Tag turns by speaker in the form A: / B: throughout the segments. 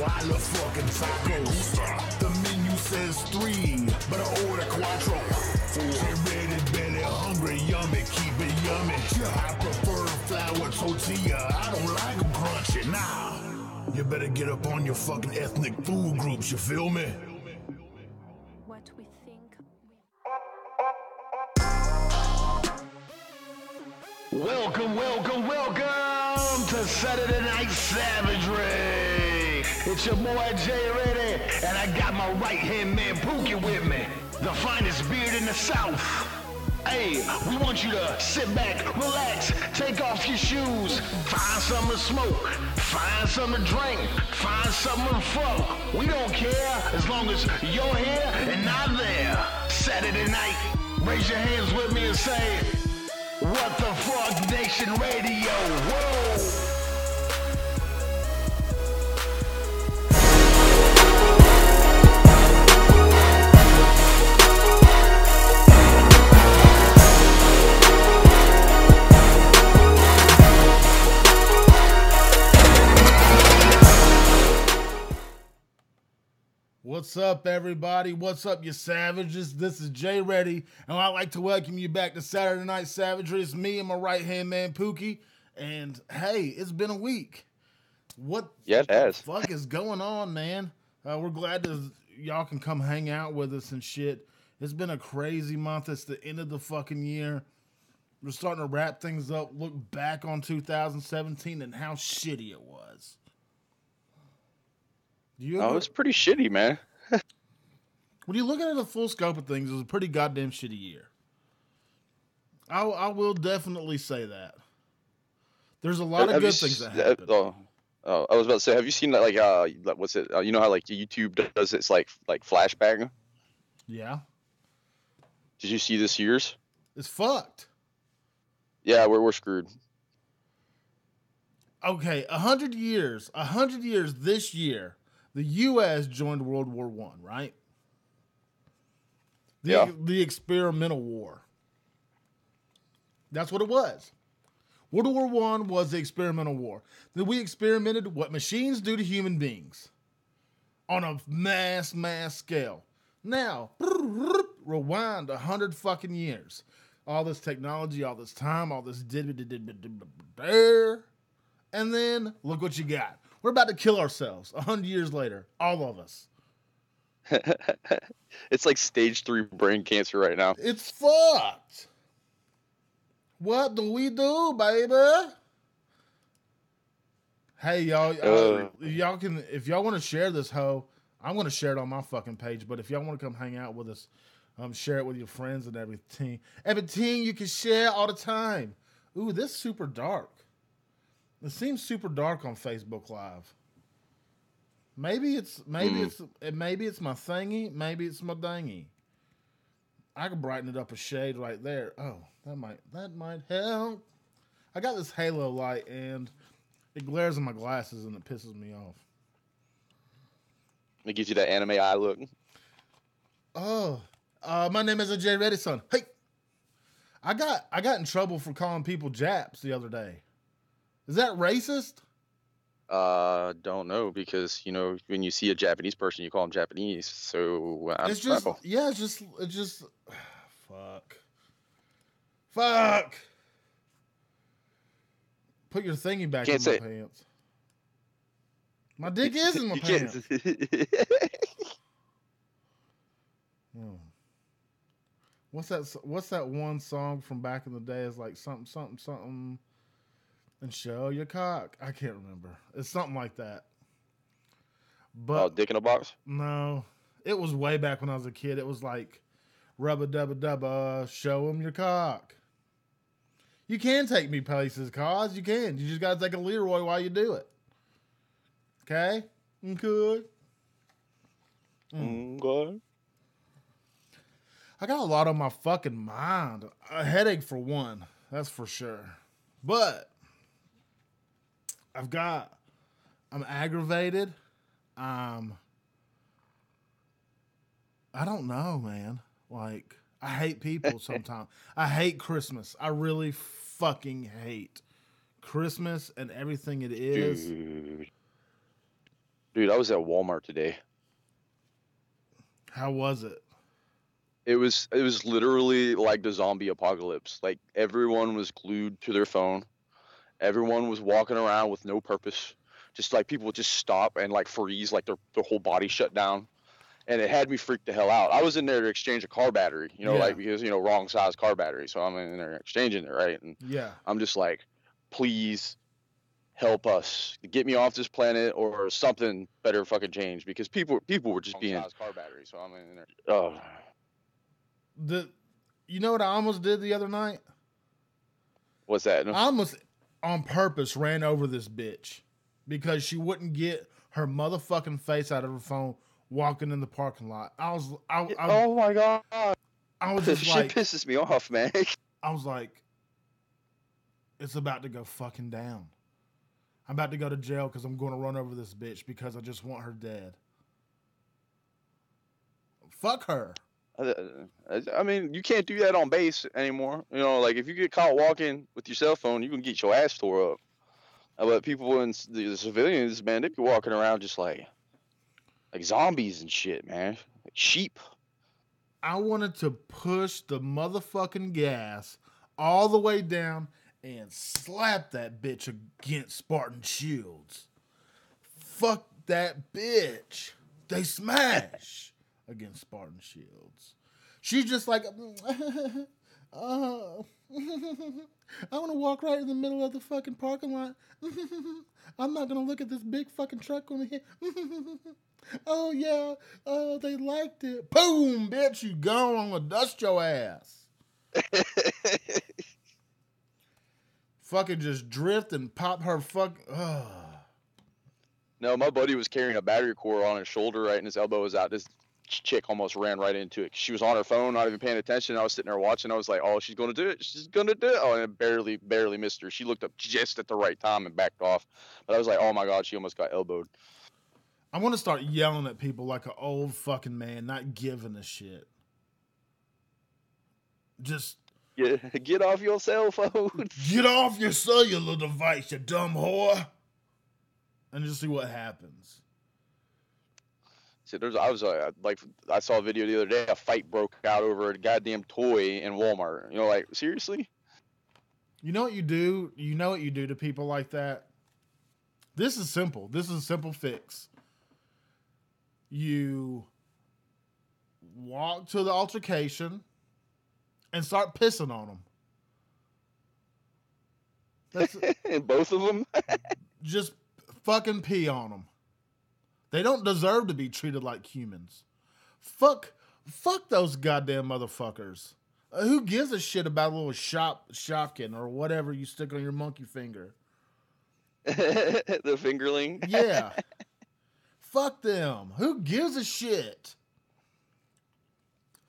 A: I love fucking tacos. The menu says 3, but I order quattro. Get ready, belly hungry, yummy, keep it yummy. I prefer flour tortilla, I don't like them crunchy. Nah, you better get up on your fucking ethnic food groups, you feel me?
B: What we think.
A: Welcome to Saturday Night Savagery. It's your boy Jay Ready, and I got my right-hand man Pookie with me, the finest beard in the South. Hey, we want you to sit back, relax, take off your shoes, find something to smoke, find something to drink, find something to fuck. We don't care as long as you're here and not there. Saturday night, raise your hands with me and say, what the fuck, Nation Radio? Whoa! What's up, everybody? What's up, you savages? This is Jay Ready, and I'd like to welcome you back to Saturday Night Savagery. It's me and my right-hand man, Pookie, and hey, it's been a week. What the fuck is going on, man? We're glad that y'all can come hang out with us and shit. It's been a crazy month. It's the end of the fucking year. We're starting to wrap things up, look back on 2017 and how shitty it was.
C: It's pretty shitty, man.
A: When you look at the full scope of things, it was a pretty goddamn shitty year. I will definitely say that. There's a lot of good things that happened.
C: I was about to say, have you seen that? Like, what's it? You know how like YouTube does its like flashback?
A: Yeah.
C: Did you see this year's?
A: It's fucked.
C: Yeah, we're screwed.
A: Okay, 100 years this year, the U.S. joined World War I, right? The experimental war. That's what it was. World War I was the experimental war. Then we experimented what machines do to human beings on a mass scale. Now, rewind 100 fucking years. All this technology, all this time, all this and then look what you got. We're about to kill ourselves 100 years later, all of us.
C: It's like stage 3 brain cancer right now.
A: It's fucked. What do we do, baby? Hey, y'all, y'all can, if y'all want to share this hoe, I'm going to share it on my fucking page, but if y'all want to come hang out with us, share it with your friends and everything. Everything you can share all the time. Ooh, this is super dark. It seems super dark on Facebook Live. Maybe it's my thingy. Maybe it's my dingy. I could brighten it up a shade right there. Oh, that might help. I got this halo light and it glares in my glasses and it pisses me off.
C: It gives you that anime eye look.
A: Oh, my name is Jay Ready, son. Hey, I got in trouble for calling people Japs the other day. Is that racist?
C: Don't know, because when you see a Japanese person, you call them Japanese. So
A: it's just fuck. Put your thingy back in my pants. My dick is in my pants. What's that one song from back in the day? It's like something. And show your cock. I can't remember. It's something like that. But
C: Dick in a Box?
A: No. It was way back when I was a kid. It was like rubba-dubba-dubba, show him your cock. You can take me places, cause you can. You just gotta take a Leroy while you do it. Okay? Good.
C: Good.
A: I got a lot on my fucking mind. A headache for one. That's for sure. But I'm aggravated. I don't know, man. Like, I hate people sometimes. I hate Christmas. I really fucking hate Christmas and everything it is.
C: Dude, I was at Walmart today.
D: How was it?
C: It was literally like the zombie apocalypse. Like everyone was glued to their phone. Everyone was walking around with no purpose. Just like people would just stop and like freeze, like their whole body shut down. And it had me freaked the hell out. I was in there to exchange a car battery, like because wrong size car battery. So I'm in there exchanging it, right? And I'm just like, please help us get me off this planet or something better fucking change, because people were just being car battery. So I'm in there. Oh.
D: You know what I almost did the other night?
C: What's that?
D: I almost on purpose ran over this bitch because she wouldn't get her motherfucking face out of her phone walking in the parking lot.
C: Oh my god!
D: I was just like,
C: shit pisses me off, man.
D: I was like, it's about to go fucking down. I'm about to go to jail because I'm going to run over this bitch because I just want her dead. Fuck her.
C: I mean, you can't do that on base anymore. Like if you get caught walking with your cell phone, you can get your ass tore up. But people in the civilians, man, they be walking around just like zombies and shit, man. Like sheep.
D: I wanted to push the motherfucking gas all the way down and slap that bitch against Spartan shields. Fuck that bitch. They smash against Spartan shields. She's just like, I want to walk right in the middle of the fucking parking lot. I'm not going to look at this big fucking truck on the head. Oh, yeah. Oh, they liked it. Boom, bitch, you gone. I'm going to dust your ass. Fucking just drift and pop her
C: No, my buddy was carrying a battery cord on his shoulder, right, and his elbow was out. This chick almost ran right into it. She was on her phone, not even paying attention. I was sitting there watching. I was like, oh, she's going to do it. She's going to do it. Oh, and it barely missed her. She looked up just at the right time and backed off. But I was like, oh, my God, she almost got elbowed.
D: I want to start yelling at people like an old fucking man, not giving a shit. Just...
C: Get off your cell phone.
D: Get off your cellular device, you dumb whore. And just see what happens.
C: See, I saw a video the other day. A fight broke out over a goddamn toy in Walmart. Like, seriously?
D: You know what you do? You know what you do to people like that? This is simple. This is a simple fix. You walk to the altercation and start pissing on them. That's
C: both of them?
D: Just fucking pee on them. They don't deserve to be treated like humans. Fuck those goddamn motherfuckers. Who gives a shit about a little Shopkin or whatever you stick on your monkey finger?
C: The fingerling?
D: Yeah. Fuck them. Who gives a shit?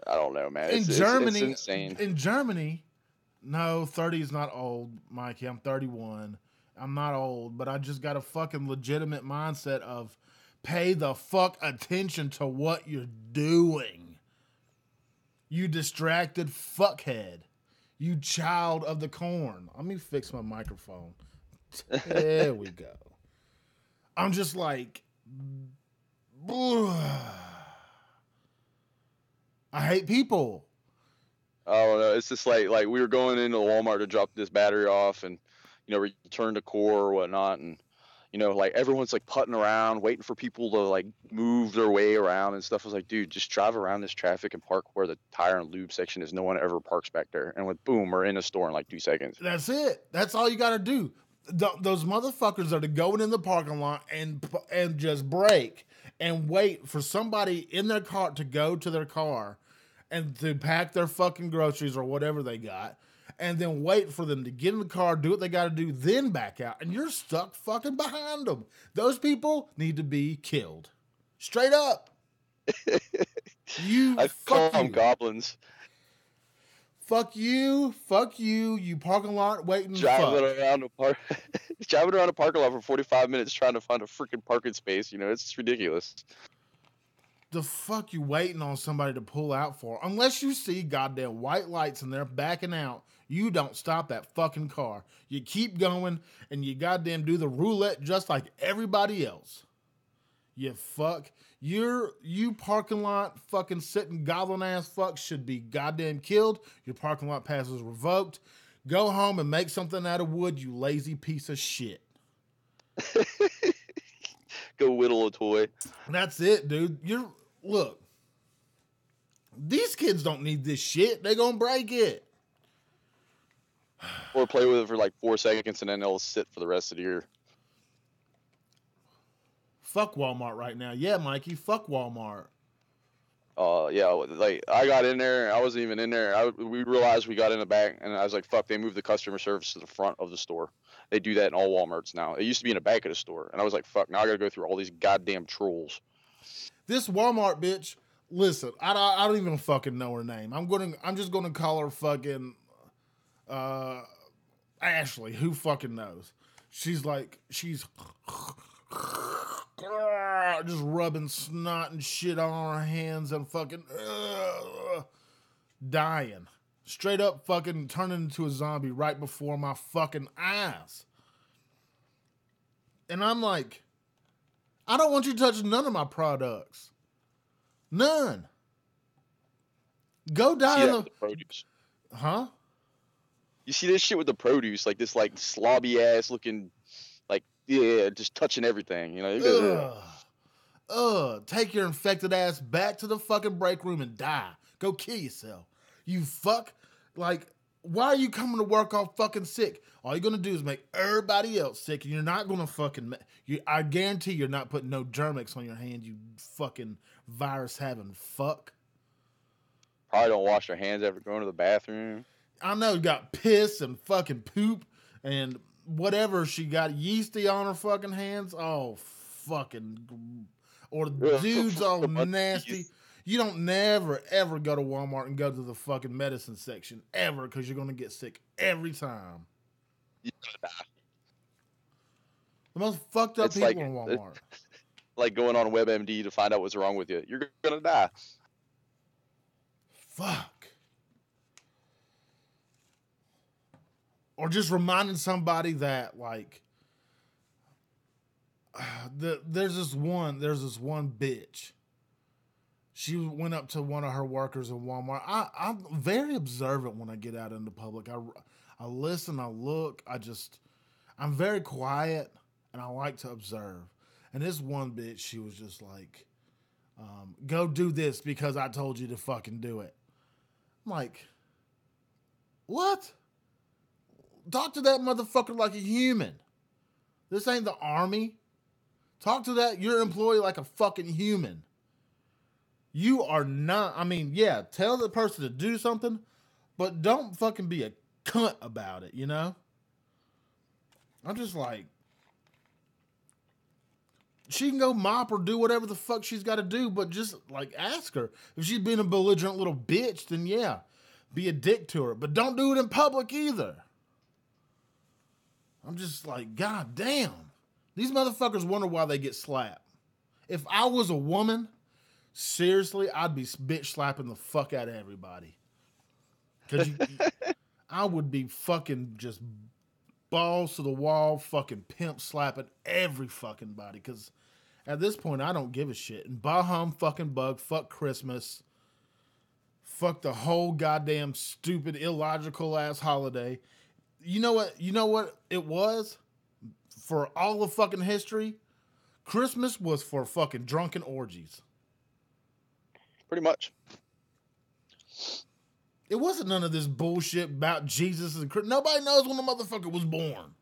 C: I don't know, man.
D: It's
C: insane.
D: In Germany, no, 30 is not old, Mikey. I'm 31. I'm not old, but I just got a fucking legitimate mindset of pay the fuck attention to what you're doing. You distracted fuckhead. You child of the corn. Let me fix my microphone. There we go. I'm just like... I hate people.
C: Oh no, it's just like we were going into Walmart to drop this battery off and return to core or whatnot, and like everyone's like putting around waiting for people to like move their way around and stuff. I was like, dude, just drive around this traffic and park where the tire and lube section is. No one ever parks back there, and with boom, we're in a store in like 2 seconds.
D: That's it. That's all you got to do. Those motherfuckers that are going in the parking lot and just brake and wait for somebody in their car to go to their car and to pack their fucking groceries or whatever they got, and then wait for them to get in the car, do what they got to do, then back out, and you're stuck fucking behind them. Those people need to be killed. Straight up.
C: I call them goblins.
D: Fuck you, you parking lot waiting.
C: Driving around a parking lot for 45 minutes trying to find a freaking parking space. It's ridiculous.
D: The fuck you waiting on somebody to pull out for? Unless you see goddamn white lights and they're backing out, you don't stop that fucking car. You keep going and you goddamn do the roulette just like everybody else. You fuck. You parking lot fucking sitting goblin ass fuck should be goddamn killed. Your parking lot pass is revoked. Go home and make something out of wood, you lazy piece of shit.
C: Go whittle a toy.
D: That's it, dude. Look. These kids don't need this shit. They gonna break it.
C: Or play with it for like 4 seconds and then it'll sit for the rest of the year.
D: Fuck Walmart right now. Yeah, Mikey, fuck Walmart.
C: Yeah, like I got in there. I wasn't even in there. We realized we got in the back, and I was like, "Fuck!" They moved the customer service to the front of the store. They do that in all Walmarts now. It used to be in the back of the store, and I was like, "Fuck!" Now I got to go through all these goddamn trolls.
D: This Walmart bitch. Listen, I don't even fucking know her name. I'm just gonna call her fucking Ashley. Who fucking knows? She's just rubbing snot and shit on her hands and fucking dying. Straight up fucking turning into a zombie right before my fucking eyes. And I'm like, I don't want you touching none of my products. None. Go die in the
C: produce.
D: Huh?
C: You see this shit with the produce, like this like slobby ass looking, like, yeah, just touching everything, you know?
D: Take your infected ass back to the fucking break room and die. Go kill yourself. You fuck. Like, why are you coming to work all fucking sick? All you're gonna do is make everybody else sick, and you're not gonna fucking. I guarantee you're not putting no Germ-X on your hand, you fucking virus having fuck.
C: Probably don't wash their hands after going to the bathroom.
D: I know you got piss and fucking poop and whatever she got yeasty on her fucking hands. Oh, fucking. Or the dude's all nasty. You don't never, ever go to Walmart and go to the fucking medicine section. Ever, because you're going to get sick every time.
C: You're gonna die.
D: The most fucked up people in Walmart.
C: Like going on WebMD to find out what's wrong with you. You're going to die.
D: Fuck. Or just reminding somebody that, like, there's this one bitch. She went up to one of her workers in Walmart. I'm very observant when I get out in the public. I listen, I look, I'm very quiet, and I like to observe. And this one bitch, she was just like, go do this because I told you to fucking do it. I'm like, what? Talk to that motherfucker like a human. This ain't the army. Talk to your employee like a fucking human. You are not, yeah, tell the person to do something, but don't fucking be a cunt about it, you know? I'm just like, she can go mop or do whatever the fuck she's got to do, but just, like, ask her. If she's being a belligerent little bitch, then yeah, be a dick to her. But don't do it in public either. I'm just like, God damn. These motherfuckers wonder why they get slapped. If I was a woman, seriously, I'd be bitch slapping the fuck out of everybody. Cause I would be fucking just balls to the wall, fucking pimp slapping every fucking body. Cause at this point, I don't give a shit. And Baham fucking bug, fuck Christmas, fuck the whole goddamn stupid, illogical ass holiday. You know what it was? For all of fucking history, Christmas was for fucking drunken orgies.
C: Pretty much.
D: It wasn't none of this bullshit about Jesus and Christ. Nobody knows when the motherfucker was born.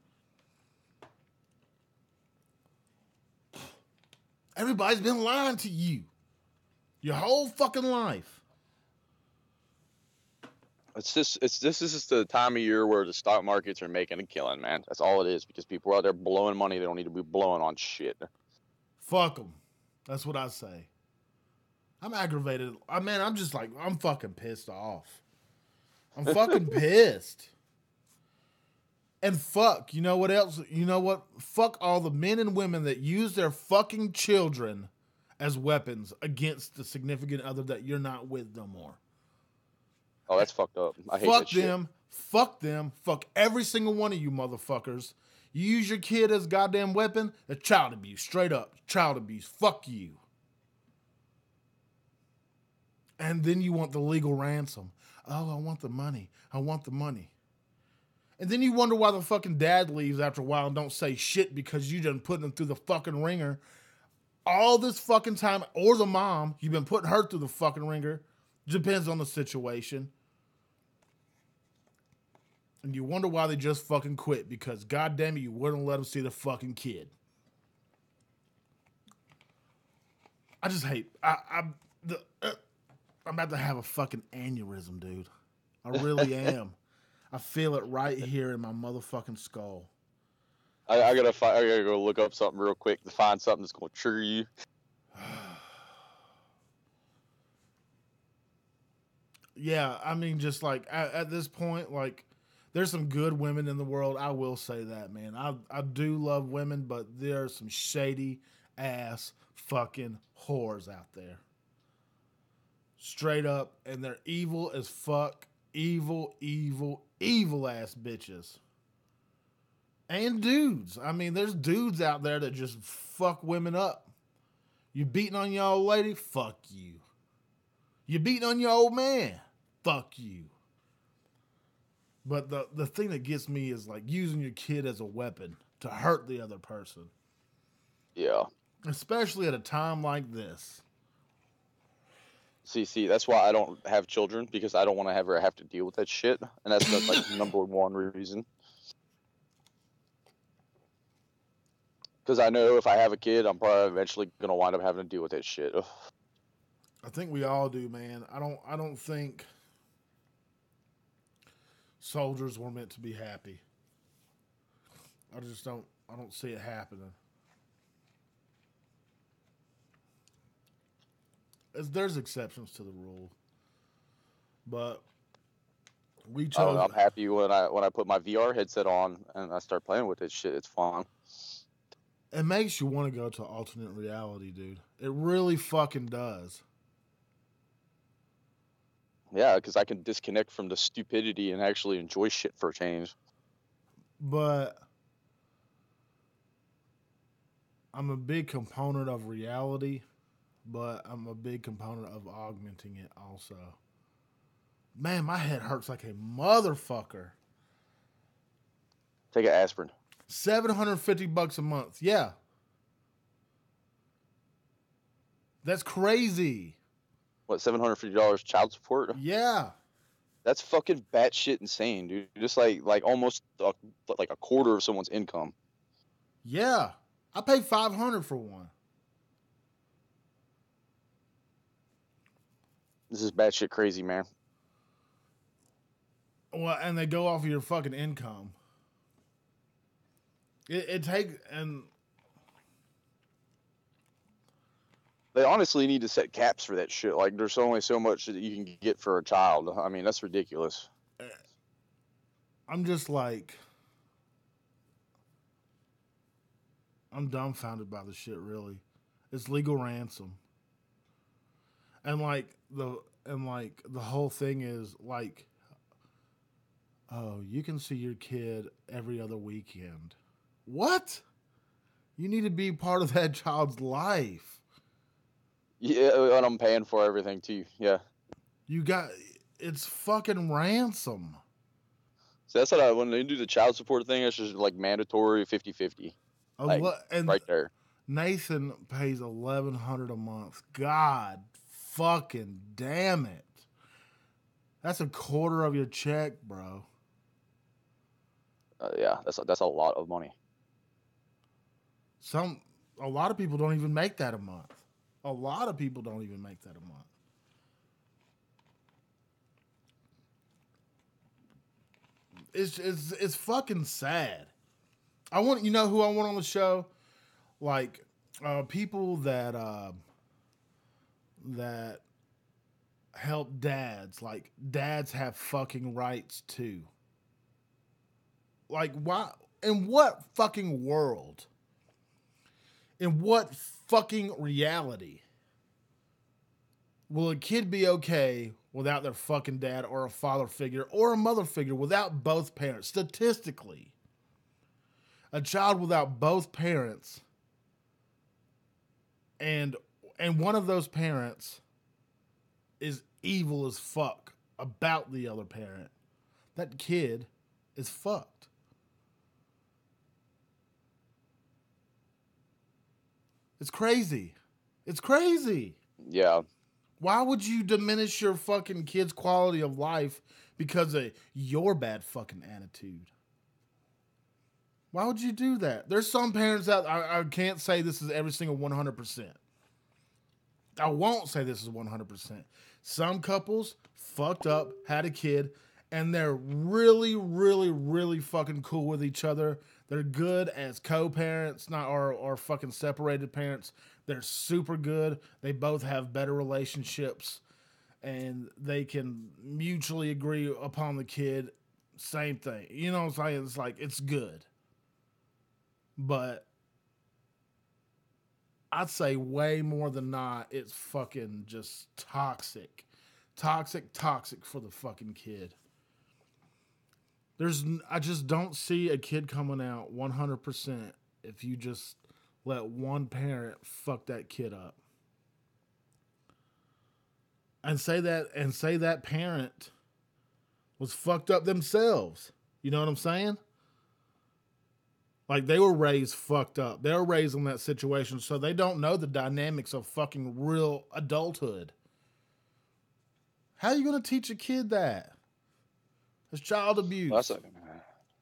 D: Everybody's been lying to you your whole fucking life.
C: This is just the time of year where the stock markets are making a killing, man. That's all it is, because people are out there blowing money they don't need to be blowing on shit.
D: Fuck them. That's what I say. I'm aggravated. I'm just like, I'm fucking pissed off. I'm fucking pissed. And fuck, you know what else? You know what? Fuck all the men and women that use their fucking children as weapons against the significant other that you're not with no more.
C: Oh, that's fucked up. I hate
D: fuck
C: that shit.
D: them. Fuck them. Fuck every single one of you motherfuckers. You use your kid as a goddamn weapon, it's child abuse. Straight up. Child abuse. Fuck you. And then you want the legal ransom. Oh, I want the money. I want the money. And then you wonder why the fucking dad leaves after a while and don't say shit because you done put them through the fucking ringer all this fucking time. Or the mom, you've been putting her through the fucking ringer. Depends on the situation. And you wonder why they just fucking quit because goddamn it, you wouldn't let them see the fucking kid. I just hate. I'm about to have a fucking aneurysm, dude. I really am. I feel it right here in my motherfucking skull.
C: I gotta go look up something real quick to find something that's gonna trigger you.
D: Yeah, I mean, just like at this point, like, there's some good women in the world. I will say that, man. I do love women, but there are some shady ass fucking whores out there. Straight up, and they're evil as fuck. Evil ass bitches. And dudes. I mean, there's dudes out there that just fuck women up. You beating on your old lady? Fuck you. You beating on your old man? Fuck you. But the thing that gets me is like using your kid as a weapon to hurt the other person.
C: Yeah.
D: Especially at a time like this.
C: See, that's why I don't have children, because I don't want to ever have to deal with that shit, and that's like number one reason. Because I know if I have a kid, I'm probably eventually gonna wind up having to deal with that shit. Ugh.
D: I think we all do, man. I don't think soldiers were meant to be happy. I don't see it happening. There's exceptions to the rule, but we chose.
C: I'm happy when I put my VR headset on and I start playing with this shit. It's fun.
D: It makes you want to go to alternate reality, dude. It really fucking does.
C: Yeah, because I can disconnect from the stupidity and actually enjoy shit for a change.
D: But I'm a big component of reality, but I'm a big component of augmenting it also. Man, my head hurts like a motherfucker.
C: Take an aspirin.
D: $750 a month. Yeah. That's crazy.
C: What, $750 child support?
D: Yeah.
C: That's fucking batshit insane, dude. Just like almost like a quarter of someone's income.
D: Yeah. I paid $500 for one.
C: This is batshit crazy, man.
D: Well, and they go off of your fucking income. It takes, and
C: they honestly need to set caps for that shit. Like, there's only so much that you can get for a child. I mean, that's ridiculous.
D: I'm just like, I'm dumbfounded by the shit, really. It's legal ransom. And the whole thing is like, oh, you can see your kid every other weekend. What? You need to be part of that child's life.
C: Yeah, and I'm paying for everything too. Yeah.
D: It's fucking ransom.
C: So that's what when they do the child support thing, it's just like mandatory 50-50. Like, right there.
D: Nathan pays $1,100 a month. God fucking damn it. That's a quarter of your check, bro.
C: Yeah, that's a lot of money.
D: A lot of people don't even make that a month. A lot of people don't even make that a month. It's fucking sad. You know who I want on the show? Like, people that help dads. Like, dads have fucking rights too. Like, why? In what fucking world? In what fucking reality will a kid be okay without their fucking dad or a father figure or a mother figure without both parents? Statistically, A child without both parents, and one of those parents is evil as fuck about the other parent, that kid is fucked. It's crazy. It's crazy.
C: Yeah.
D: Why would you diminish your fucking kid's quality of life because of your bad fucking attitude? Why would you do that? There's some parents out, I can't say this is every single 100%. I won't say this is 100%. Some couples fucked up, had a kid, and they're really, really, really fucking cool with each other. They're good as co-parents, not or fucking separated parents. They're super good. They both have better relationships, and they can mutually agree upon the kid. Same thing. You know what I'm saying? It's like, it's good. But I'd say way more than not, it's fucking just toxic. Toxic for the fucking kid. I just don't see a kid coming out 100% if you just let one parent fuck that kid up. And say that parent was fucked up themselves. You know what I'm saying? Like, they were raised fucked up. They were raised in that situation, so they don't know the dynamics of fucking real adulthood. How are you going to teach a kid that? It's child abuse.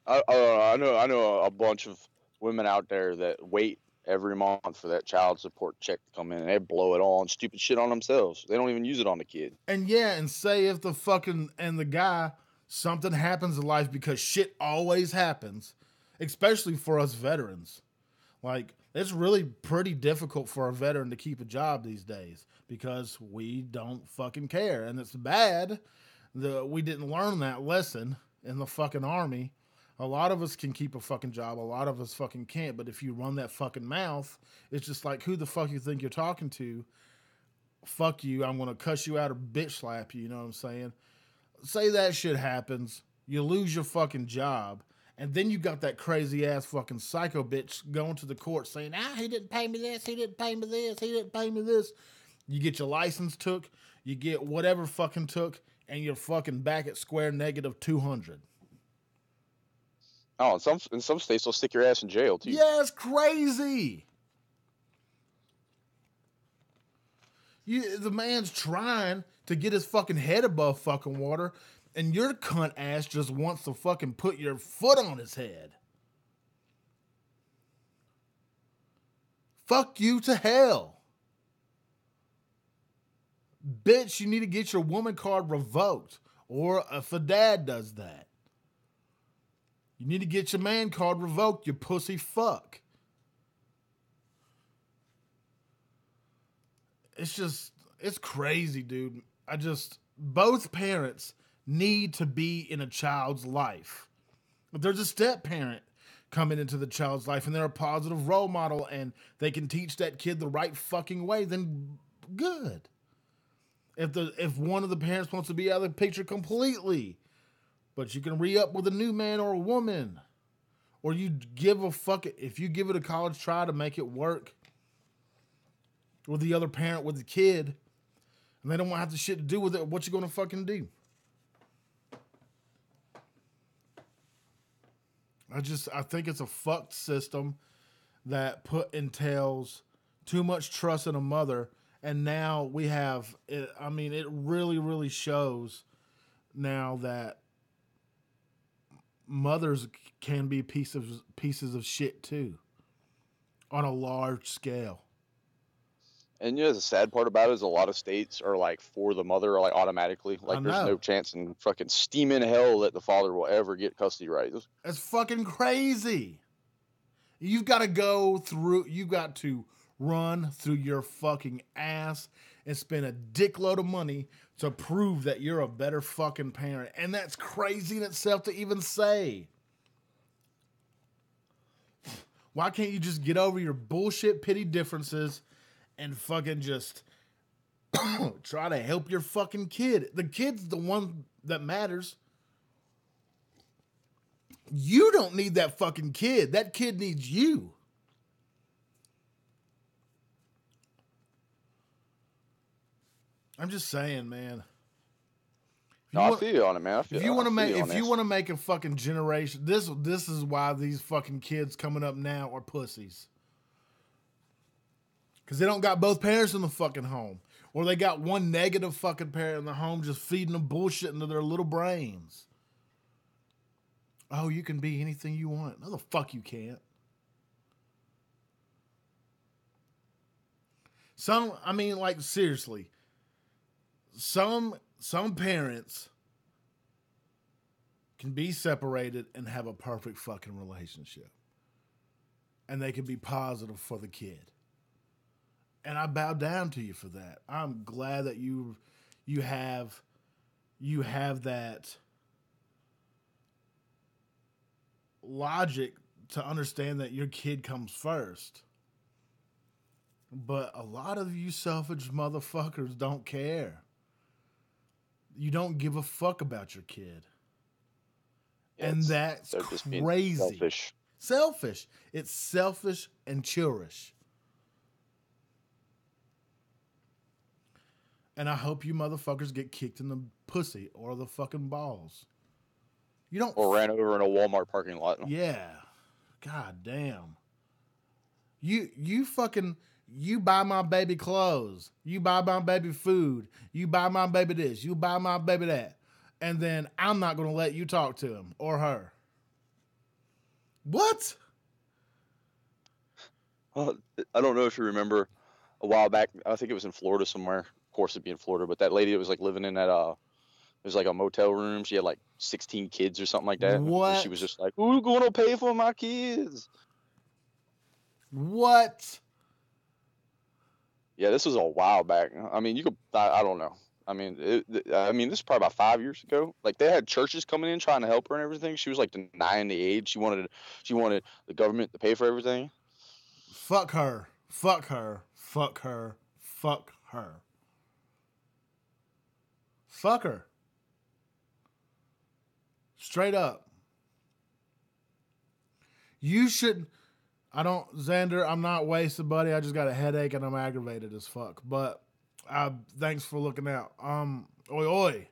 C: I know a bunch of women out there that wait every month for that child support check to come in, and they blow it all on stupid shit on themselves. They don't even use it on the kid.
D: And yeah, and say if the guy, something happens in life, because shit always happens, especially for us veterans. Like, it's really pretty difficult for a veteran to keep a job these days because we don't fucking care. And it's bad that we didn't learn that lesson in the fucking army. A lot of us can keep a fucking job. A lot of us fucking can't. But if you run that fucking mouth, it's just like, who the fuck you think you're talking to? Fuck you. I'm going to cuss you out or bitch slap you. You know what I'm saying? Say that shit happens. You lose your fucking job. And then you got that crazy ass fucking psycho bitch going to the court saying, he didn't pay me this, he didn't pay me this, he didn't pay me this. You get your license took, you get whatever fucking took, and you're fucking back at square negative 200.
C: Oh, in some states they'll stick your ass in jail too.
D: Yeah, it's crazy. The man's trying to get his fucking head above fucking water, and your cunt ass just wants to fucking put your foot on his head. Fuck you to hell. Bitch, you need to get your woman card revoked. Or if a dad does that. You need to get your man card revoked, you pussy fuck. It's crazy, dude. Both parents need to be in a child's life. If there's a step parent coming into the child's life and they're a positive role model and they can teach that kid the right fucking way, then good. If one of the parents wants to be out of the picture completely, but you can re-up with a new man or a woman, or you give a fuck if you give it a college try to make it work with the other parent with the kid, and they don't want to have the shit to do with it, what you gonna fucking do? I think it's a fucked system that entails too much trust in a mother, and now we have, it really, really shows now that mothers can be pieces of shit too, on a large scale.
C: And the sad part about it is a lot of states are like for the mother, like automatically. Like there's no chance in fucking steaming hell that the father will ever get custody rights.
D: That's fucking crazy. You got to run through your fucking ass and spend a dickload of money to prove that you're a better fucking parent. And that's crazy in itself to even say. Why can't you just get over your bullshit petty differences and fucking just try to help your fucking kid? The kid's the one that matters. You don't need that fucking kid. That kid needs you. I'm just saying, man.
C: No, I feel you on it, man.
D: If you want to make a fucking generation, this is why these fucking kids coming up now are pussies. Because they don't got both parents in the fucking home. Or they got one negative fucking parent in the home just feeding them bullshit into their little brains. Oh, you can be anything you want. No, the fuck you can't. Seriously. Some parents can be separated and have a perfect fucking relationship. And they can be positive for the kid. And I bow down to you for that. I'm glad that you have that logic to understand that your kid comes first. But a lot of you selfish motherfuckers don't care. You don't give a fuck about your kid. Yeah, and that's crazy. Selfish. It's selfish and churlish. And I hope you motherfuckers get kicked in the pussy or the fucking balls. You don't.
C: Or ran over in a Walmart parking lot.
D: Yeah. God damn. You buy my baby clothes. You buy my baby food. You buy my baby this. You buy my baby that. And then I'm not going to let you talk to him or her. What?
C: Well, I don't know if you remember a while back. I think it was in Florida somewhere. Of course it'd be in Florida. But that lady that was like living in that, it was like a motel room. She had like 16 kids or something like that.
D: What?
C: And she was just like, who's going to pay for my kids?
D: What?
C: Yeah, this was a while back. I mean, I don't know. I mean, this is probably about 5 years ago. Like, they had churches coming in trying to help her and everything. She was like denying the aid. She wanted the government to pay for everything.
D: Fuck her. Fuck her. Fuck her. Fuck her. Fuck her. Straight up. You should. Xander, I'm not wasted, buddy. I just got a headache and I'm aggravated as fuck. But thanks for looking out. Oi.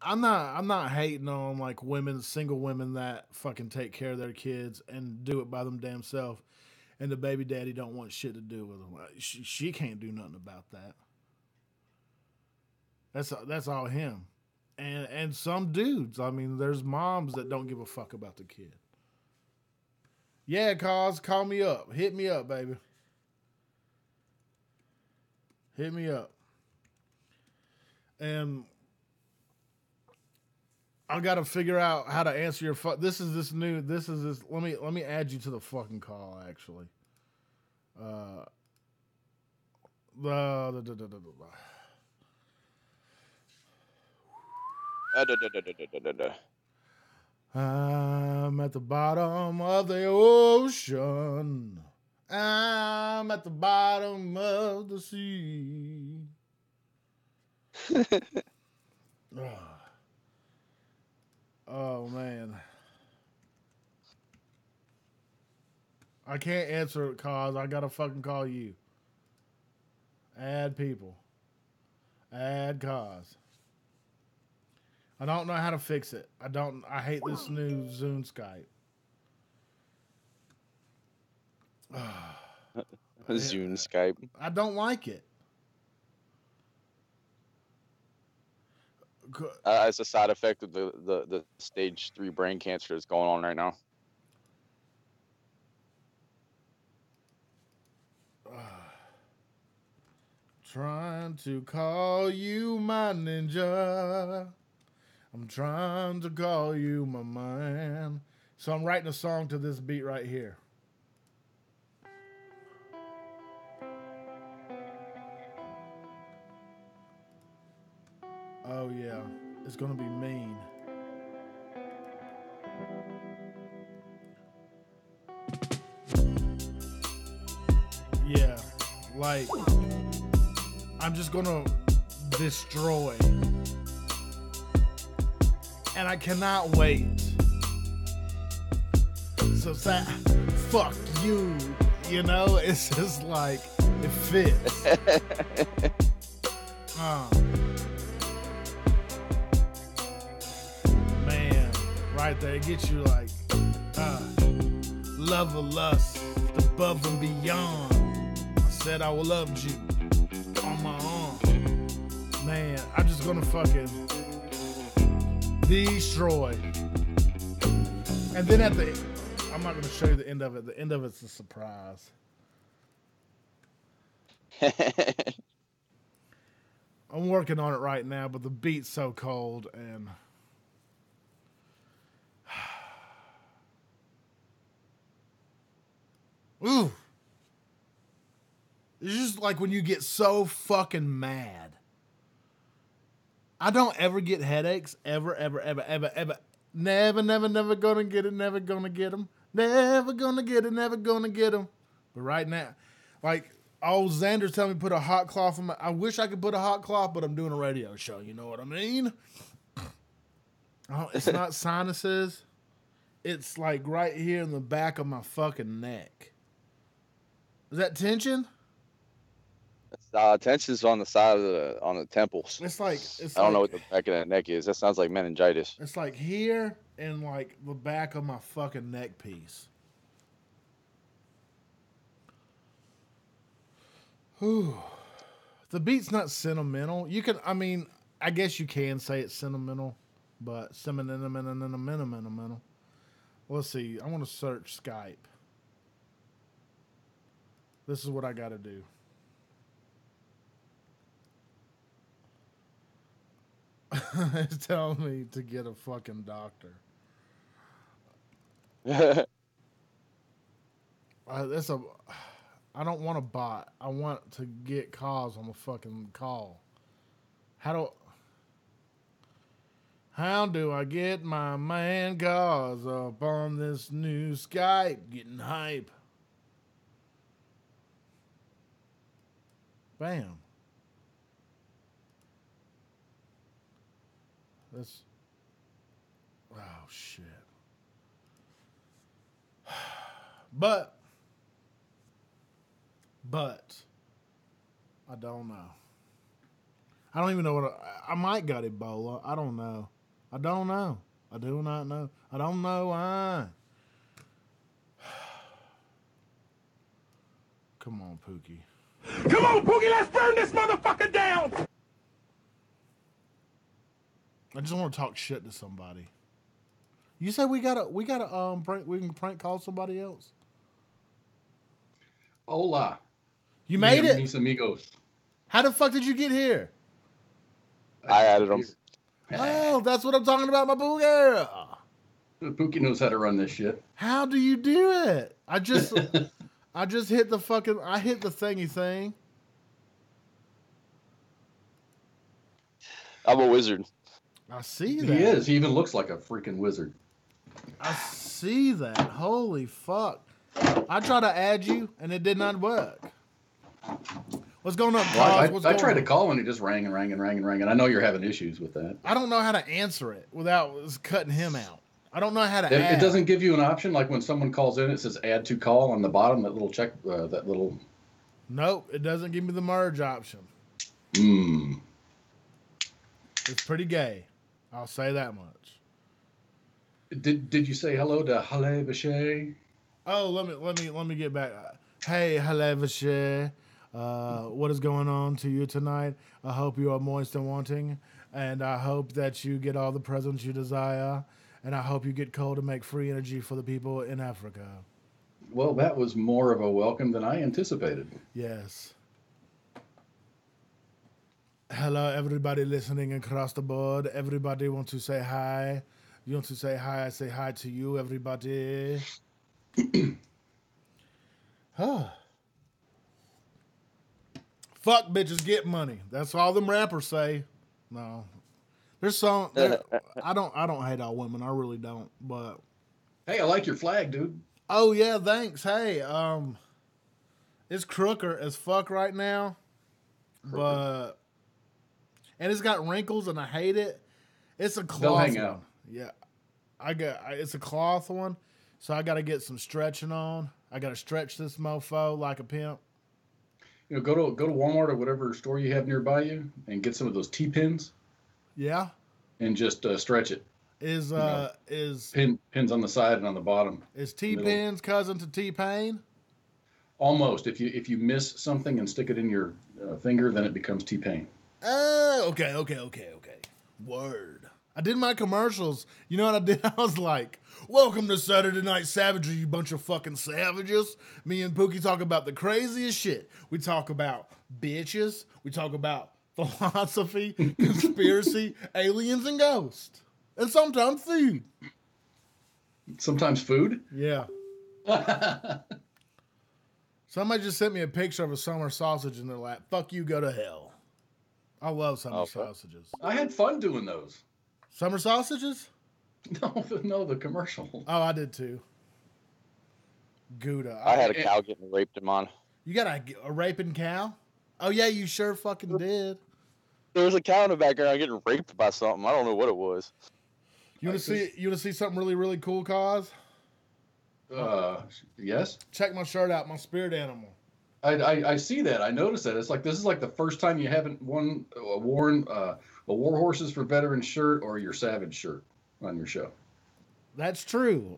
D: I'm not hating on like single women that fucking take care of their kids and do it by them damn self, and the baby daddy don't want shit to do with them. She can't do nothing about that. That's all him. And some dudes, I mean, there's moms that don't give a fuck about the kid. Yeah, call me up. Hit me up, baby. Hit me up. And I got to figure out how to answer your let me add you to the fucking call, actually. I'm at the bottom of the ocean. I'm at the bottom of the sea. Oh, man. I can't answer it, cause I gotta fucking call you. Add people. Add cause. I don't know how to fix it. I hate this new Zoom Skype.
C: Zoom Skype.
D: I don't like it.
C: It's a side effect of the stage 3 brain cancer that's going on right now.
D: Trying to call you my ninja. I'm trying to call you my man. So I'm writing a song to this beat right here. Oh yeah, it's gonna be mean. Yeah, like I'm just gonna destroy. and I cannot wait. So sad. Fuck you. You know, it's just like it fits. Man, right there, it gets you like love of lust, above and beyond. I said I loved you on my arm. Man, I'm just gonna fucking destroy. And then at the I'm not gonna show you the end of it. The end of it's a surprise. I'm working on it right now, but the beat's so cold and ooh. It's just like when you get so fucking mad. I don't ever get headaches. Ever. Never gonna get it. Never gonna get them. Never gonna get it. Never gonna get them. But right now, like, old Xander's telling me to put a hot cloth on my... I wish I could put a hot cloth, but I'm doing a radio show. You know what I mean? Oh, it's not sinuses. It's like right here in the back of my fucking neck. Is that tension?
C: Tension's on the side of on the temples.
D: I
C: don't know what the back of the neck is. That sounds like meningitis.
D: It's like here and like the back of my fucking neck piece. Whew. The beat's not sentimental. I guess you can say it's sentimental, but sentimental. Let's see. I want to search Skype. This is what I got to do. It's telling me to get a fucking doctor. I don't want a bot. I want to get calls on the fucking call. How do I get my man calls up on this new Skype? Getting hype. Bam. Oh shit. But I don't know. I don't even know what I might got Ebola. I don't know. I don't know. I do not know. I don't know why. Come on, Pookie.
A: Come on, Pookie, let's burn this motherfucker down!
D: I just want to talk shit to somebody. You said we can prank call somebody else?
E: Hola.
D: You made it?
E: Mis amigos.
D: How the fuck did you get here?
C: I added them.
D: Oh, that's what I'm talking about, my boo girl.
E: Pookie knows how to run this shit.
D: How do you do it? I just hit the thingy thing.
C: I'm a wizard.
D: I see that.
E: He is. He even looks like a freaking wizard.
D: I see that. Holy fuck. I tried to add you, and it did not work. What's going on, Pause?
E: I tried to call and it just rang and rang and rang and rang, and I know you're having issues with that.
D: I don't know how to answer it without cutting him out. I don't know how to add.
E: It doesn't give you an option, like when someone calls in, it says add to call on the bottom, that little check, that little...
D: Nope, it doesn't give me the merge option. It's pretty gay. I'll say that much.
E: Did you say hello to Halle Bachet?
D: Oh, let me get back. Hey, Halle Bachet. What is going on to you tonight? I hope you are moist and wanting, and I hope that you get all the presents you desire, and I hope you get coal to make free energy for the people in Africa.
E: Well, that was more of a welcome than I anticipated.
D: Yes. Hello, everybody listening across the board. Everybody want to say hi. You want to say hi, I say hi to you, everybody. Huh. Fuck bitches, get money. That's all them rappers say. No. There's some I don't hate all women, I really don't, but
E: hey, I like your flag, dude.
D: oh yeah, thanks. Hey, it's crooker as fuck right now. But and it's got wrinkles and I hate it. It's a cloth
E: They'll hang
D: one.
E: out.
D: Yeah. It's a cloth one, so I got to get some stretching on. I got to stretch this mofo like a pimp.
E: You know, go to Walmart or whatever store you have nearby you and get some of those T-pins
D: Yeah.
E: and just stretch it.
D: Is
E: You know,
D: is
E: pins on the side and on the bottom.
D: is
E: Middle.
D: T-Pin's cousin to T-Pain?
E: Almost. If you miss something and stick it in your finger, then it becomes T-Pain.
D: Okay. Word. I did my commercials. You know what I did? I was like, welcome to Saturday Night Savagery, you bunch of fucking savages. Me and Pookie talk about the craziest shit. We talk about bitches. We talk about philosophy, conspiracy, aliens, and ghosts. And sometimes food.
E: Sometimes food.
D: Yeah. Somebody just sent me a picture of a summer sausage in their lap. Fuck you, go to hell. I love summer sausages.
E: I had fun doing those.
D: Summer sausages?
E: No, the commercial.
D: Oh, I did too. Gouda.
C: I had a cow getting raped in mine.
D: You got a raping cow? Oh yeah, you sure fucking did.
C: There was a cow in the background getting raped by something. I don't know what it was.
D: You want to see something really, really cool, Cause?
E: Yes.
D: Check my shirt out, my spirit animal.
E: I see that. I noticed that. It's like this is like the first time you haven't worn a War Horses for Veterans shirt or your Savage shirt on your show.
D: That's true.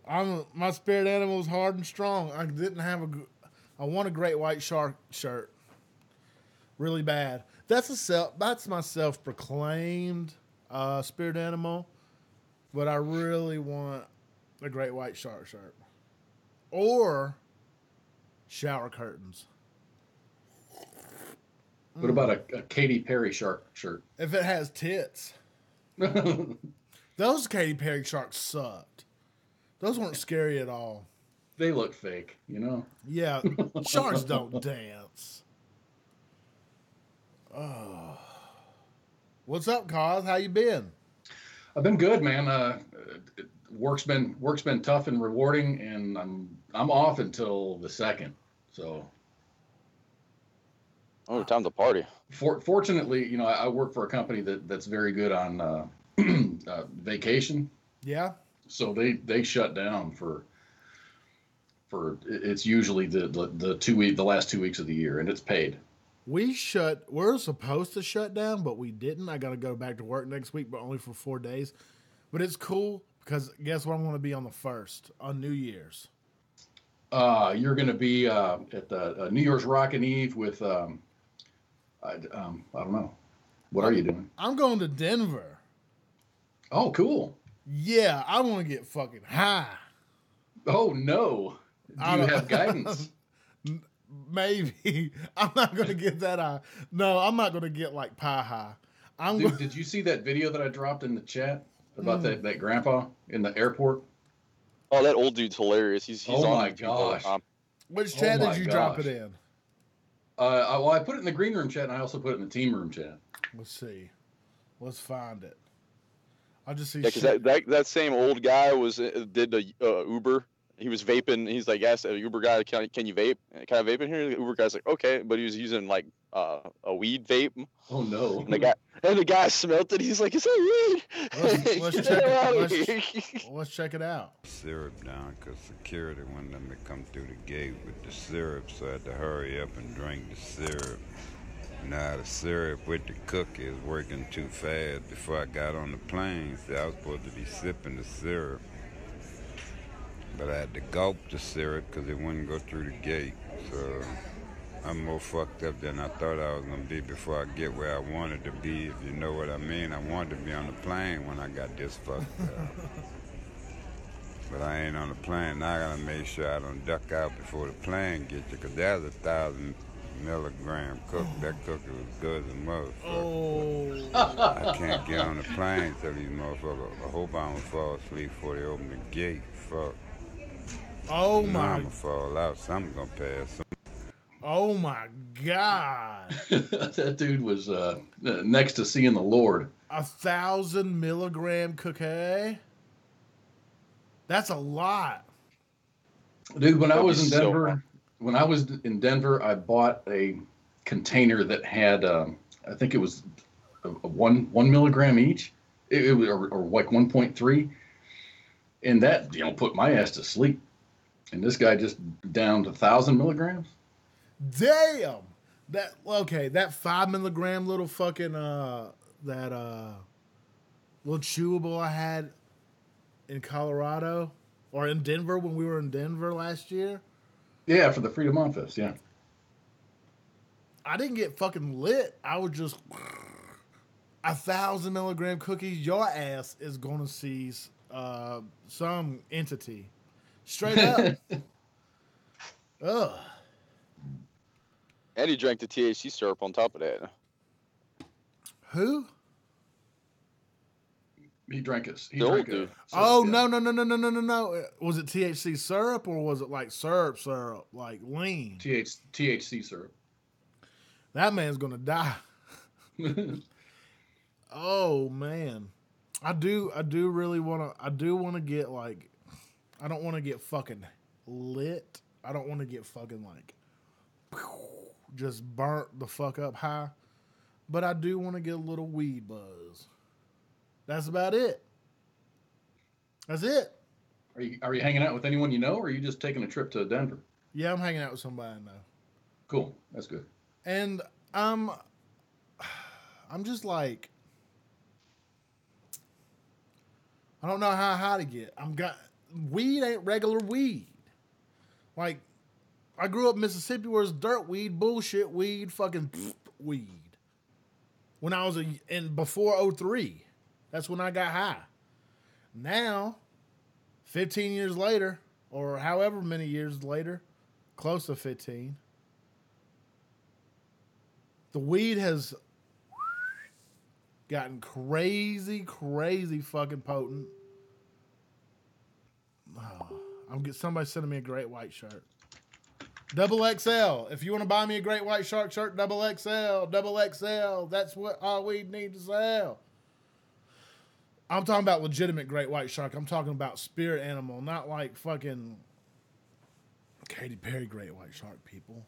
D: My spirit animal is hard and strong. I want a great white shark shirt. Really bad. That's my self-proclaimed spirit animal, but I really want a great white shark shirt or shower curtains.
E: What about a Katy Perry shark shirt?
D: If it has tits. Those Katy Perry sharks sucked. Those weren't scary at all.
E: They look fake, you know?
D: Yeah, sharks don't dance. Oh. What's up, Cos? How you been?
E: I've been good, man. Work's been tough and rewarding, and I'm off until the 2nd. So.
C: Oh, time to party.
E: Fortunately, you know, I work for a company that's very good on vacation.
D: Yeah. So
E: they shut down for it's usually the last 2 weeks of the year, and it's paid.
D: We're supposed to shut down, but we didn't. I got to go back to work next week, but only for 4 days. But it's cool because guess what? I'm going to be on the 1st on New Year's.
E: You're going to be at the New Year's Rockin' Eve with I don't know. What are you doing?
D: I'm going to Denver.
E: Oh, cool.
D: Yeah, I want to get fucking high.
E: Oh no! Do you have guidance?
D: Maybe. I'm not going to get that high. No, I'm not going to get like pie high.
E: Did you see that video that I dropped in the chat about that grandpa in the airport?
C: Oh, that old dude's hilarious. He's
E: oh
C: on
E: my
C: YouTube all the
E: gosh!
C: time.
D: Which chat did you drop it in?
E: Well, I put it in the green room chat, and I also put it in the team room chat.
D: Let's see. Let's find it. I'll just see.
C: Yeah, because that same old guy did the Uber. He was vaping. He's like, "Yes, Uber guy, can you vape? Can I vape in here?" The Uber guy's like, "Okay," but he was using like a weed vape.
E: Oh no!
C: And the guy smelt it. He's like, "Is that weed?"
D: Let's check it out.
F: Syrup down because security wouldn't let me come through the gate with the syrup, so I had to hurry up and drink the syrup. Now the syrup with the cookie is working too fast. Before I got on the plane, see, I was supposed to be sipping the syrup, but I had to gulp the syrup because it wouldn't go through the gate. So I'm more fucked up than I thought I was going to be before I get where I wanted to be, if you know what I mean. I wanted to be on the plane when I got this fucked up. But I ain't on the plane. Now I got to make sure I don't duck out before the plane gets you, because there's 1,000 milligram cook. That cookie was good as a motherfucker.
D: Oh.
F: I can't get on the plane till these motherfuckers. I hope I don't fall asleep before they open the gate. Fuck.
D: Oh
F: I'm
D: my.
F: gonna fall out. Something's gonna pass.
D: Oh my God.
E: That dude was next to seeing the Lord.
D: 1,000 milligram cookie. That's a lot.
E: Dude, when I was in
C: so
E: Denver, I bought a container that had, I think it was a 1 milligram each. It was or like 1.3, and that put my ass to sleep. And this guy just downed 1,000 milligrams.
D: Damn. That 5 milligram little fucking that little chewable I had in Colorado or in Denver when we were in Denver last year.
E: Yeah, for the Freedom On Fest. Yeah.
D: I didn't get fucking lit. I was just 1,000 milligram cookies. Your ass is gonna see some entity straight up. Ugh.
C: And he drank the THC syrup on top of that.
D: Who?
E: He drank it. He
C: The old
E: drank
C: dude.
E: it.
D: Oh, no. Was it THC syrup or was it like syrup, like lean?
E: THC syrup.
D: That man's gonna die. Oh man, I do really wanna get like, I don't want to get fucking lit. I don't want to get fucking like just burnt the fuck up high, but I do want to get a little weed buzz. That's about it. That's it.
E: Are you hanging out with anyone you know, or are you just taking a trip to Denver?
D: Yeah, I'm hanging out with somebody I know.
E: Cool. That's good.
D: And I'm just like, I don't know how high to get. Weed ain't regular weed. Like, I grew up in Mississippi where it's dirt weed, bullshit weed, fucking weed. When I was before 03, that's when I got high. Now, 15 years later, or however many years later, close to 15, the weed has gotten crazy fucking potent. Oh, somebody sending me a great white shirt. Double XL. If you want to buy me a great white shark shirt, double XL. That's what all weed need to sell. I'm talking about legitimate great white shark. I'm talking about spirit animal, not like fucking Katy Perry great white shark, people.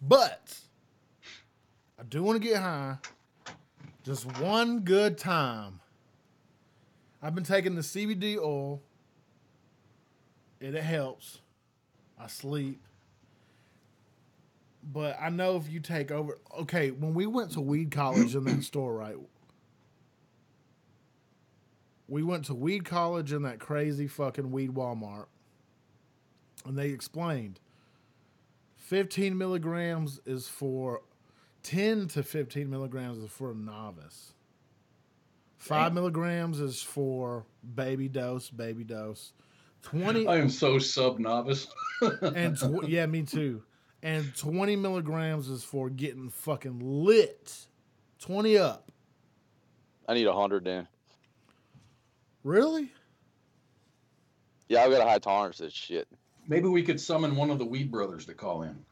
D: But I do want to get high. Just one good time. I've been taking the CBD oil. It helps. I sleep. But I know if you take over... Okay, when we went to weed college in that store, right? We went to weed college in that crazy fucking weed Walmart. And they explained 15 milligrams is for... 10 to 15 milligrams is for a novice. 5 milligrams is for baby dose. 20.
E: I am so sub-novice.
D: And yeah, me too. And 20 milligrams is for getting fucking lit. 20 up.
C: I need 100 then.
D: Really?
C: Yeah, I've got a high tolerance to this shit.
E: Maybe we could summon one of the Weed Brothers to call in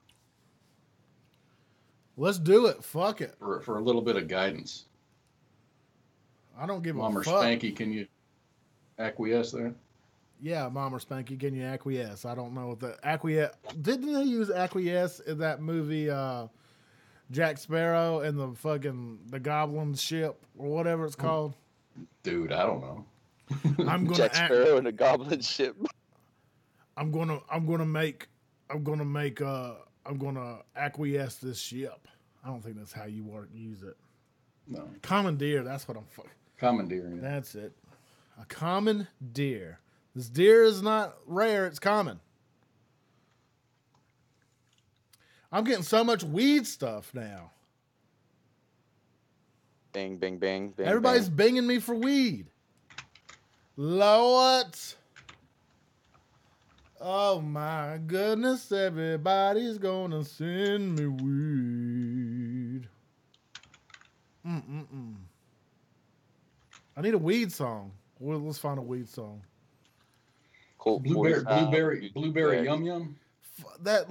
D: Let's do it. Fuck it.
E: for a little bit of guidance.
D: I don't give
E: Mom
D: a
E: or
D: fuck.
E: Spanky, can you acquiesce there?
D: Yeah, Mom or Spanky, can you acquiesce? I don't know what the acquiesce. Didn't they use acquiesce in that movie, Jack Sparrow and the Goblin ship or whatever it's called?
E: Dude, I don't know.
D: I'm gonna
C: Jack Sparrow and the Goblin ship.
D: I'm gonna acquiesce this ship. I don't think that's how you use it.
E: No.
D: Commandeer, that's what I'm fucking.
E: Commandeering.
D: That's it. A common deer. This deer is not rare, it's common. I'm getting so much weed stuff now.
C: Bang, bang, bang, bang.
D: Everybody's
C: bang.
D: banging me for weed. Lord. Oh my goodness, everybody's gonna send me weed. I need a weed song. Well, let's find a weed song.
C: Cool.
E: Blueberry Yum Yum.
D: That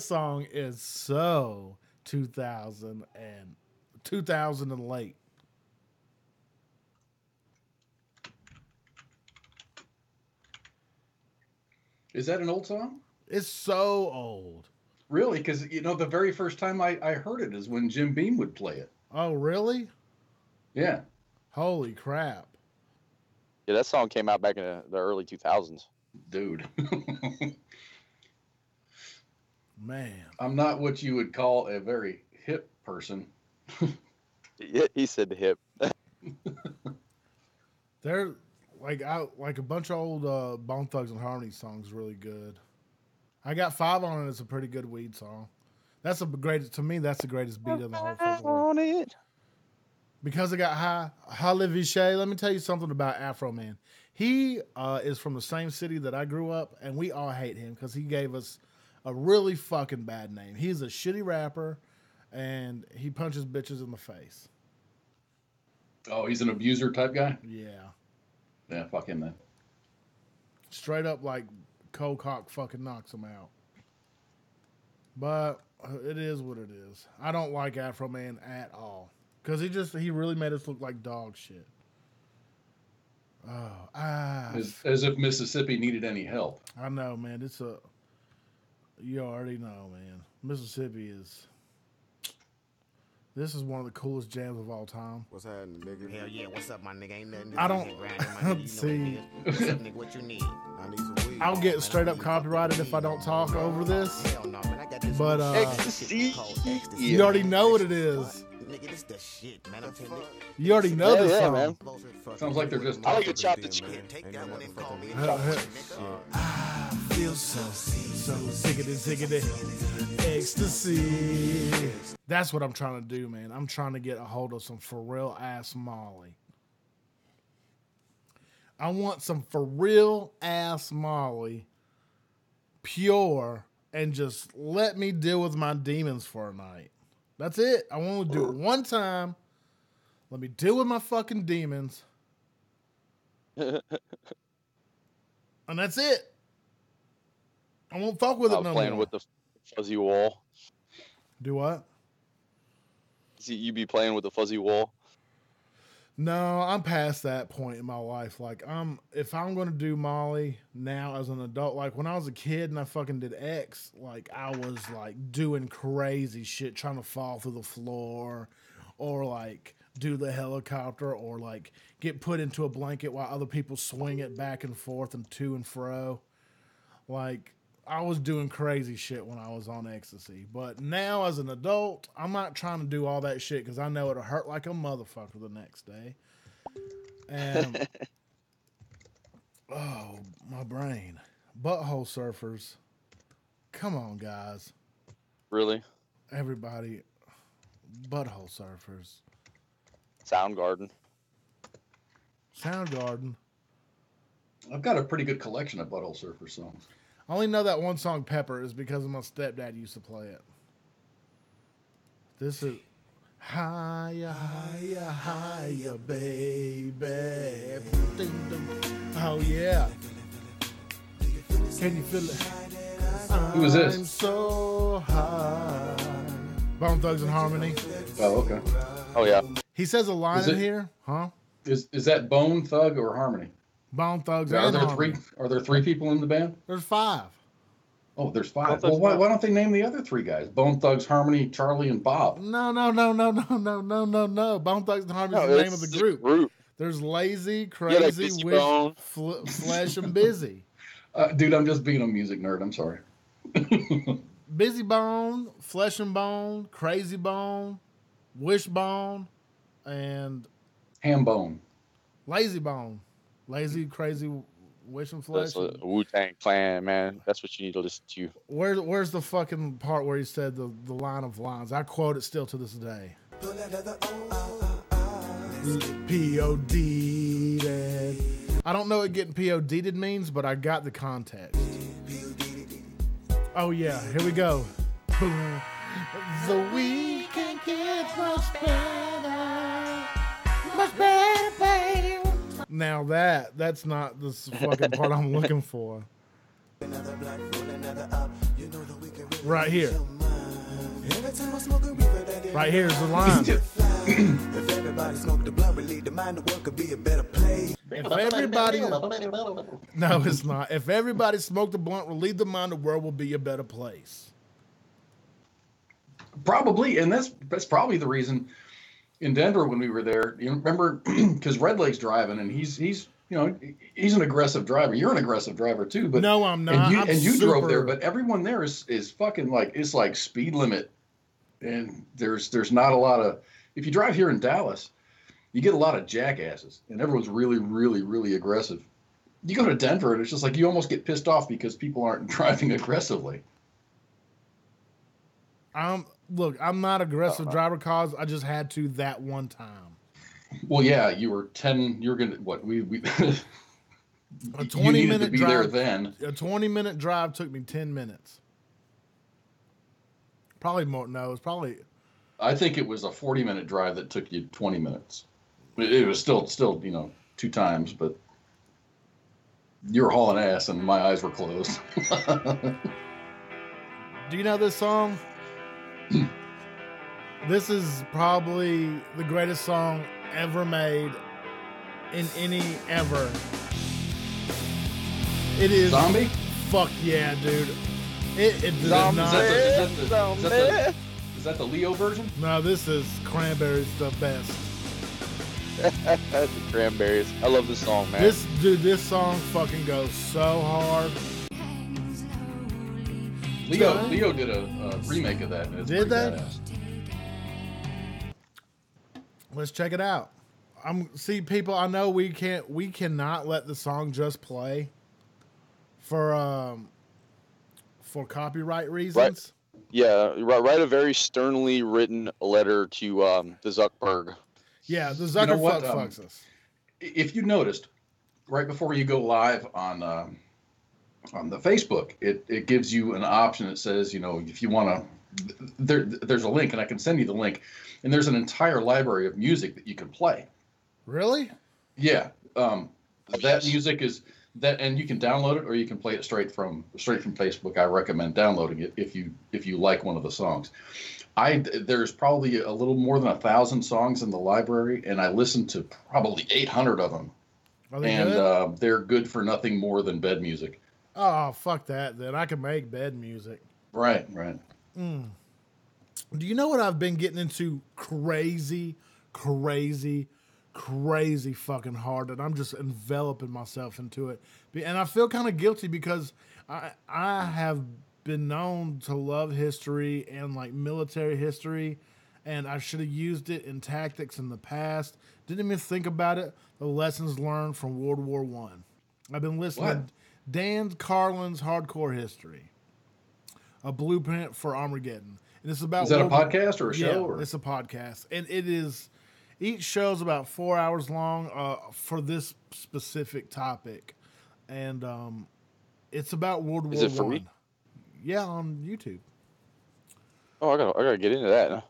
D: song is so 2000 and late.
E: Is that an old song?
D: It's so old.
E: Really? Because the very first time I heard it is when Jim Beam would play it.
D: Oh, really?
E: Yeah.
D: Holy crap.
C: Yeah, that song came out back in the early 2000s.
E: Dude.
D: Man.
E: I'm not what you would call a very hip person.
C: Yeah, he said the hip.
D: They're like a bunch of old Bone Thugs and Harmony songs really good. I Got Five on it. It's a pretty good weed song. That's to me, that's the greatest beat of the whole fucking world.
C: On it.
D: Because it got high, Holly Vichay. Let me tell you something about Afro Man. He is from the same city that I grew up, and we all hate him because he gave us a really fucking bad name. He's a shitty rapper, and he punches bitches in the face.
E: Oh, he's an abuser type guy?
D: Yeah.
E: Yeah, fuck him then.
D: Straight up like cold cock fucking knocks him out. But it is what it is. I don't like Afro Man at all. Because he really made us look like dog shit.
E: As if Mississippi needed any help.
D: I know, man. You already know, man. Mississippi this is one of the coolest jams of all time.
G: What's happening, nigga?
H: Hell yeah, what's up, my nigga? Ain't nothing.
D: I don't see.
H: What's up, nigga? What you need?
G: I need some weed.
D: I'll get straight up copyrighted if I don't talk over this.
H: Hell no, man. I got this.
D: But
C: Ecstasy.
D: you already know what it is.
H: Nigga, this the shit, man. I'm telling you.
D: You already know
C: Yeah,
D: this
C: yeah,
D: song.
C: man.
E: Sounds like they're just
C: I like
E: talking.
C: to chop the chicken.
H: Take that one and call me.
D: I feel so ziggity ecstasy. That's what I'm trying to do, man. I'm trying to get a hold of some for real ass Molly. I want some for real ass Molly, pure, and just let me deal with my demons for a night. That's it. I want to do it one time. Let me deal with my fucking demons. And that's it. I won't fuck with it no
C: Playing
D: more.
C: with the fuzzy wall.
D: Do what?
C: See, you be playing with the fuzzy wall.
D: No, I'm past that point in my life. Like, if I'm gonna do Molly now as an adult, like when I was a kid and I fucking did X, like I was like doing crazy shit, trying to fall through the floor, or like do the helicopter, or like get put into a blanket while other people swing it back and forth and to and fro. Like I was doing crazy shit when I was on ecstasy. But now as an adult, I'm not trying to do all that shit because I know it'll hurt like a motherfucker the next day. And, oh, my brain. Butthole surfers. Come on, guys.
C: Really?
D: Everybody. Butthole surfers.
C: Soundgarden.
D: Soundgarden.
E: I've got a pretty good collection of Butthole Surfer songs.
D: I only know that one song, Pepper, is because my stepdad used to play it. This is higher, higher, higher, baby. Oh, yeah. Can you feel it?
E: Who is this?
D: I'm so high. Bone Thugs and Harmony.
E: Oh, okay.
C: Oh yeah.
D: He says a line
E: Is
D: in
E: it-
D: here. Huh?
E: Is that Bone, Thug, or Harmony?
D: Bone Thugs
E: Are
D: and
E: there
D: Harmony.
E: three people in the band?
D: There's 5.
E: Oh, there's
C: Bone
E: 5.
C: Thugs
E: Well, why
C: five.
E: don't they name the other 3 guys? Bone Thugs, Harmony, Charlie, and Bob.
D: No. Bone Thugs and Harmony is the name of the group. There's Lazy, Crazy,
C: Busy Bone.
D: Flesh, and Busy.
E: Dude, I'm just being a music nerd. I'm sorry.
D: Busy Bone, Flesh and Bone, Crazy Bone, Wishbone, and
E: Ham Bone.
D: Lazy Bone. Lazy, Crazy, Wish and Flesh.
C: That's a Wu-Tang Clan, man. That's what you need to listen to.
D: Where's the fucking part where he said the line of lines? I quote it still to this day. P.O.D. I don't know what getting P.O.D.'d means, but I got the context. Oh yeah, here we go. Boom. The weekend gets much better, baby. Now that's not the fucking part I'm looking for. Right here. Right here is the line.
I: If everybody smoked the blunt, believe the mind, the world could be a better place.
D: If everybody, no, it's not. If everybody smoked the blunt, relieve the mind, the world will be a better place.
E: Probably, and that's probably the reason in Denver when we were there. You remember because Red Lake's driving, and he's he's an aggressive driver. You're an aggressive driver too, but
D: No, I'm not.
E: And you drove there,
D: super-
E: but everyone there is fucking like it's like speed limit, and there's not a lot of. If you drive here in Dallas, you get a lot of jackasses, and everyone's really really really aggressive. You go to Denver, and it's just like you almost get pissed off because people aren't driving aggressively.
D: Look, I'm not aggressive driver cause I just had to that one time.
E: Well, yeah, you were 10. You're gonna what we
D: A
E: you
D: 20
E: needed
D: minute
E: to be
D: drive.
E: there then.
D: A 20-minute drive took me 10 minutes. Probably more. No, it's probably.
E: I think it was a 40-minute drive that took you 20 minutes. It was still 2 times, but you were hauling ass and my eyes were closed.
D: Do you know this song? This is probably the greatest song ever made in any ever. It is.
E: Zombie?
D: Fuck yeah, dude. It does
C: Zombie.
D: not.
E: Is that the Leo version?
D: No, this is Cranberries the best.
C: The Cranberries. I love this song, man.
D: This song fucking goes so hard.
E: Leo did a remake of that. And it's
D: Did
E: pretty
D: they?
E: badass.
D: Let's check it out. See, people, I know we cannot let the song just play for copyright reasons.
C: Yeah, write a very sternly written letter to the Zuckerberg.
D: Yeah, the
E: You know what,
D: Zuckerfuck fucks us.
E: If you noticed, right before you go live on the Facebook, it gives you an option that says, if you want to, there's a link, and I can send you the link, and there's an entire library of music that you can play.
D: Really?
E: Yeah, that music is that, and you can download it or you can play it straight from Facebook. I recommend downloading it if you like one of the songs. There's probably a little more than 1,000 songs in the library, and I listened to probably 800 of them.
D: Are they
E: And
D: good?
E: they're good for nothing more than bed music.
D: Oh, fuck that. Then I can make bed music.
E: Right.
D: Do you know what I've been getting into crazy fucking hard, and I'm just enveloping myself into it. And I feel kind of guilty because I have been known to love history and like military history, and I should have used it in tactics in the past. Didn't even think about it. The lessons learned from World War One. I've been listening to Dan Carlin's Hardcore History, a blueprint for Armageddon. And it's about
E: Is that a podcast or a show?
D: Yeah,
E: Or?
D: it's a podcast, and it is. Each show's about 4 hours long for this specific topic, and it's about World War
C: Is it free?
D: One. Yeah, on YouTube.
C: Oh, I gotta get into that.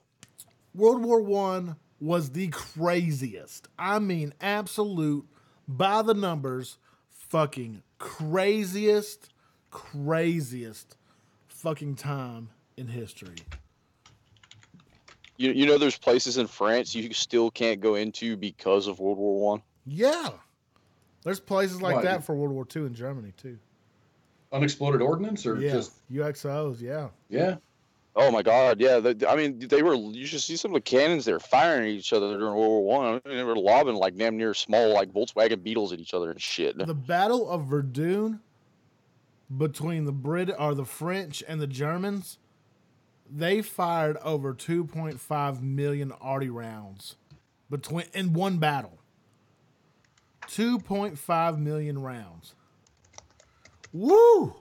D: World War One was the craziest. I mean, absolute, by the numbers, fucking craziest fucking time in history.
C: You know, there's places in France you still can't go into because of World War One.
D: Yeah, there's places like
E: What?
D: that for World War Two in Germany too.
E: Unexploded ordnance or
D: Yeah,
E: just
D: UXOs. Yeah.
E: yeah?
C: Oh my God, yeah. You should see some of the cannons they were firing at each other during World War One. I mean, they were lobbing like damn near small like Volkswagen Beetles at each other and shit.
D: The Battle of Verdun between the French and the Germans, they fired over 2.5 million arty rounds in one battle. 2.5 million rounds. Woo!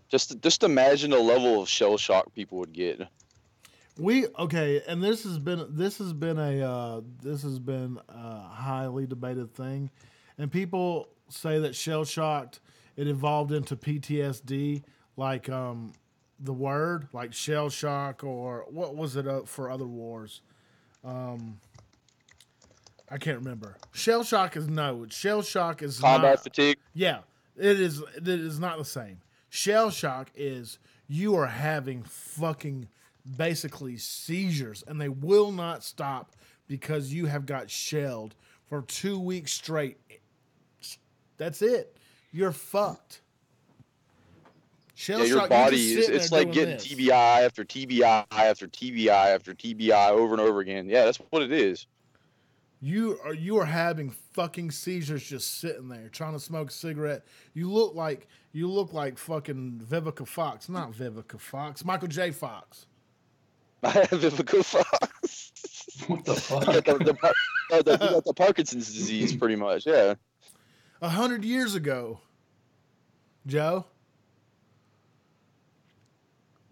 C: Just imagine the level of shell shock people would get.
D: And this has been a highly debated thing, and people say that shell shocked it evolved into PTSD, like the word like shell shock, or what was it for other wars? I can't remember. Shell shock is
C: Combat fatigue.
D: Yeah, it is. It is not the same. Shell shock is you are having fucking basically seizures, and they will not stop because you have got shelled for 2 weeks straight. That's it. You're fucked. Shell
C: Yeah, your
D: shock. You're just
C: body is,
D: sitting
C: it's
D: there
C: like
D: doing
C: getting
D: this.
C: TBI after TBI after TBI after TBI over and over again. Yeah, that's what it is.
D: You are having fucking seizures just sitting there trying to smoke a cigarette. You look like fucking Vivica Fox, not Vivica Fox, Michael J. Fox.
C: I have Vivica Fox.
E: What the
C: You
E: fuck?
C: got you got the Parkinson's disease, pretty much. Yeah.
D: 100 years ago, Joe.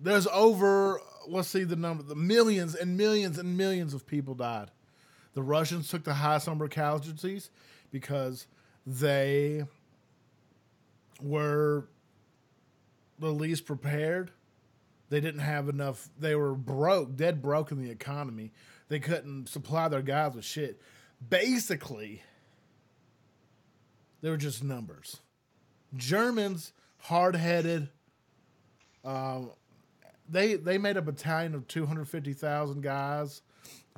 D: There's over, let's see the number, the millions and millions and millions of people died. The Russians took the highest number of casualties because they were the least prepared. They didn't have enough. They were broke, dead broke in the economy. They couldn't supply their guys with shit. Basically, they were just numbers. Germans, hard-headed. They made a battalion of 250,000 guys,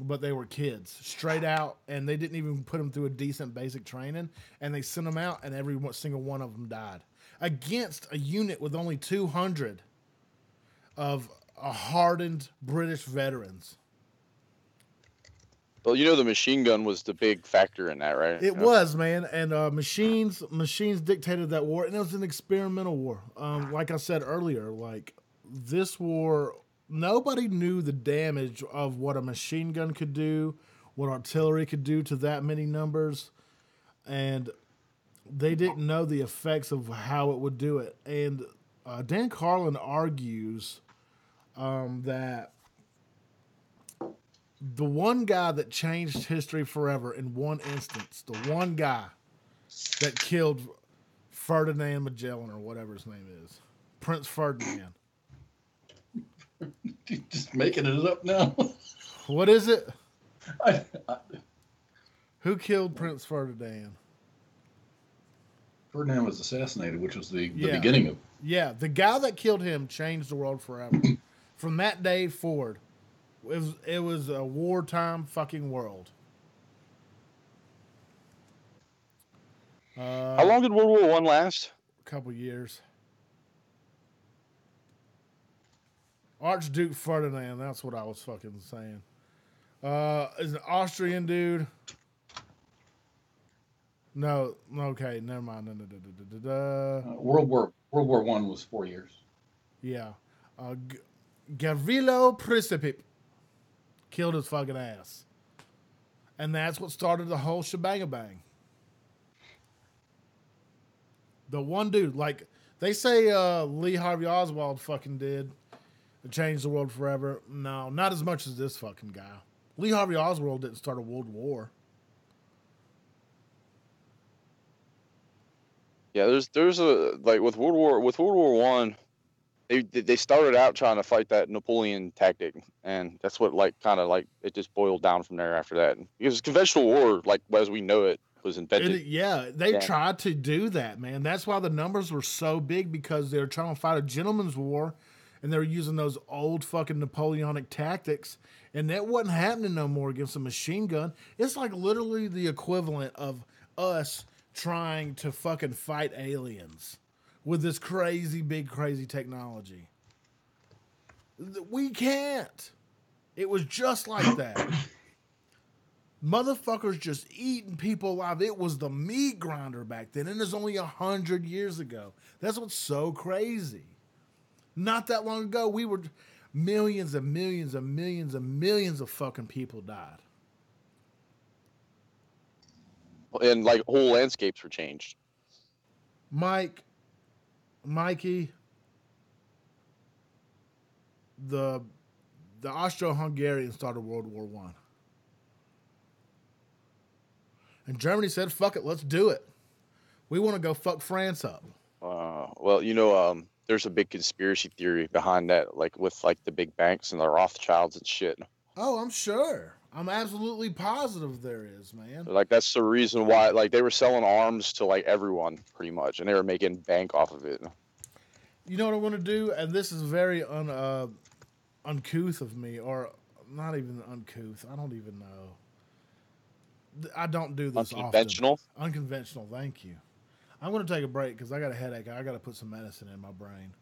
D: but they were kids, straight out, and they didn't even put them through a decent basic training, and they sent them out, and every single one of them died. Against a unit with only 200 of hardened British veterans.
C: Well, you know the machine gun was the big factor in that, right?
D: It was, man, and machines dictated that war, and it was an experimental war. Like I said earlier, like this war, nobody knew the damage of what a machine gun could do, what artillery could do to that many numbers, and they didn't know the effects of how it would do it. And Dan Carlin argues that the one guy that changed history forever in one instance, the one guy that killed Ferdinand Magellan or whatever his name is, Prince Ferdinand.
E: Just making it up now.
D: What is it?
E: I,
D: Who killed Prince Ferdinand?
E: Ferdinand was assassinated, which was the
D: Yeah.
E: beginning of.
D: Yeah, the guy that killed him changed the world forever. From that day forward, it was a wartime fucking world.
C: How long did World War One last?
D: A couple years. Archduke Ferdinand, that's what I was fucking saying. Is an Austrian dude. No, okay, never mind.
E: World War One was 4 years.
D: Yeah. Gavrilo Princip killed his fucking ass. And that's what started the whole shebang-a-bang. The one dude, like, they say Lee Harvey Oswald fucking did. It changed the world forever. No, not as much as this fucking guy. Lee Harvey Oswald didn't start a world war.
C: Yeah, there's a like with World War One, they started out trying to fight that Napoleon tactic, and that's what like kind of like it just boiled down from there after that. Because conventional war, like as we know it, was invented.
D: They tried to do that, man. That's why the numbers were so big, because they were trying to fight a gentleman's war, and they were using those old fucking Napoleonic tactics, and that wasn't happening no more against a machine gun. It's like literally the equivalent of us trying to fucking fight aliens with this crazy big crazy technology. We can't. It was just like that. Motherfuckers just eating people alive. It was the meat grinder back then, and it's only 100 years ago. That's what's so crazy. Not that long ago, we were millions and millions and millions and millions of fucking people died.
C: And like whole landscapes were changed.
D: Mikey, the Austro-Hungarians started World War One, and Germany said, "Fuck it, let's do it. We want to go fuck France up."
C: Well, there's a big conspiracy theory behind that, like with like the big banks and the Rothschilds and shit.
D: Oh, I'm sure. I'm absolutely positive there is, man.
C: Like that's the reason why, like they were selling arms to like everyone pretty much, and they were making bank off of it.
D: You know what I'm going to do? And this is very uncouth of me, or not even uncouth. I don't even know. I don't do this
C: Unconventional?
D: often. Unconventional, thank you. I'm going to take a break because I got a headache. I got to put some medicine in my brain.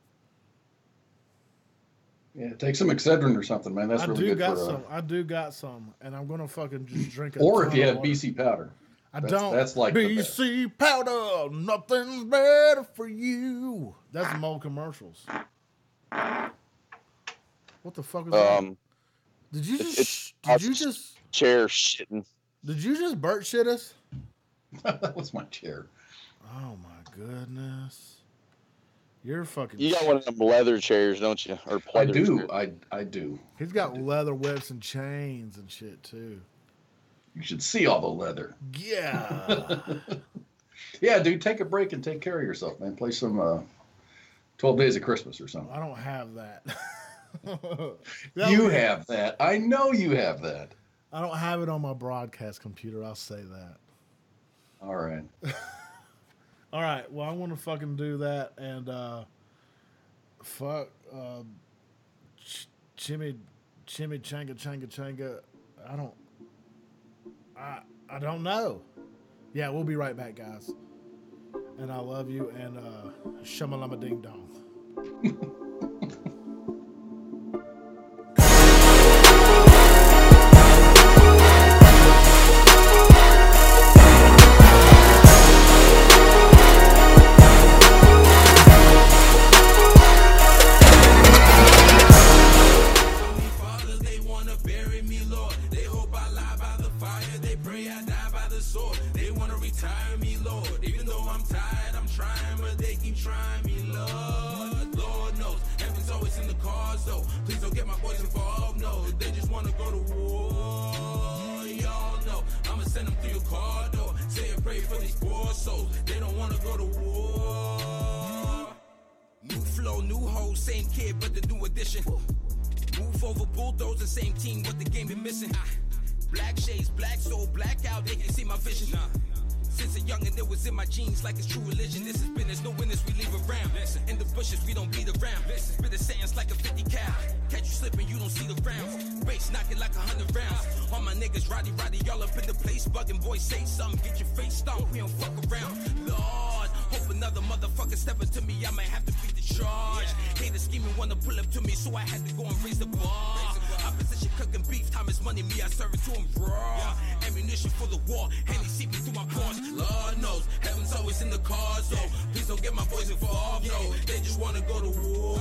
E: Yeah, take some Excedrin or something, man. That's
D: I
E: really
D: do
E: good
D: got
E: for.
D: some. I do got some, and I'm gonna fucking just drink it.
E: Or if you have BC powder. That's like
D: BC powder. Nothing's better for you. That's Mole commercials. What the fuck is that? Did you just? Did you just?
C: Chair shitting.
D: Did you just Burt shit us?
E: That was my chair.
D: Oh my goodness. You're fucking.
C: You got one of them leather chairs, don't you? Or
E: I
C: pleather
E: do.
C: chairs.
E: I do.
D: He's got leather whips and chains and shit too.
E: You should see all the leather.
D: Yeah.
E: Yeah, dude, take a break and take care of yourself, man. Play some 12 Days of Christmas or something.
D: I don't have that.
E: You have that. I know you have that.
D: I don't have it on my broadcast computer. I'll say that.
E: All right.
D: All right. Well, I want to fucking do that and chimmy changa. I don't know. Yeah, we'll be right back, guys. And I love you and shamalama ding dong.
G: Same kid, but the new addition. Move over bulldozer, same team, what the game been missing. Black shades, black soul, black out, they can see my vision. Since a youngin', it was in my genes like it's true religion. This is business, no winners, we leave around. In the bushes, we don't beat around. Spit the sands like a 50 cal. Catch you slipping, you don't see the rounds. Bass knocking like 100 rounds. All my niggas roddy, y'all up in the place. Bugging, boys, say something, get your face stomped. We don't fuck around. Lord, hope another motherfucker step into me, I might have to beat the charge. Haters scheming, wanna pull up to me, so I had to go and raise the bar. Opposition cooking beef, time is money, me, I serve it to him raw. Ammunition for the war, and he see me through my pores. Lord knows, heaven's always in the cards, so please don't get my boys involved, no. They just wanna go to war.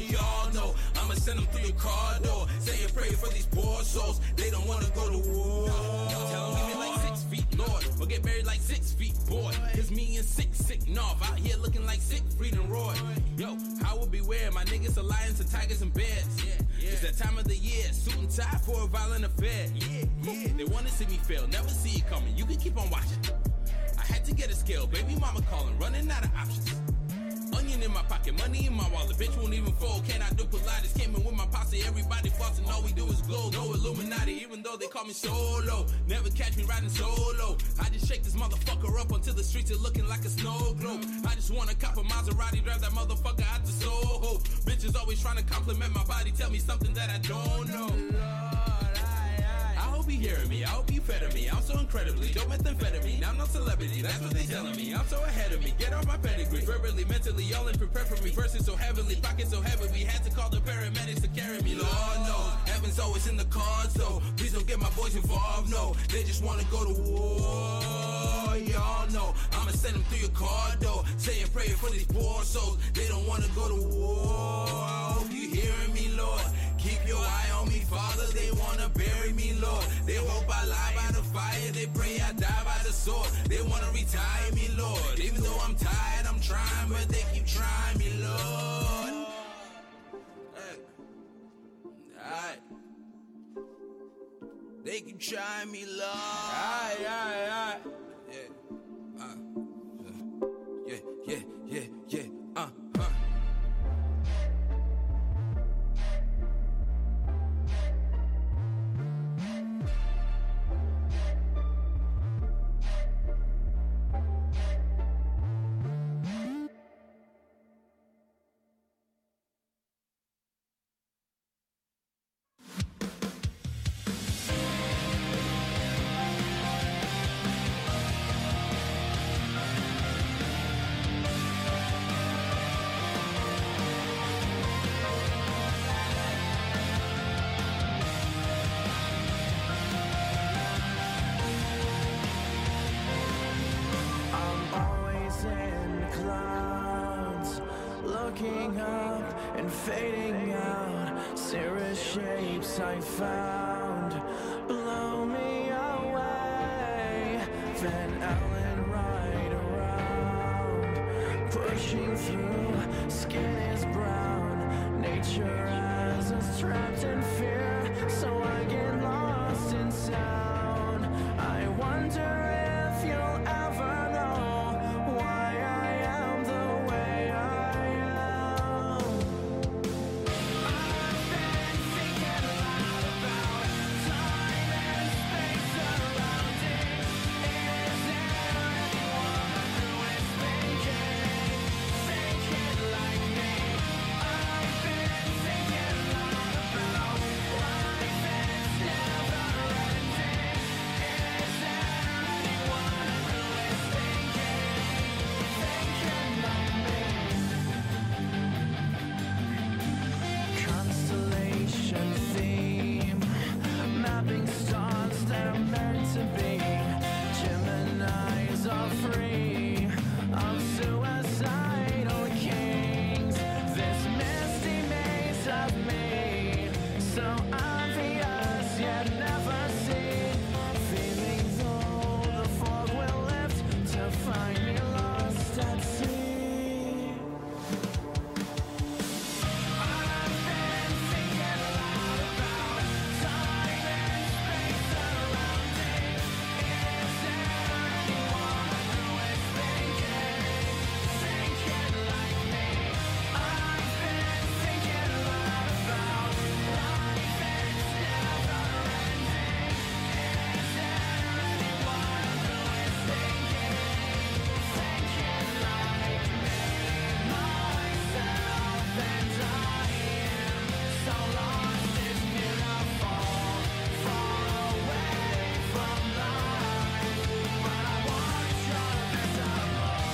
G: Y'all know, I'ma send them through your car door. Say a prayer for these poor souls, they don't wanna go to war. Tell them leave it like 6 feet, Lord, or get married like 6 feet, boy. Cause me and sick North out here looking like Siegfried and Roy. Yo, I will beware, my niggas are lions and tigers and bears. It's that time of the year, suit and tie for a violent affair. They wanna see me fail, never see it coming. You can keep on watching. I had to get a scale, baby mama calling, running out of options. Onion in my pocket, money in my wallet, bitch won't even fold. Can I do Pilates? Came in with my posse, everybody flossing, all we do is glow. No Illuminati, even though they call me solo. Never catch me riding solo. I just shake this motherfucker up until the streets are looking like a snow globe. I just wanna cop a Maserati, drive that motherfucker out to Soho. Bitches always trying to compliment my body, tell me something that I don't know. I hope you hearing me, I hope you fed me. I'm so incredibly dope methamphetamine. I'm no celebrity, that's what they telling me. I'm so ahead of me, get off my pedigree. Verbally, mentally, all in prepare for me. Verses so heavily, pockets so heavy. We had to call the paramedics to carry me. Lord knows, heaven's always in the cards, so please don't get my boys involved, no. They just wanna go to war. Y'all know, I'ma send them through your car door. Saying prayer for these poor souls. They don't wanna go to war. I hope you hearing me, Lord. Keep your eye on me, Father. They wanna bury me, Lord. They hope I lie by the fire. They pray I die by the sword. They wanna retire me, Lord. Even though I'm tired, I'm trying, but they keep trying me, Lord. Hey. Alright. They keep trying me, Lord. Alright. Yeah. Yeah.
J: fading out, cirrus shapes I found, blow me away, Van Allen right around, pushing through, skin is brown, nature has us trapped in fear, so I get lost in sound. I wonder if you'll ever know why I am the way I am. I've been thinking a lot about time and space surrounding. Is there anyone who is thinking like me? I've been thinking a lot about life is never ending. Is there anyone who is thinking like me? Constellation theme, mapping stars that are meant to be. Geminis are free of suicidal kings. This misty maze of me, so obvious yet never seen. Feeling though the fog will lift to find me lost at sea. I've been thinking a lot about time and space surrounding. Is there anyone who is thinking like me? I've been thinking a lot about life is never ending. Is there anyone who is thinking like me? Myself and I am so lost, it's beautiful, far away from life, but I want your visible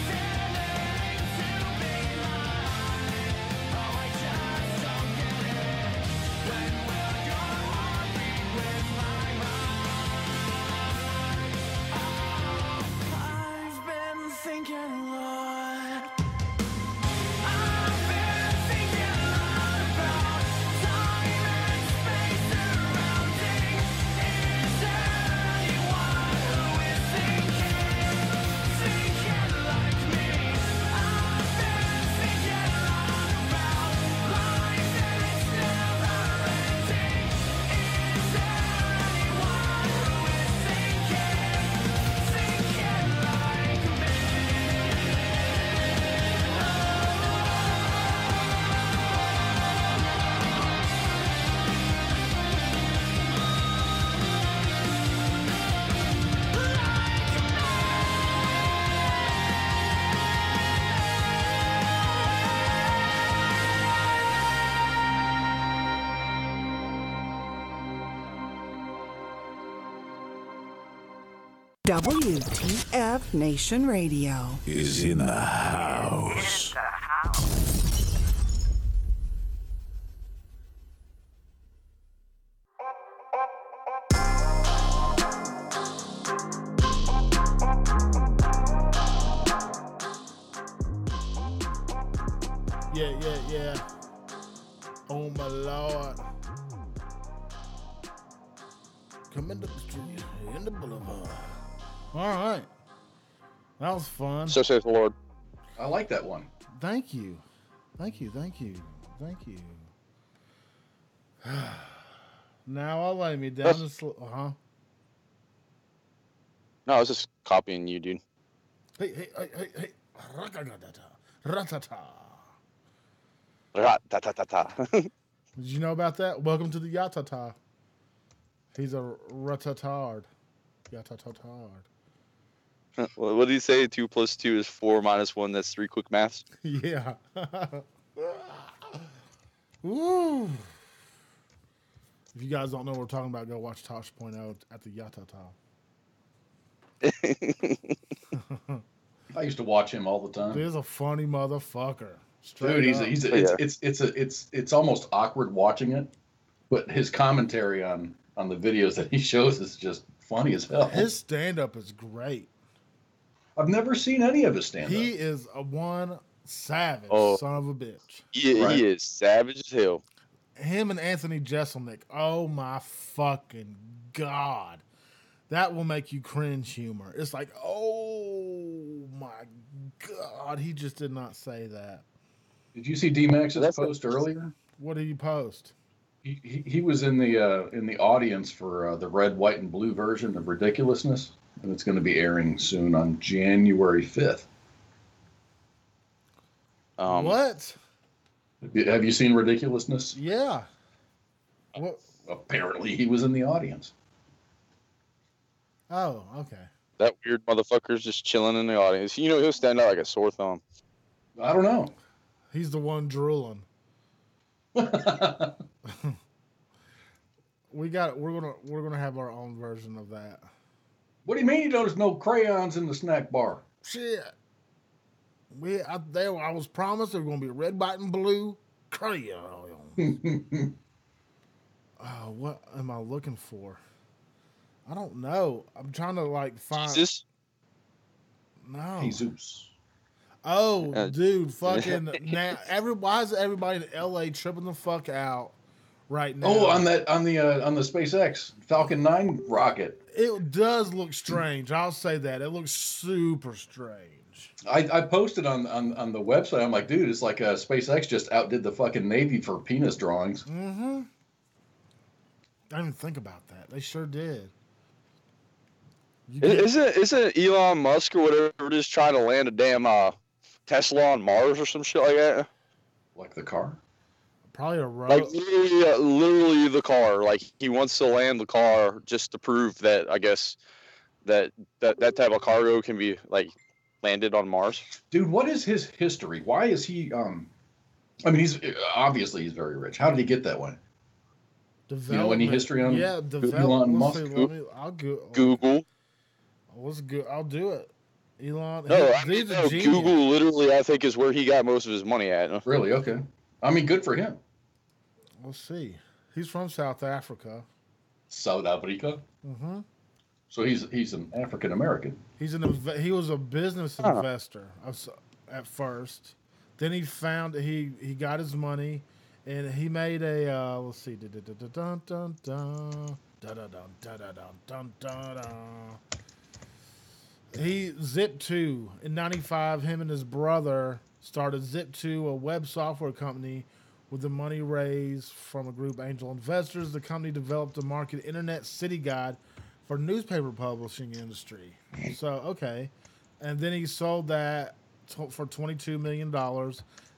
J: feeling to be mine. Oh, I just don't get it. When will your heart beat with my mind? Oh, I've been thinking a lot. I've been thinking a lot about time and space surrounding. Is there anyone who is thinking like me? I've been thinking a lot about life that's never ending. Is there anyone who is thinking like me?
K: WTF Nation Radio.
L: Is in the house.
D: Yeah. Oh my Lord. Coming up the street in the boulevard. All right. That was fun.
C: So saith the Lord.
E: I like that one.
D: Thank you. Now I'll lay me down to sleep.
C: No, I was just copying you, dude.
D: Hey. Ratata.
C: Ra-ta-ta-ta-ta.
D: Did you know about that? Welcome to the Yatata. He's a ratatard. Yatatard.
C: What did he say? 2 + 2 is 4 - 1. That's 3 quick maths.
D: Yeah. Woo. If you guys don't know what we're talking about, go watch Tosh.0 at the Yatata.
E: I used to watch him all the time.
D: He's a funny motherfucker.
E: Dude, it's almost awkward watching it, but his commentary on the videos that he shows is just funny as hell.
D: His stand-up is great.
E: I've never seen any of his stand-up.
D: He is one Savage,
C: Oh.
D: son of a bitch.
E: Right.
C: He is savage as hell.
D: Him and Anthony Jeselnik. Oh my fucking god. That will make you cringe humor. It's like, oh my god, he just did not say that.
E: Did you see D-Max's
C: That's
E: post earlier?
D: What did you post?
E: He was in the audience for the red, white, and blue version of Ridiculousness, and it's going to be airing soon on January 5th.
D: What?
E: Have you seen Ridiculousness?
D: Yeah. What?
E: Apparently, he was in the audience.
D: Oh, okay.
C: That weird motherfucker's just chilling in the audience. You know, he'll stand out like a sore thumb.
E: I don't know.
D: He's the one drooling. We're gonna have our own version of that.
E: What do you mean there's no crayons in the snack bar?
D: Shit. I was promised there were gonna be red, white, and blue crayon. Oh, what am I looking for? I don't know. I'm trying to like find.
C: Jesus?
D: No.
E: Jesus.
D: Oh, dude, fucking now. Why is everybody in LA tripping the fuck out right now?
E: Oh, on the SpaceX Falcon 9 rocket.
D: It does look strange. I'll say that. It looks super strange.
E: I posted on the website. I'm like, dude, it's like SpaceX just outdid the fucking Navy for penis drawings.
D: Mm-hmm. I didn't even think about that. They sure did.
C: Isn't Elon Musk or whatever it is trying to land a damn Tesla on Mars or some shit like that?
E: Like the car?
D: Probably a road.
C: Like literally the car. Like he wants to land the car just to prove that I guess that type of cargo can be like landed on Mars.
E: Dude, what is his history? Why is he I mean he's very rich. How did he get that way? You know any history on Elon Musk?
D: I'll go.
C: Google.
D: What's good? I'll do it. Elon.
C: No,
D: He's a genius.
C: Google literally I think is where he got most of his money at.
E: Really? Okay. I mean, good for him.
D: Let's see. He's from South Africa.
E: South Africa?
D: Mm-hmm.
E: So he's an African American.
D: He was a business investor at first. Then he found he got his money, and he made a let's see. He Zip2 in '95. Him and his brother started Zip2, a web software company. With the money raised from a group of angel investors, the company developed a market internet city guide for newspaper publishing industry. So, okay. And then he sold that for $22 million.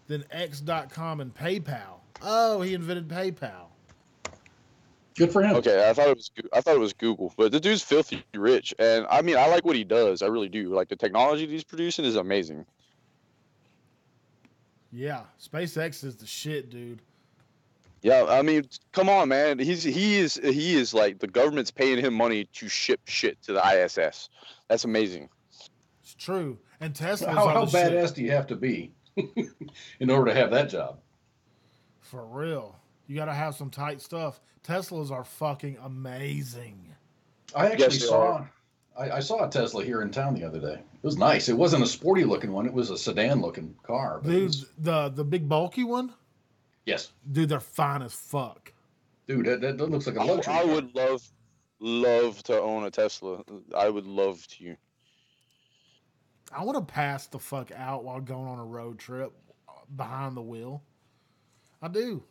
D: Then X.com and PayPal. Oh, he invented PayPal.
E: Good for him.
C: Okay, I thought it was Google, but the dude's filthy rich, and I mean, I like what he does. I really do. Like the technology that he's producing is amazing.
D: Yeah, SpaceX is the shit, dude.
C: Yeah, I mean, come on, man. He is like the government's paying him money to ship shit to the ISS. That's amazing.
D: It's true. And Tesla.
E: How badass do you have to be in order to have that job?
D: For real, you got to have some tight stuff. Teslas are fucking amazing.
E: I actually I saw a Tesla here in town the other day. It was nice. It wasn't a sporty looking one. It was a sedan looking car.
D: Dude, the big bulky one?
E: Yes.
D: Dude, they're fine as fuck.
E: Dude, that looks like a luxury.
C: I would love to own a Tesla. I would love to.
D: I want to pass the fuck out while going on a road trip behind the wheel. I do.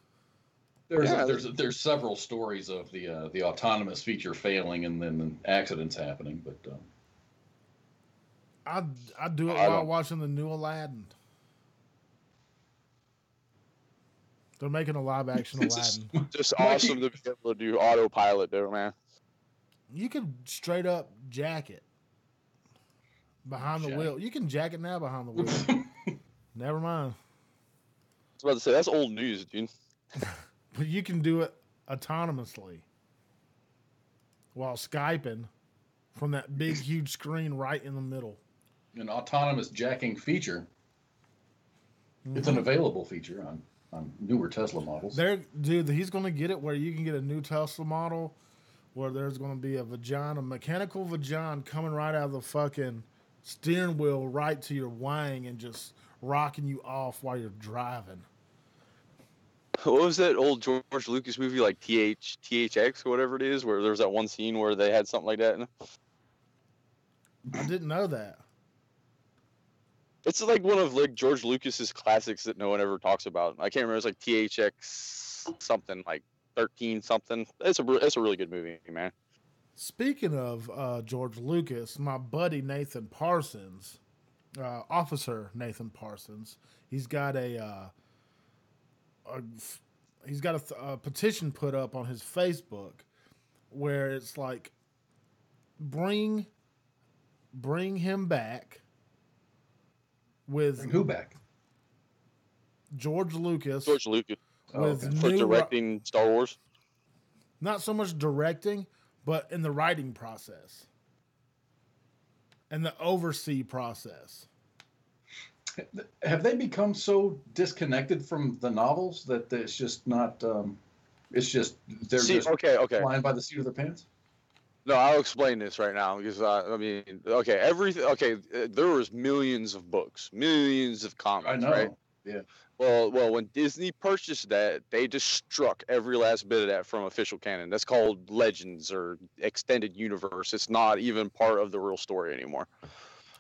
E: There's several stories of the autonomous feature failing and then accidents happening, but
D: I do it while watching the new Aladdin. They're making a live action Aladdin.
C: Just awesome to be able to do autopilot there, man.
D: You could straight up jack it behind the wheel. You can jack it now behind the wheel. Never mind.
C: I was about to say that's old news, dude.
D: But you can do it autonomously while Skyping from that big, huge screen right in the middle.
E: An autonomous jacking feature. Mm-hmm. It's an available feature on newer Tesla models.
D: Dude, he's going to get it where you can get a new Tesla model where there's going to be a mechanical vagina coming right out of the fucking steering wheel right to your wang and just rocking you off while you're driving.
C: What was that old George Lucas movie, like THX or whatever it is, where there was that one scene where they had something like that in it?
D: I didn't know that.
C: It's like one of like George Lucas's classics that no one ever talks about. I can't remember. It's like THX something, like 13 something. It's a really good movie, man.
D: Speaking of George Lucas, my buddy Nathan Parsons, Officer Nathan Parsons, he's got a petition put up on his Facebook where it's like, bring him back. With
E: Bring who back?
D: George Lucas.
C: George Lucas.
D: With
C: for directing Star Wars.
D: Not so much directing, but in the writing process and the oversee process.
E: Have they become so disconnected from the novels that it's just not? It's just they're just
C: okay.
E: flying by the seat of their pants.
C: No, I'll explain this right now because I mean, okay, everything. Okay, there was millions of books, millions of comics.
E: I know.
C: Right?
E: Yeah.
C: Well, when Disney purchased that, they just struck every last bit of that from official canon. That's called Legends or Extended Universe. It's not even part of the real story anymore.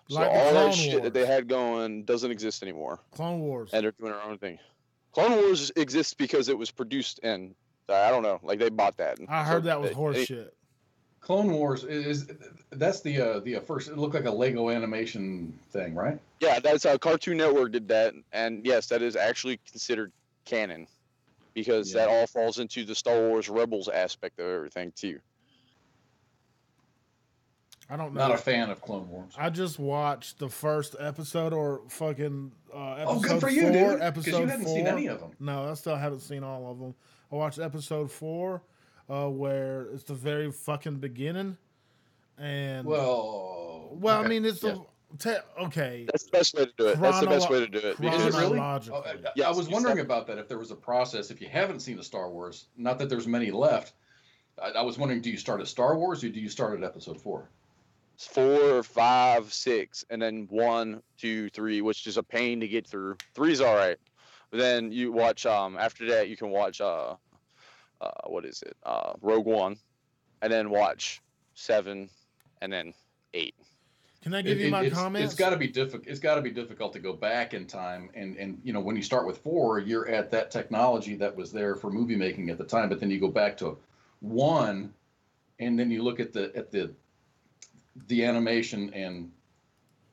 C: So
D: Like
C: all
D: Clone
C: that shit
D: Wars.
C: that they had going doesn't exist anymore.
D: Clone Wars.
C: And they're doing their own thing. Clone Wars exists because it was produced in, I don't know, like they bought that.
D: I heard that was horse shit.
E: Clone Wars that's the first. It looked like a Lego animation thing, right?
C: Yeah, that's how Cartoon Network did that, and yes, that is actually considered canon because that all falls into the Star Wars Rebels aspect of everything too.
D: I don't know.
E: Not a fan of Clone Wars.
D: I just watched the first episode or fucking episode
E: good for you,
D: 4.
E: dude. 'Cause
D: Episode
E: you hadn't
D: 4.
E: seen any of them.
D: No, I still haven't seen all of them. I watched episode 4, where it's the very fucking beginning, and
E: well,
D: I
E: okay.
D: mean it's
E: Yeah.
D: okay.
C: That's the best way to do it. That's the best way to do it.
E: Is it really?
D: Chronological.
E: I was wondering about that. If there was a process, if you haven't seen the Star Wars, not that there's many left. I was wondering, do you start at Star Wars or do you start at Episode 4?
C: 4, 5, 6, and then 1, 2, 3, which is a pain to get through. 3's all right, but then you watch. After that, you can watch. What is it? Rogue One, and then watch 7, and then 8.
D: Can I give you my comments?
E: It's got to be difficult. It's got to be difficult to go back in time, and you know, when you start with 4, you're at that technology that was there for movie making at the time, but then you go back to 1, and then you look at the animation and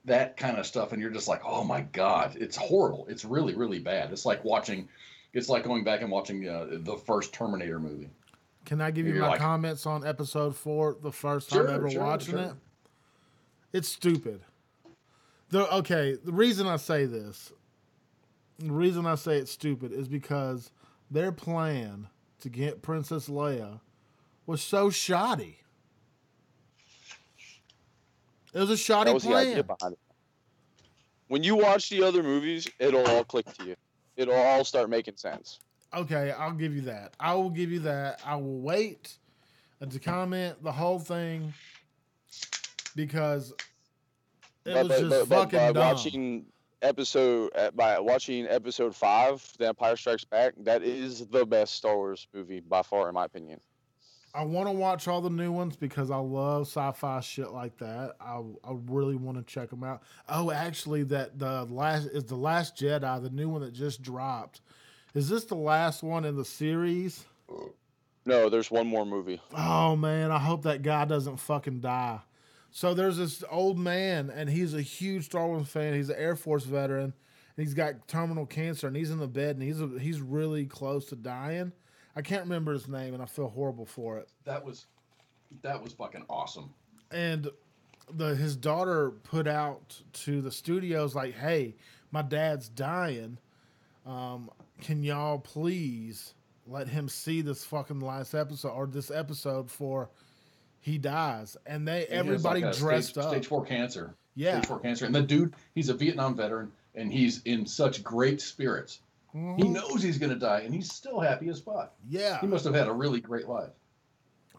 E: that kind of stuff, and you're just like, oh my god, it's horrible. It's really, really bad. It's like going back and watching the first Terminator movie.
D: Can I give you
E: You're
D: my
E: like-
D: comments on episode 4, the first time ever watching it? It's stupid. The reason I say this, the reason I say it's stupid is because their plan to get Princess Leia was so shoddy. It was a shoddy
C: That was the
D: plan.
C: idea behind it. When you watch the other movies, it'll all click to you. It'll all start making sense.
D: Okay, I'll give you that. I will give you that. I will wait to comment the whole thing because it was just fucking
C: by
D: dumb.
C: watching episode 5, The Empire Strikes Back, that is the best Star Wars movie by far, in my opinion.
D: I want to watch all the new ones because I love sci-fi shit like that. I really want to check them out. Oh, actually, the Last Jedi, the new one that just dropped. Is this the last one in the series?
C: No, there's one more movie.
D: Oh man, I hope that guy doesn't fucking die. So there's this old man, and he's a huge Star Wars fan. He's an Air Force veteran, and he's got terminal cancer, and he's in the bed, and he's really close to dying. I can't remember his name, and I feel horrible for it.
E: That was fucking awesome.
D: And his daughter put out to the studios like, "Hey, my dad's dying. Can y'all please let him see this fucking last episode or this episode before he dies?" And everybody dressed up.
E: Stage 4 cancer.
D: Yeah.
E: Stage 4 cancer. And the dude, he's a Vietnam veteran, and he's in such great spirits.
D: Mm-hmm.
E: He knows he's going to die, and he's still happy as fuck.
D: Yeah.
E: He must have had a really great life.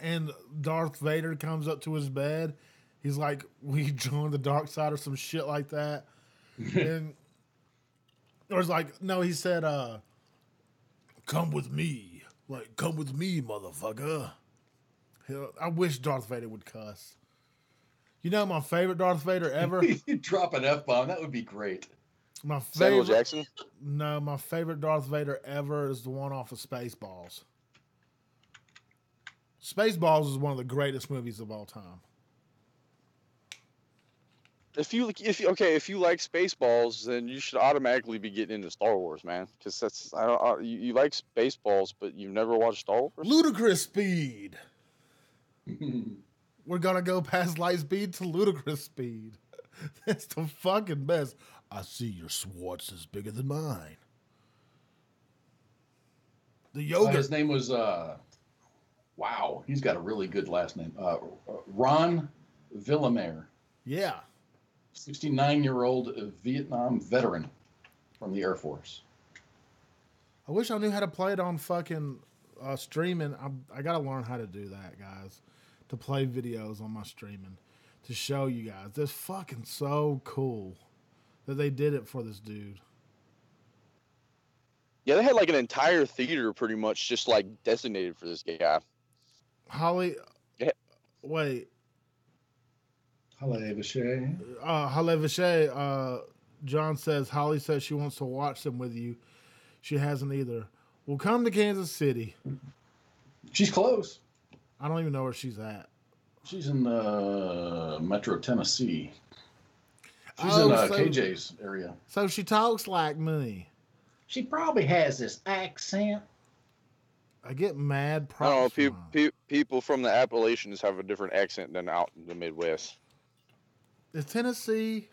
D: And Darth Vader comes up to his bed. He's like, "We joined the dark side," or some shit like that. And Or it's like, no, he said, come with me. Like, come with me, motherfucker. I wish Darth Vader would cuss. You know my favorite Darth Vader ever?
E: You drop an F-bomb, that would be great.
D: My
C: Samuel
D: favorite,
C: Jackson?
D: No, my favorite Darth Vader ever is the one off of Spaceballs. Spaceballs is one of the greatest movies of all time.
C: If you like Spaceballs, then you should automatically be getting into Star Wars, man. Because that's you like Spaceballs, but you've never watched Star Wars.
D: Ludicrous speed. We're gonna go past light speed to ludicrous speed. That's the fucking best. I see your Schwartz is bigger than mine. The yoga.
E: His name was wow. He's got a really good last name. Ron Villamere.
D: Yeah.
E: 69-year-old Vietnam veteran from the Air Force.
D: I wish I knew how to play it on fucking streaming. I got to learn how to do that, guys. To play videos on my streaming. To show you guys. That's fucking so cool that they did it for this dude.
C: Yeah, they had like an entire theater pretty much just like designated for this guy.
D: Holly.
C: Yeah.
D: Wait.
E: Halle Vache.
D: Halle Vache, John says, Holly says she wants to watch them with you. She hasn't either. We'll come to Kansas City.
E: She's close.
D: I don't even know where she's at.
E: She's in Metro Tennessee. She's in KJ's area.
D: So she talks like me.
E: She probably has this accent.
D: I get mad.
C: I don't know, people from the Appalachians have a different accent than out in the Midwest.
D: Is Tennessee?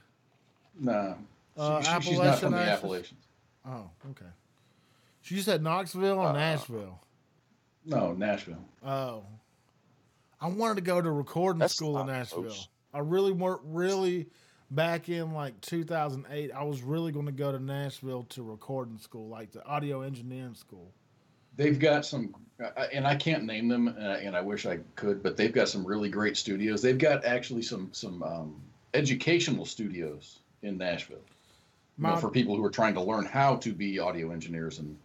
E: No. She's not from the Appalachians.
D: Oh, okay. She said Knoxville or Nashville?
E: No, Nashville.
D: Oh. I wanted to go to recording school in Nashville. Close. I really back in like 2008, I was really going to go to Nashville to recording school, like the audio engineering school.
E: They've got some, and I can't name them, and I wish I could, but they've got some really great studios. They've got actually some educational studios in Nashville, for people who are trying to learn how to be audio engineers and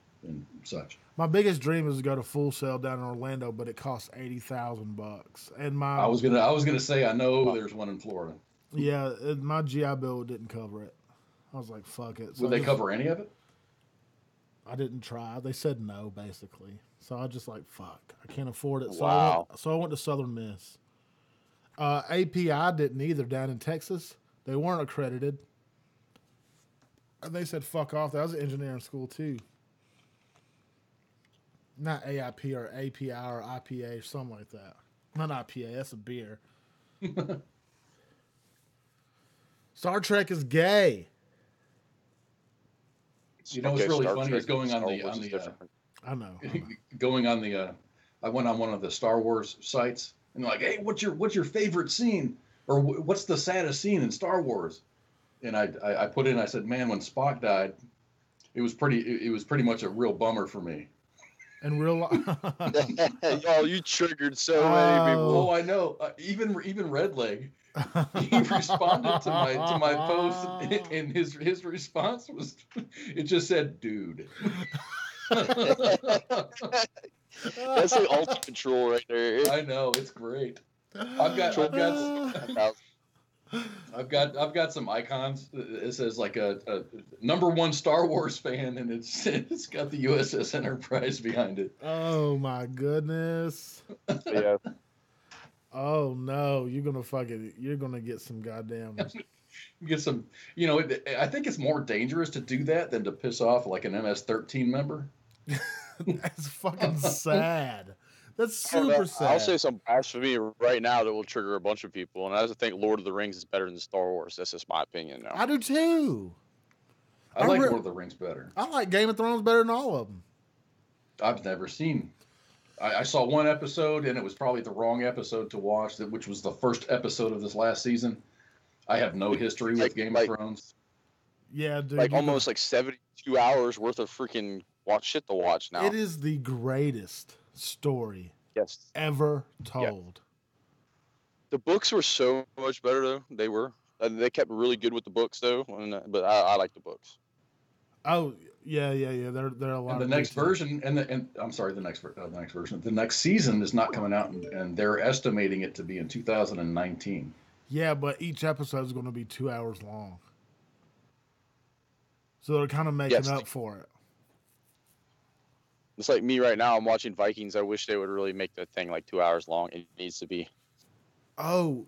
E: such.
D: My biggest dream is to go to Full Sail down in Orlando, but it costs $80,000. And
E: I was gonna say I know there's one in Florida.
D: Yeah, my GI Bill didn't cover it. I was like, fuck it. So
E: Would they cover any of it?
D: I didn't try. They said no, basically. So I just like, fuck, I can't afford it.
C: Wow.
D: So I went to Southern Miss. API didn't either down in Texas. They weren't accredited. And they said, fuck off. That was an engineering school too. Not AIP or API or IPA or something like that. Not IPA, that's a beer. Star Trek is gay.
E: You know what's really funny is going on the
D: I know.
E: Going on the I went on one of the Star Wars sites and they're like, hey, what's your favorite scene, or what's the saddest scene in Star Wars? And I put in, I said, man, when Spock died, it was pretty much a real bummer for me.
D: In real life.
C: Oh, you triggered so many people.
E: Oh, I know. Even Redleg, he responded to my post, and his response was, it just said, "Dude."
C: That's the ultimate control right there.
E: I know, it's great. I've got some icons. It says like a #1 Star Wars fan, and it's got the USS Enterprise behind it.
D: Oh my goodness.
C: Yeah.
D: Oh no, you're gonna get some goddamn.
E: Get some, I think it's more dangerous to do that than to piss off like an MS-13 member.
D: That's fucking sad. That's super sad.
C: I'll say some blasphemy right now that will trigger a bunch of people, and I just think Lord of the Rings is better than Star Wars. That's just my opinion now.
D: I do too.
E: I like Lord of the Rings better.
D: I like Game of Thrones better than all of them.
E: I've never seen. I saw one episode, and it was probably the wrong episode to watch, which was the first episode of this last season. I have no history with Game of Thrones.
D: Yeah, dude.
C: Like almost like 72 hours worth of freaking shit to watch now.
D: It is the greatest story ever told.
C: Yeah. The books were so much better though. They were. They kept really good with the books though. But I like the books.
D: Oh yeah. They're a lot.
E: And the
D: of
E: next
D: detail.
E: version, and I'm sorry, the next version, the next season is not coming out, and they're estimating it to be in 2019.
D: Yeah, but each episode is going to be 2 hours long, so they're kind of making
C: Yes.
D: up for it.
C: It's like me right now. I'm watching Vikings. I wish they would really make the thing like 2 hours long. It needs to be.
D: Oh,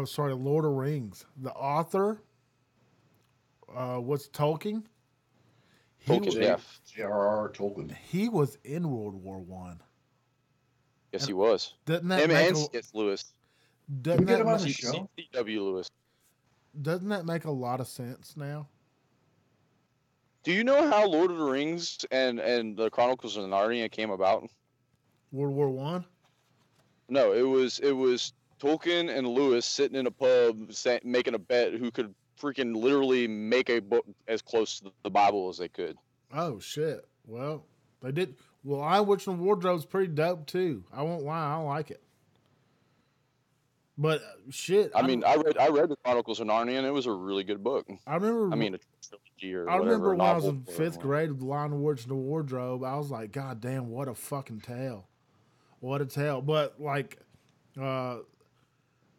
D: sorry, Lord of Rings. The author, what's Tolkien?
C: Tolkien, yeah.
E: J.R.R. Tolkien.
D: He was in World War One.
C: Yes, he was.
D: Doesn't that
C: Him
D: make
C: and
D: a,
C: C.S. Lewis.
D: doesn't
E: get
D: that
E: him on
D: ma-
E: the show?
C: C.W. Lewis.
D: doesn't that make a lot of sense now?
C: Do you know how Lord of the Rings and the Chronicles of Narnia came about?
D: World War One.
C: No, it was Tolkien and Lewis sitting in a pub making a bet who could freaking literally make a book as close to the Bible as they could.
D: Oh shit! Well, they did. Well, I Witch in the Wardrobe's pretty dope too. I won't lie, I like it. But shit,
C: I mean, I read the Chronicles of Narnia and it was a really good book.
D: I remember.
C: I mean, a trilogy or
D: I remember
C: whatever.
D: when I was
C: novel
D: in
C: or
D: fifth
C: whatever.
D: grade with Lion of Witch in the Wardrobe. I was like, God damn, what a fucking tale! What a tale! But like, all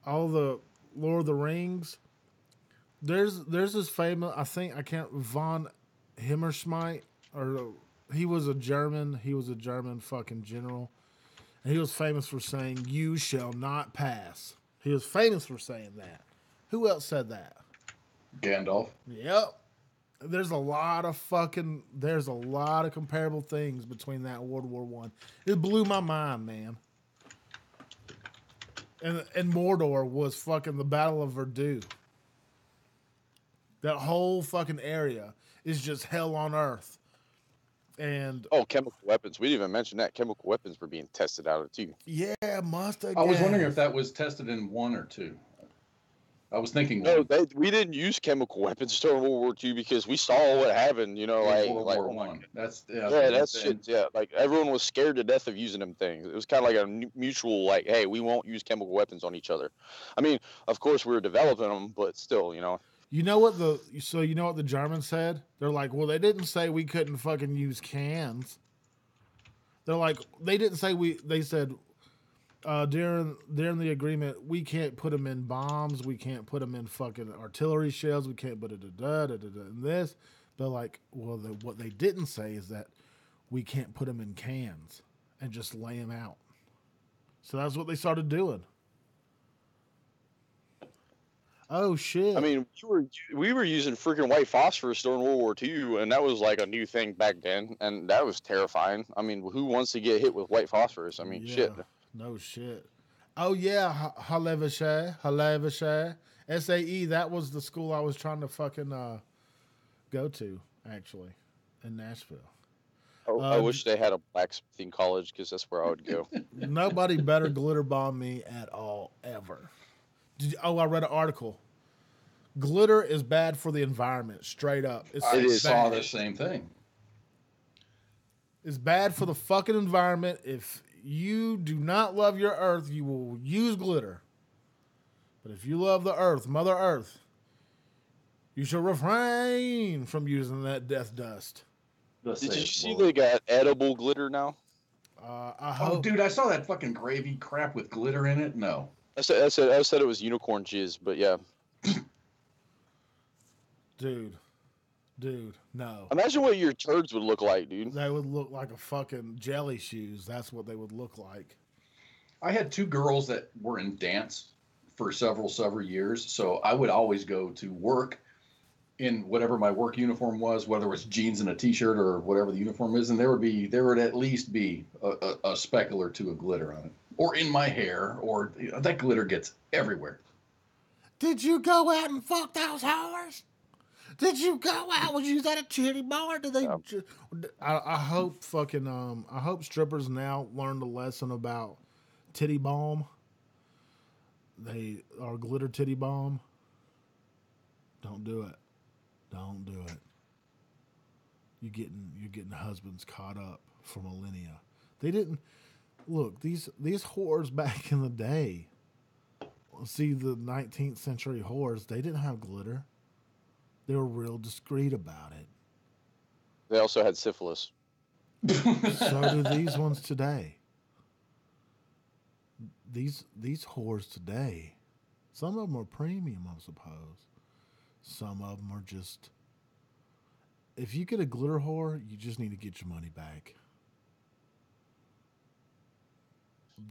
D: the Lord of the Rings. There's this famous. I think I can't von Hammersmith or he was a German. He was a German fucking general. And he was famous for saying, "You shall not pass." He was famous for saying that. Who else said that?
E: Gandalf.
D: Yep. There's a lot of comparable things between that and World War One. It blew my mind, man. And Mordor was fucking the Battle of Verdun. That whole fucking area is just hell on earth. And
C: chemical weapons. We didn't even mention that. Chemical weapons were being tested out of too.
D: yeah, mustard
E: I was
D: gas.
E: wondering if that was tested in 1 or 2. I was thinking
C: No,
E: one.
C: we didn't use chemical weapons during World War II because we saw what happened. You know,
E: In
C: like
E: World War
C: oh my
E: One.
C: God.
E: That's
C: That's shit. Yeah, like everyone was scared to death of using them things. It was kind of like a mutual, like, hey, we won't use chemical weapons on each other. I mean, of course we were developing them, but still, you know.
D: You know what the Germans said? They're like, well, they didn't say we couldn't fucking use cans. They're like, they didn't say they said during the agreement, we can't put them in bombs, we can't put them in fucking artillery shells, we can't put it in this. They're like, well, what they didn't say is that we can't put them in cans and just lay them out. So that's what they started doing. Oh shit!
C: I mean, we were using freaking white phosphorus during World War II, and that was like a new thing back then, and that was terrifying. I mean, who wants to get hit with white phosphorus? I mean, shit.
D: No shit. Oh yeah, Savagery. SAE. That was the school I was trying to fucking go to actually in Nashville.
C: Oh, I wish they had a blacksmithing college because that's where I would go.
D: Nobody better glitter bomb me at all ever. I read an article. Glitter is bad for the environment. Straight up,
E: I saw the same thing.
D: It's bad for the fucking environment. If you do not love your earth, you will use glitter. But if you love the earth, Mother Earth, you should refrain from using that death dust.
C: Did you see they got edible glitter now?
D: I hope.
E: Oh, dude, I saw that fucking gravy crap with glitter in it. No.
C: I said it was unicorn jizz, but yeah.
D: Dude, no.
C: Imagine what your turds would look like, dude.
D: They would look like a fucking jelly shoes. That's what they would look like.
E: I had 2 girls that were in dance for several years, so I would always go to work in whatever my work uniform was, whether it was jeans and a t-shirt or whatever the uniform is, and there would at least be a speckle or 2 of glitter on it, or in my hair, or that glitter gets everywhere.
D: Did you go out and fuck those whores? Did you go out? Was you at a titty bar? Did they? I hope fucking I hope strippers now learned a lesson about titty bomb. They are glitter titty bomb. Don't do it. Don't do it. You're getting husbands caught up for millennia. They didn't look these whores back in the day. See the 19th century whores. They didn't have glitter. They were real discreet about it.
C: They also had syphilis.
D: So do these ones today. These whores today. Some of them are premium, I suppose. Some of them are just. If you get a glitter whore, you just need to get your money back.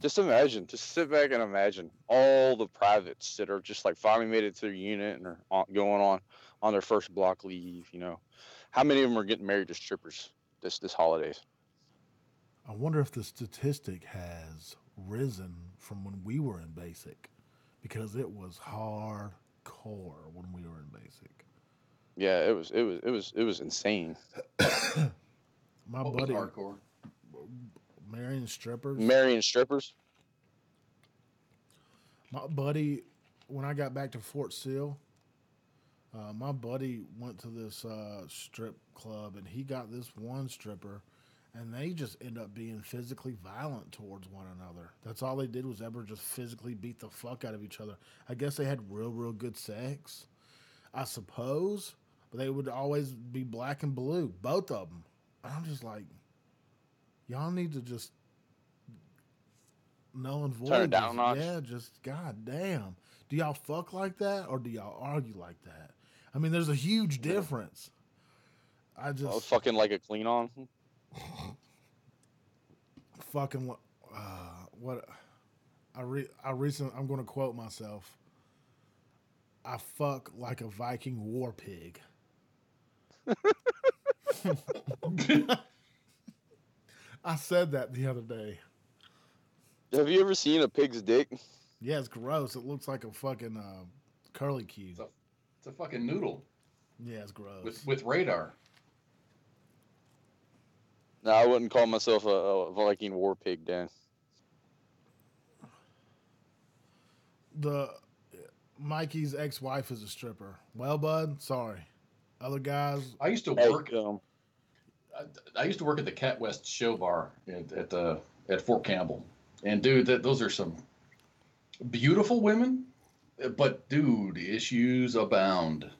C: Just imagine, just sit back and imagine all the privates that are just like finally made it to their unit and are going on their first block leave. You know, how many of them are getting married to strippers this holidays?
D: I wonder if the statistic has risen from when we were in basic, because it was hardcore when we were in basic.
C: Yeah, it was insane.
D: My
E: What
D: buddy,
E: was hardcore?
D: marrying strippers.
C: Marrying strippers.
D: My buddy, when I got back to Fort Sill, my buddy went to this strip club, and he got this one stripper, and they just end up being physically violent towards one another. That's all they did was ever just physically beat the fuck out of each other. I guess they had real good sex, I suppose, but they would always be black and blue, both of them. I'm just like, y'all need to just null and void.
C: Turn it down
D: this.
C: a notch.
D: Yeah, just goddamn. Do y'all fuck like that, or do y'all argue like that? I mean, there's a huge difference. I just
C: Fucking like a clean on.
D: fucking what I recently, I'm going to quote myself. I fuck like a Viking war pig. I said that the other day.
C: Have you ever seen a pig's dick?
D: Yeah, it's gross. It looks like a fucking curly cue.
E: It's a fucking noodle
D: Yeah, it's gross.
E: with radar.
C: No, I wouldn't call myself a Viking war pig, Dan.
D: Mikey's ex-wife is a stripper. Well, bud, sorry. Other guys.
E: I used to
C: Hey,
E: work. I used to work at the Cat West Show Bar at Fort Campbell, and dude, those are some beautiful women, but dude, issues abound.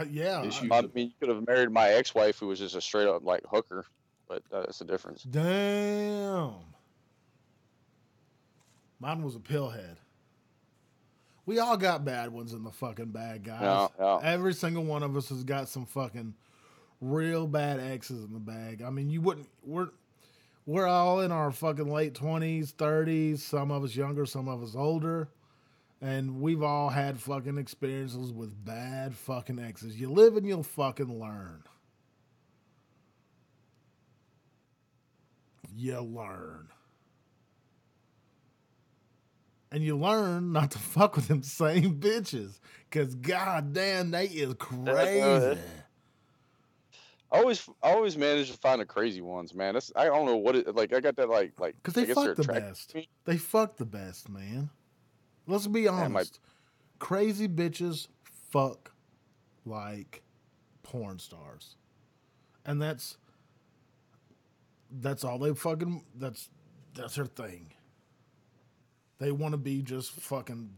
D: Yeah.
E: Issues
C: I mean, you could have married my ex-wife who was just a straight up like hooker, but that's the difference.
D: Damn. Mine was a pillhead. We all got bad ones in the fucking bag, guys.
C: Yeah.
D: Every single one of us has got some fucking real bad exes in the bag. I mean, you wouldn't. We're all in our fucking late 20s, 30s. Some of us younger, some of us older. And we've all had fucking experiences with bad fucking exes. You live and you'll fucking learn. You learn. And you learn not to fuck with them same bitches. Because goddamn, they is crazy.
C: I always manage to find the crazy ones, man. I don't know what it like. I got that like
D: because they
C: I guess
D: fuck
C: they're
D: the
C: attracted
D: best.
C: to me.
D: They fuck the best, man. Let's be honest. Crazy bitches fuck like porn stars, and that's all they fucking. That's their thing. They want to be just fucking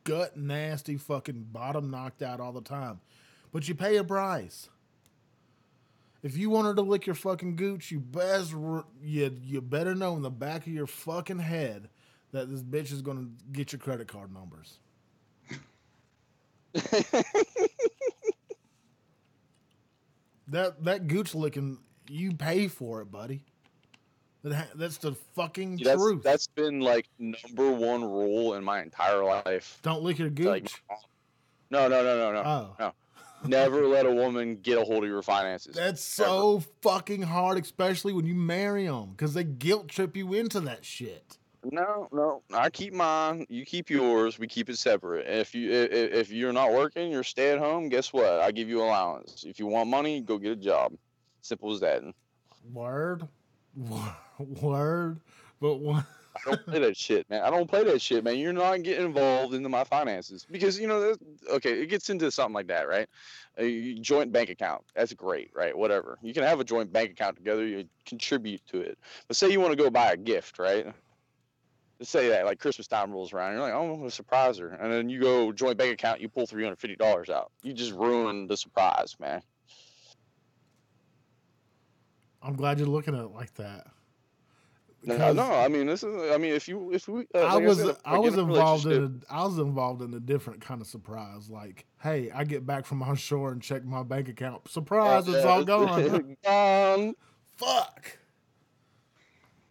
D: gut nasty, fucking bottom knocked out all the time, but you pay a price. If you want her to lick your fucking gooch, you better know in the back of your fucking head that this bitch is going to get your credit card numbers. that gooch licking, you pay for it, buddy. That's the fucking truth.
C: That's been like number one rule in my entire life.
D: Don't lick your gooch.
C: Like, no. No. Never let a woman get a hold of your finances.
D: That's so fucking hard, especially when you marry them, because they guilt trip you into that shit.
C: No. I keep mine. You keep yours. We keep it separate. If you're not working, you're stay at home. Guess what? I give you allowance. If you want money, go get a job. Simple as that.
D: Word. But one.
C: I don't play that shit, man. You're not getting involved into my finances because it gets into something like that, right? A joint bank account, that's great, right? Whatever. You can have a joint bank account together. You contribute to it. But say you want to go buy a gift, right? Let's say that like Christmas time rolls around, you're like, oh, I'm gonna surprise her, and then you go joint bank account, you pull $350 out. You just ruined the surprise, man.
D: I'm glad you're looking at it like that.
C: No, I mean this is. I mean, if we,
D: I
C: like
D: was
C: said,
D: I
C: like,
D: was
C: in a
D: involved
C: relationship-
D: I was involved in a different kind of surprise. Like, hey, I get back from on shore and check my bank account. Surprise, it's all gone.
C: Gone.
D: Fuck.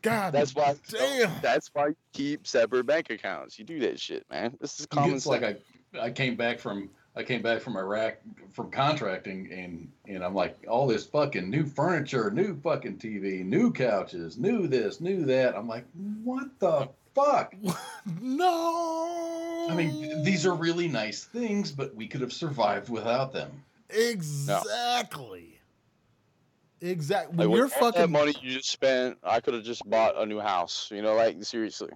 D: God,
C: That's why.
D: damn.
C: That's why you keep separate bank accounts. You do that shit, man. This is common
E: It's
C: sense.
E: like I came back from Iraq from contracting, and I'm like, all this fucking new furniture, new fucking TV, new couches, new this, new that. I'm like, what the fuck?
D: No.
E: I mean, these are really nice things, but we could have survived without them.
D: Exactly. Exactly. When
C: Like,
D: you're
C: with all that
D: fucking
C: money you just spent, I could have just bought a new house. You know, like seriously.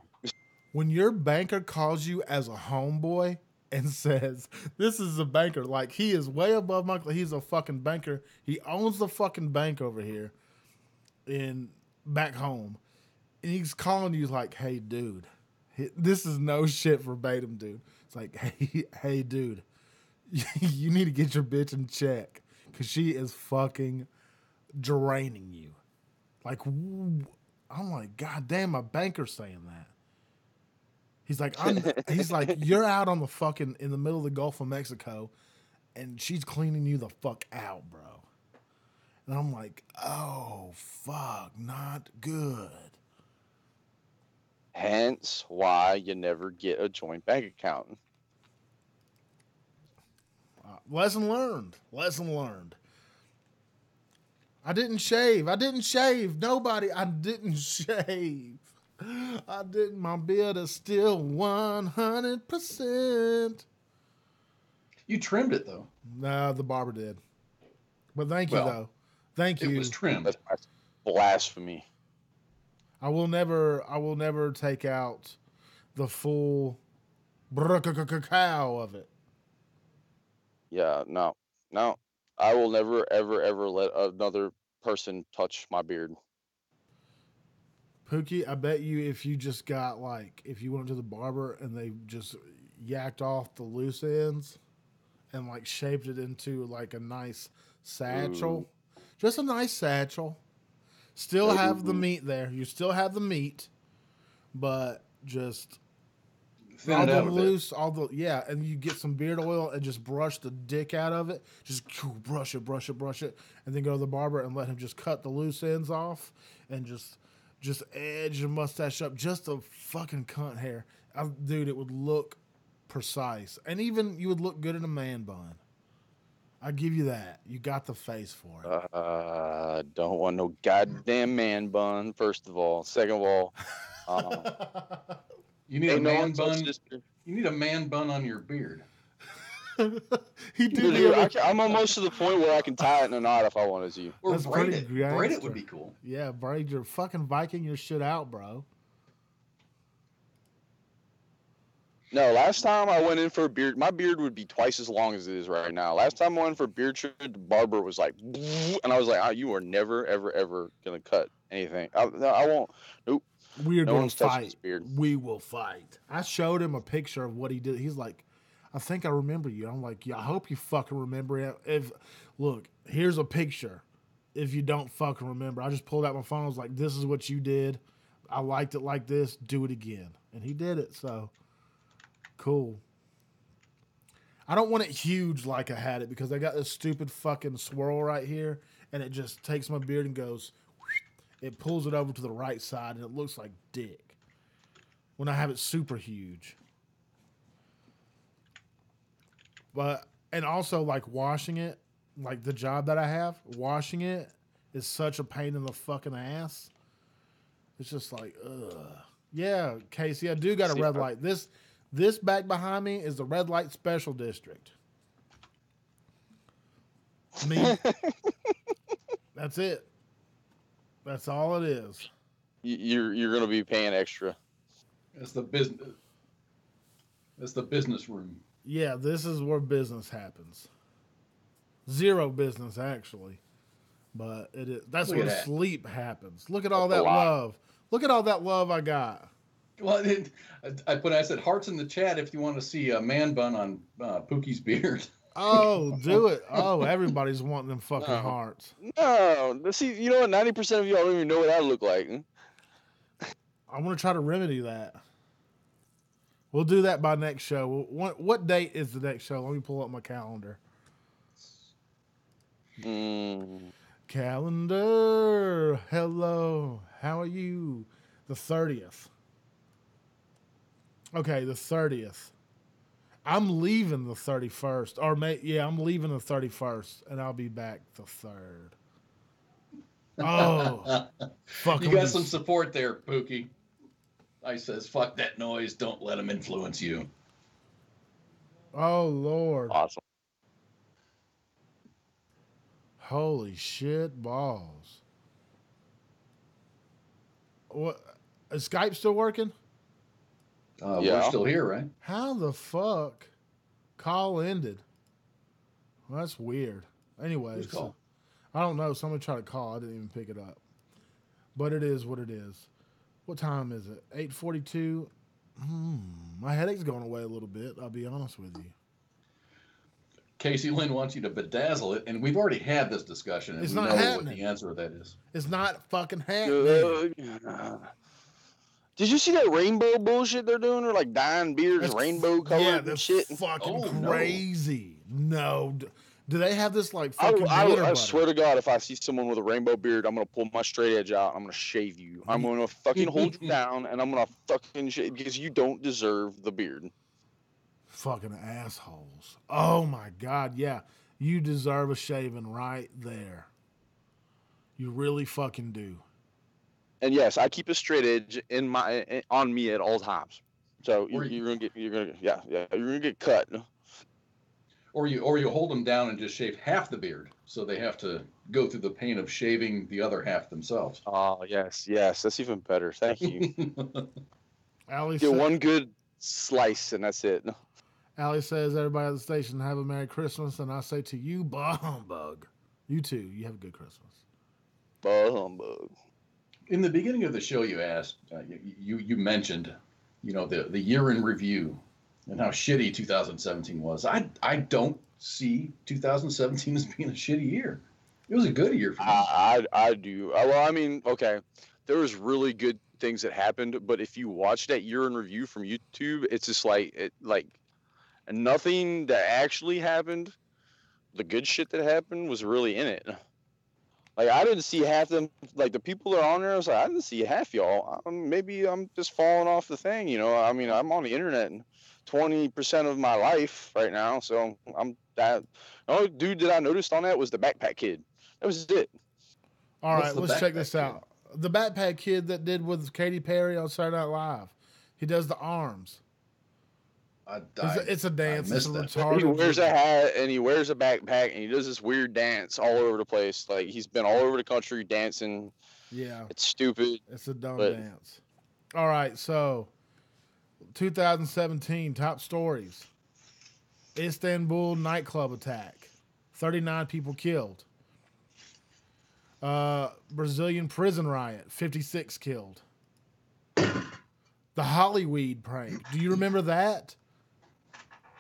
D: when your banker calls you as a homeboy and says, "This is a banker," like he is way above my. He's a fucking banker. He owns the fucking bank over here, in back home, and he's calling you like, "Hey, dude, this is no shit verbatim, dude." It's like, "Hey, dude, you need to get your bitch in check because she is fucking draining you." Like, I'm like, God damn, my banker's saying that. He's like, he's like, you're out on the fucking in the middle of the Gulf of Mexico, and she's cleaning you the fuck out, bro. And I'm like, oh fuck, not good.
C: Hence why you never get a joint bank account.
D: Lesson learned. Lesson learned. I didn't shave. Nobody. I didn't shave. I didn't. My beard is still 100%.
E: You trimmed it though.
D: No, the barber did. But thank you, though. Thank you.
E: It was trimmed.
C: That's blasphemy.
D: I will never take out the full cow of it.
C: Yeah, no. I will never, ever let another person touch my beard.
D: Pookie, I bet you if you just got like, if you went to the barber and they just yacked off the loose ends and like shaped it into like a nice satchel, just a nice satchel, still have the meat there. You still have the meat, but just
E: Thin it out a bit.
D: yeah, and you get some beard oil and just brush the dick out of it. Just brush it, and then go to the barber and let him just cut the loose ends off and just edge your mustache up, just a fucking cunt hair. Dude, it would look precise. And even you would look good in a man bun. I give you that. You got the face for it.
C: Don't want no goddamn man bun, first of all. Second of all,
E: you need a man bun. You need a man bun on your beard.
C: I'm almost to the point where I can tie it in a knot if I wanted to.
E: Or
D: That's
E: braid
D: pretty
E: it.
D: gangster.
E: Braid it would be cool.
D: Yeah, braid your fucking Viking your shit out, bro.
C: No, last time I went in for a beard, my beard would be twice as long as it is right now. Last time I went for a beard trim, the barber was like, and I was like, you are never, ever going to cut anything. I won't. Nope.
D: We're
C: No
D: going
C: one's
D: to
C: touching his
D: fight.
C: beard.
D: We will fight. I showed him a picture of what he did. He's like, I think I remember you. I'm like, yeah, I hope you fucking remember it. Look, here's a picture. If you don't fucking remember, I just pulled out my phone. I was like, this is what you did. I liked it like this. Do it again. And he did it. So cool. I don't want it huge like I had it because I got this stupid fucking swirl right here, and it just takes my beard and goes. It pulls it over to the right side, and it looks like dick. When I have it super huge. But, and also, like, washing it, like the job that I have, washing it is such a pain in the fucking ass. It's just like, ugh. Yeah, Casey, I do got a red light. This back behind me is the red light special district. Me. That's it. That's all it is.
C: You're going to be paying extra.
E: That's the business. That's the business room.
D: Yeah, this is where business happens. Zero business, actually. But it is. That's where sleep happens. Look at all that love. Look at all that love I got.
E: Well, I said hearts in the chat if you want to see a man bun on Pookie's beard.
D: Oh, do it. Oh, everybody's wanting them fucking
C: No.
D: hearts.
C: No, see, you know what? 90% of y'all don't even know what that look like.
D: I want to try to remedy that. We'll do that by next show. What date is the next show? Let me pull up my calendar. Calendar. Hello. How are you? The 30th. Okay, the 30th. I'm leaving the 31st. I'm leaving the 31st, and I'll be back the 3rd. Oh. Fuck.
E: You got some support there, Pookie. I says, fuck that noise. Don't let him influence you.
D: Oh, Lord.
C: Awesome.
D: Holy shit balls. What? Is Skype still working?
E: We're still here, right?
D: How the fuck? Call ended. Well, that's weird. Anyway, so, I don't know. Somebody tried to call. I didn't even pick it up. But it is what it is. What time is it? 8:42. My headache's going away a little bit. I'll be honest with you.
E: Casey Lynn wants you to bedazzle it, and we've already had this discussion, and
D: It's
E: we
D: not
E: know
D: happening.
E: what the answer to that is.
D: It's not fucking happening.
C: Did you see that rainbow bullshit they're doing? They're like dyeing beards rainbow colored
D: Yeah,
C: and
D: that's
C: shit.
D: fucking crazy. No. Do they have this like fucking glitter
C: I
D: butter?
C: swear to God, if I see someone with a rainbow beard, I'm gonna pull my straight edge out. I'm gonna shave you. I'm gonna fucking hold you down, and I'm gonna fucking shave because you don't deserve the beard.
D: Fucking assholes. Oh my God, yeah. You deserve a shaving right there. You really fucking do.
C: And yes, I keep a straight edge on me at all times. So you're gonna get cut.
E: Or you hold them down and just shave half the beard, so they have to go through the pain of shaving the other half themselves.
C: Oh yes, that's even better. Thank you.
D: Get
C: one good slice and that's it.
D: Allie says, everybody at the station, have a Merry Christmas. And I say to you, bah humbug. You too. You have a good Christmas.
C: Bah humbug.
E: In the beginning of the show, you asked, you mentioned, the year in review and how shitty 2017 was. I don't see 2017 as being a shitty year. It was a good year for me.
C: I do. Well, I mean, okay, there was really good things that happened, but if you watch that year in review from YouTube, it's just like nothing that actually happened. The good shit that happened was really in it. Like, I didn't see half them. Like, the people that are on there, I was like, I didn't see half y'all. Maybe I'm just falling off the thing, I mean, I'm on the internet 20% of my life right now, so I'm that. The only dude that I noticed on that was the backpack kid. That was it.
D: All right, let's check this out. The backpack kid that did with Katy Perry on Saturday Night Live. He does the arms. It's a dance. It's a retarded.
C: He wears a hat and he wears a backpack and he does this weird dance all over the place. Like, he's been all over the country dancing.
D: Yeah.
C: It's stupid.
D: It's a dumb dance. All right, so 2017 top stories. Istanbul nightclub attack. 39 people killed. Brazilian prison riot. 56 killed. The Hollyweed prank. Do you remember that?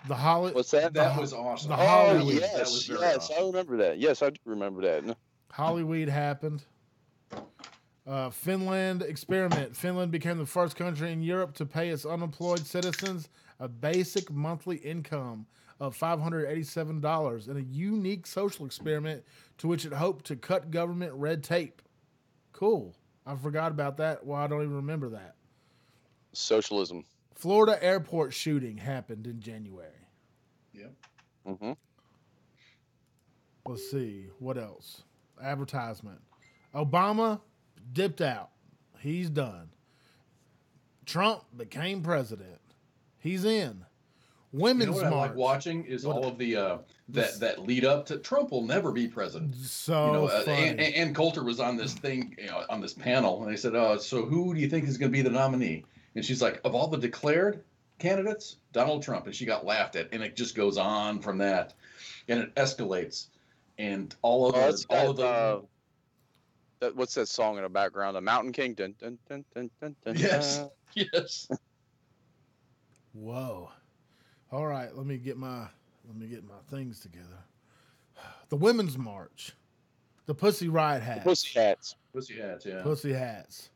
C: What's that?
E: That was awesome.
C: Yes,
E: that was very
C: yes,
E: awesome.
C: I remember that. Yes, I do remember that.
D: Hollyweed happened. Finland experiment. Finland became the first country in Europe to pay its unemployed citizens a basic monthly income of $587 in a unique social experiment to which it hoped to cut government red tape. Cool. I forgot about that. Well, I don't even remember that.
C: Socialism.
D: Florida airport shooting happened in January.
E: Yep.
C: Mm-hmm.
D: Let's see. What else? Advertisement. Obama dipped out. He's done. Trump became president. He's in. Women's
E: what I
D: march.
E: like watching is all of the that lead up to Trump will never be president.
D: So funny.
E: Ann Coulter was on this thing, on this panel, and they said, so who do you think is going to be the nominee? And she's like, of all the declared candidates, Donald Trump. And she got laughed at, and it just goes on from that, and it escalates, and all of the
C: what's that song in the background? The Mountain King. Dun, dun, dun, dun, dun, dun,
E: Yes.
C: dun.
E: Yes.
D: Whoa. All right, let me get my things together. The Women's March. The Pussy Riot Hats.
C: The Pussy Hats.
E: Pussy hats, yeah.
D: Pussy Hats.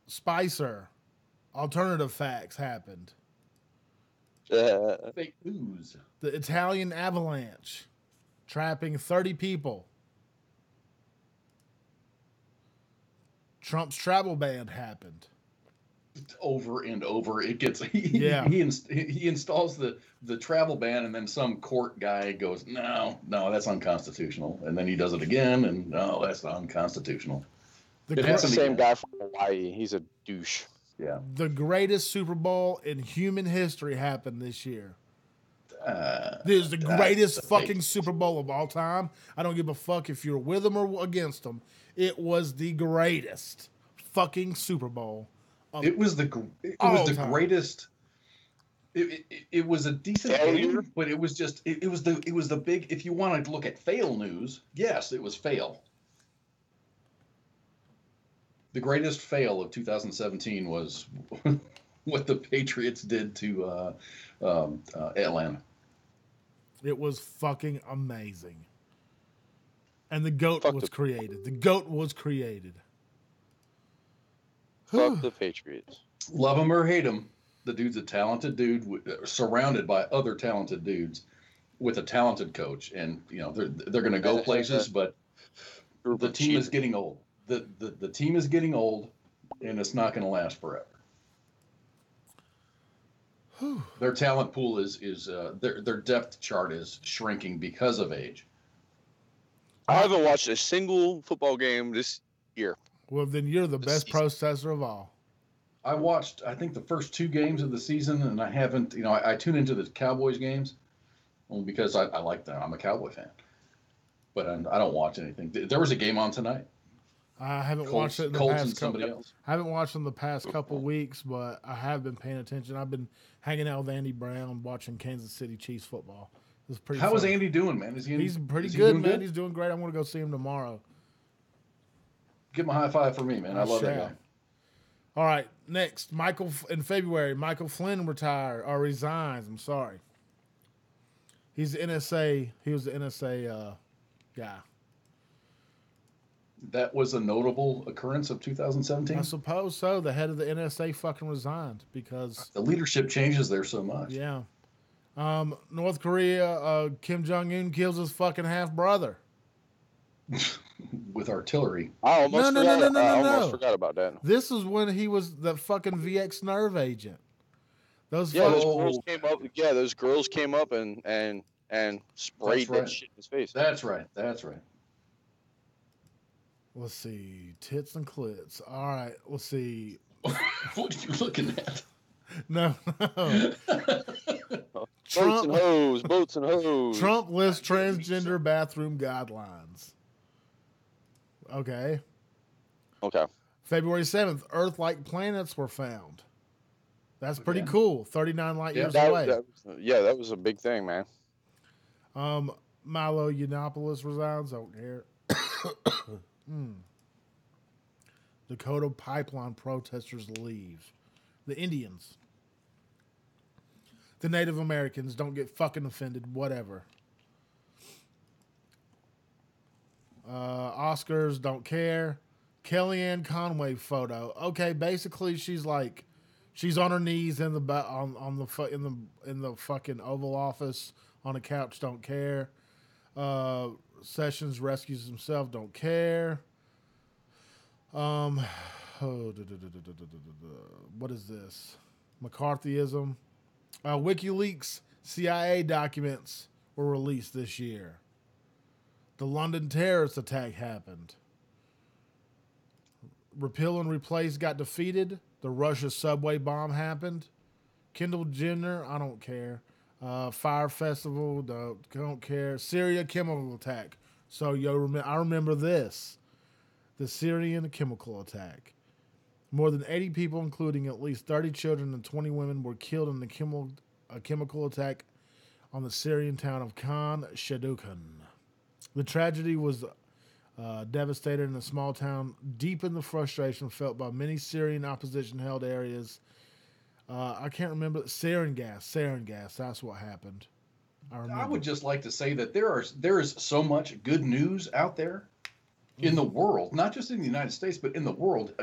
D: Spicer. Alternative Facts happened.
E: Fake news.
D: The Italian Avalanche. Trapping 30 people. Trump's travel ban happened.
E: Over and over, it gets.
D: Yeah.
E: He installs the travel ban, and then some court guy goes, no, that's unconstitutional, and then he does it again, and no, that's unconstitutional.
C: It's the same guy from Hawaii. He's a douche.
E: Yeah.
D: The greatest Super Bowl in human history happened this year. This is the greatest fucking Super Bowl of all time. I don't give a fuck if you're with them or against them. It was the greatest fucking Super Bowl.
E: It was the greatest. It was a decent game, but it was just it was the big. If you want to look at fail news, yes, it was fail. The greatest fail of 2017 was what the Patriots did to Atlanta.
D: It was fucking amazing. And the GOAT was created. The GOAT was created.
C: Fuck the Patriots.
E: Love him or hate him, the dude's a talented dude surrounded by other talented dudes with a talented coach. And, they're going to go places, but the team is getting old. The team is getting old, and it's not going to last forever. Their talent pool is their depth chart is shrinking because of age.
C: I haven't watched a single football game this year.
D: Well, then you're the best processor of all.
E: I watched, I think, the first 2 games of the season, and I haven't, I tune into the Cowboys games only because I like them. I'm a Cowboy fan. But I don't watch anything. There was a game on tonight.
D: I haven't watched it in the
E: Colts
D: past
E: and somebody else.
D: I haven't watched in the past couple weeks, but I have been paying attention. I've been hanging out with Andy Brown, watching Kansas City Chiefs football. It was pretty
E: How
D: fun.
E: is Andy doing, man?
D: He's pretty good, man. He's doing great. I'm going to go see him tomorrow.
E: Give him a high five for me, man. I love that guy.
D: All right, next, in February, Michael Flynn resigns. I'm sorry. He's the NSA. He was the NSA guy.
E: That was a notable occurrence of 2017?
D: I suppose so. The head of the NSA fucking resigned because
E: the leadership changes there so much.
D: Yeah. North Korea, Kim Jong-un kills his fucking half-brother.
E: With artillery.
C: I almost forgot about that.
D: This is when he was the fucking VX nerve agent.
C: Those girls came up. Yeah, those girls came up and sprayed that shit in his face.
E: That's right.
D: Let's see. Tits and clits. All right. Let's see.
E: What are you looking at?
D: No.
C: Boats and hose.
D: Trump lists transgender bathroom guidelines. Okay. February 7th, Earth-like planets were found. That's pretty cool. 39 light years away.
C: That was a big thing, man.
D: Milo Yiannopoulos resigns. I don't care. Dakota pipeline protesters leave. The Indians. The Native Americans don't get fucking offended. Whatever. Oscars don't care. Kellyanne Conway photo. Okay, basically she's on her knees in the fucking Oval Office on a couch. Don't care. Sessions rescues himself. Don't care. What is this? McCarthyism. WikiLeaks CIA documents were released this year. The London terrorist attack happened. Repeal and replace got defeated. The Russia subway bomb happened. Kendall Jenner, I don't care. Fire Festival, don't care. Syria chemical attack. So I remember this. The Syrian chemical attack. More than 80 people, including at least 30 children and 20 women, were killed in a chemical attack on the Syrian town of Khan Shadoukan. The tragedy was Devastated in a small town, deep in the frustration felt by many Syrian opposition-held areas. I can't remember. Sarin gas. That's what happened.
E: I would just like to say that there is so much good news out there in the world, not just in the United States, but in the world.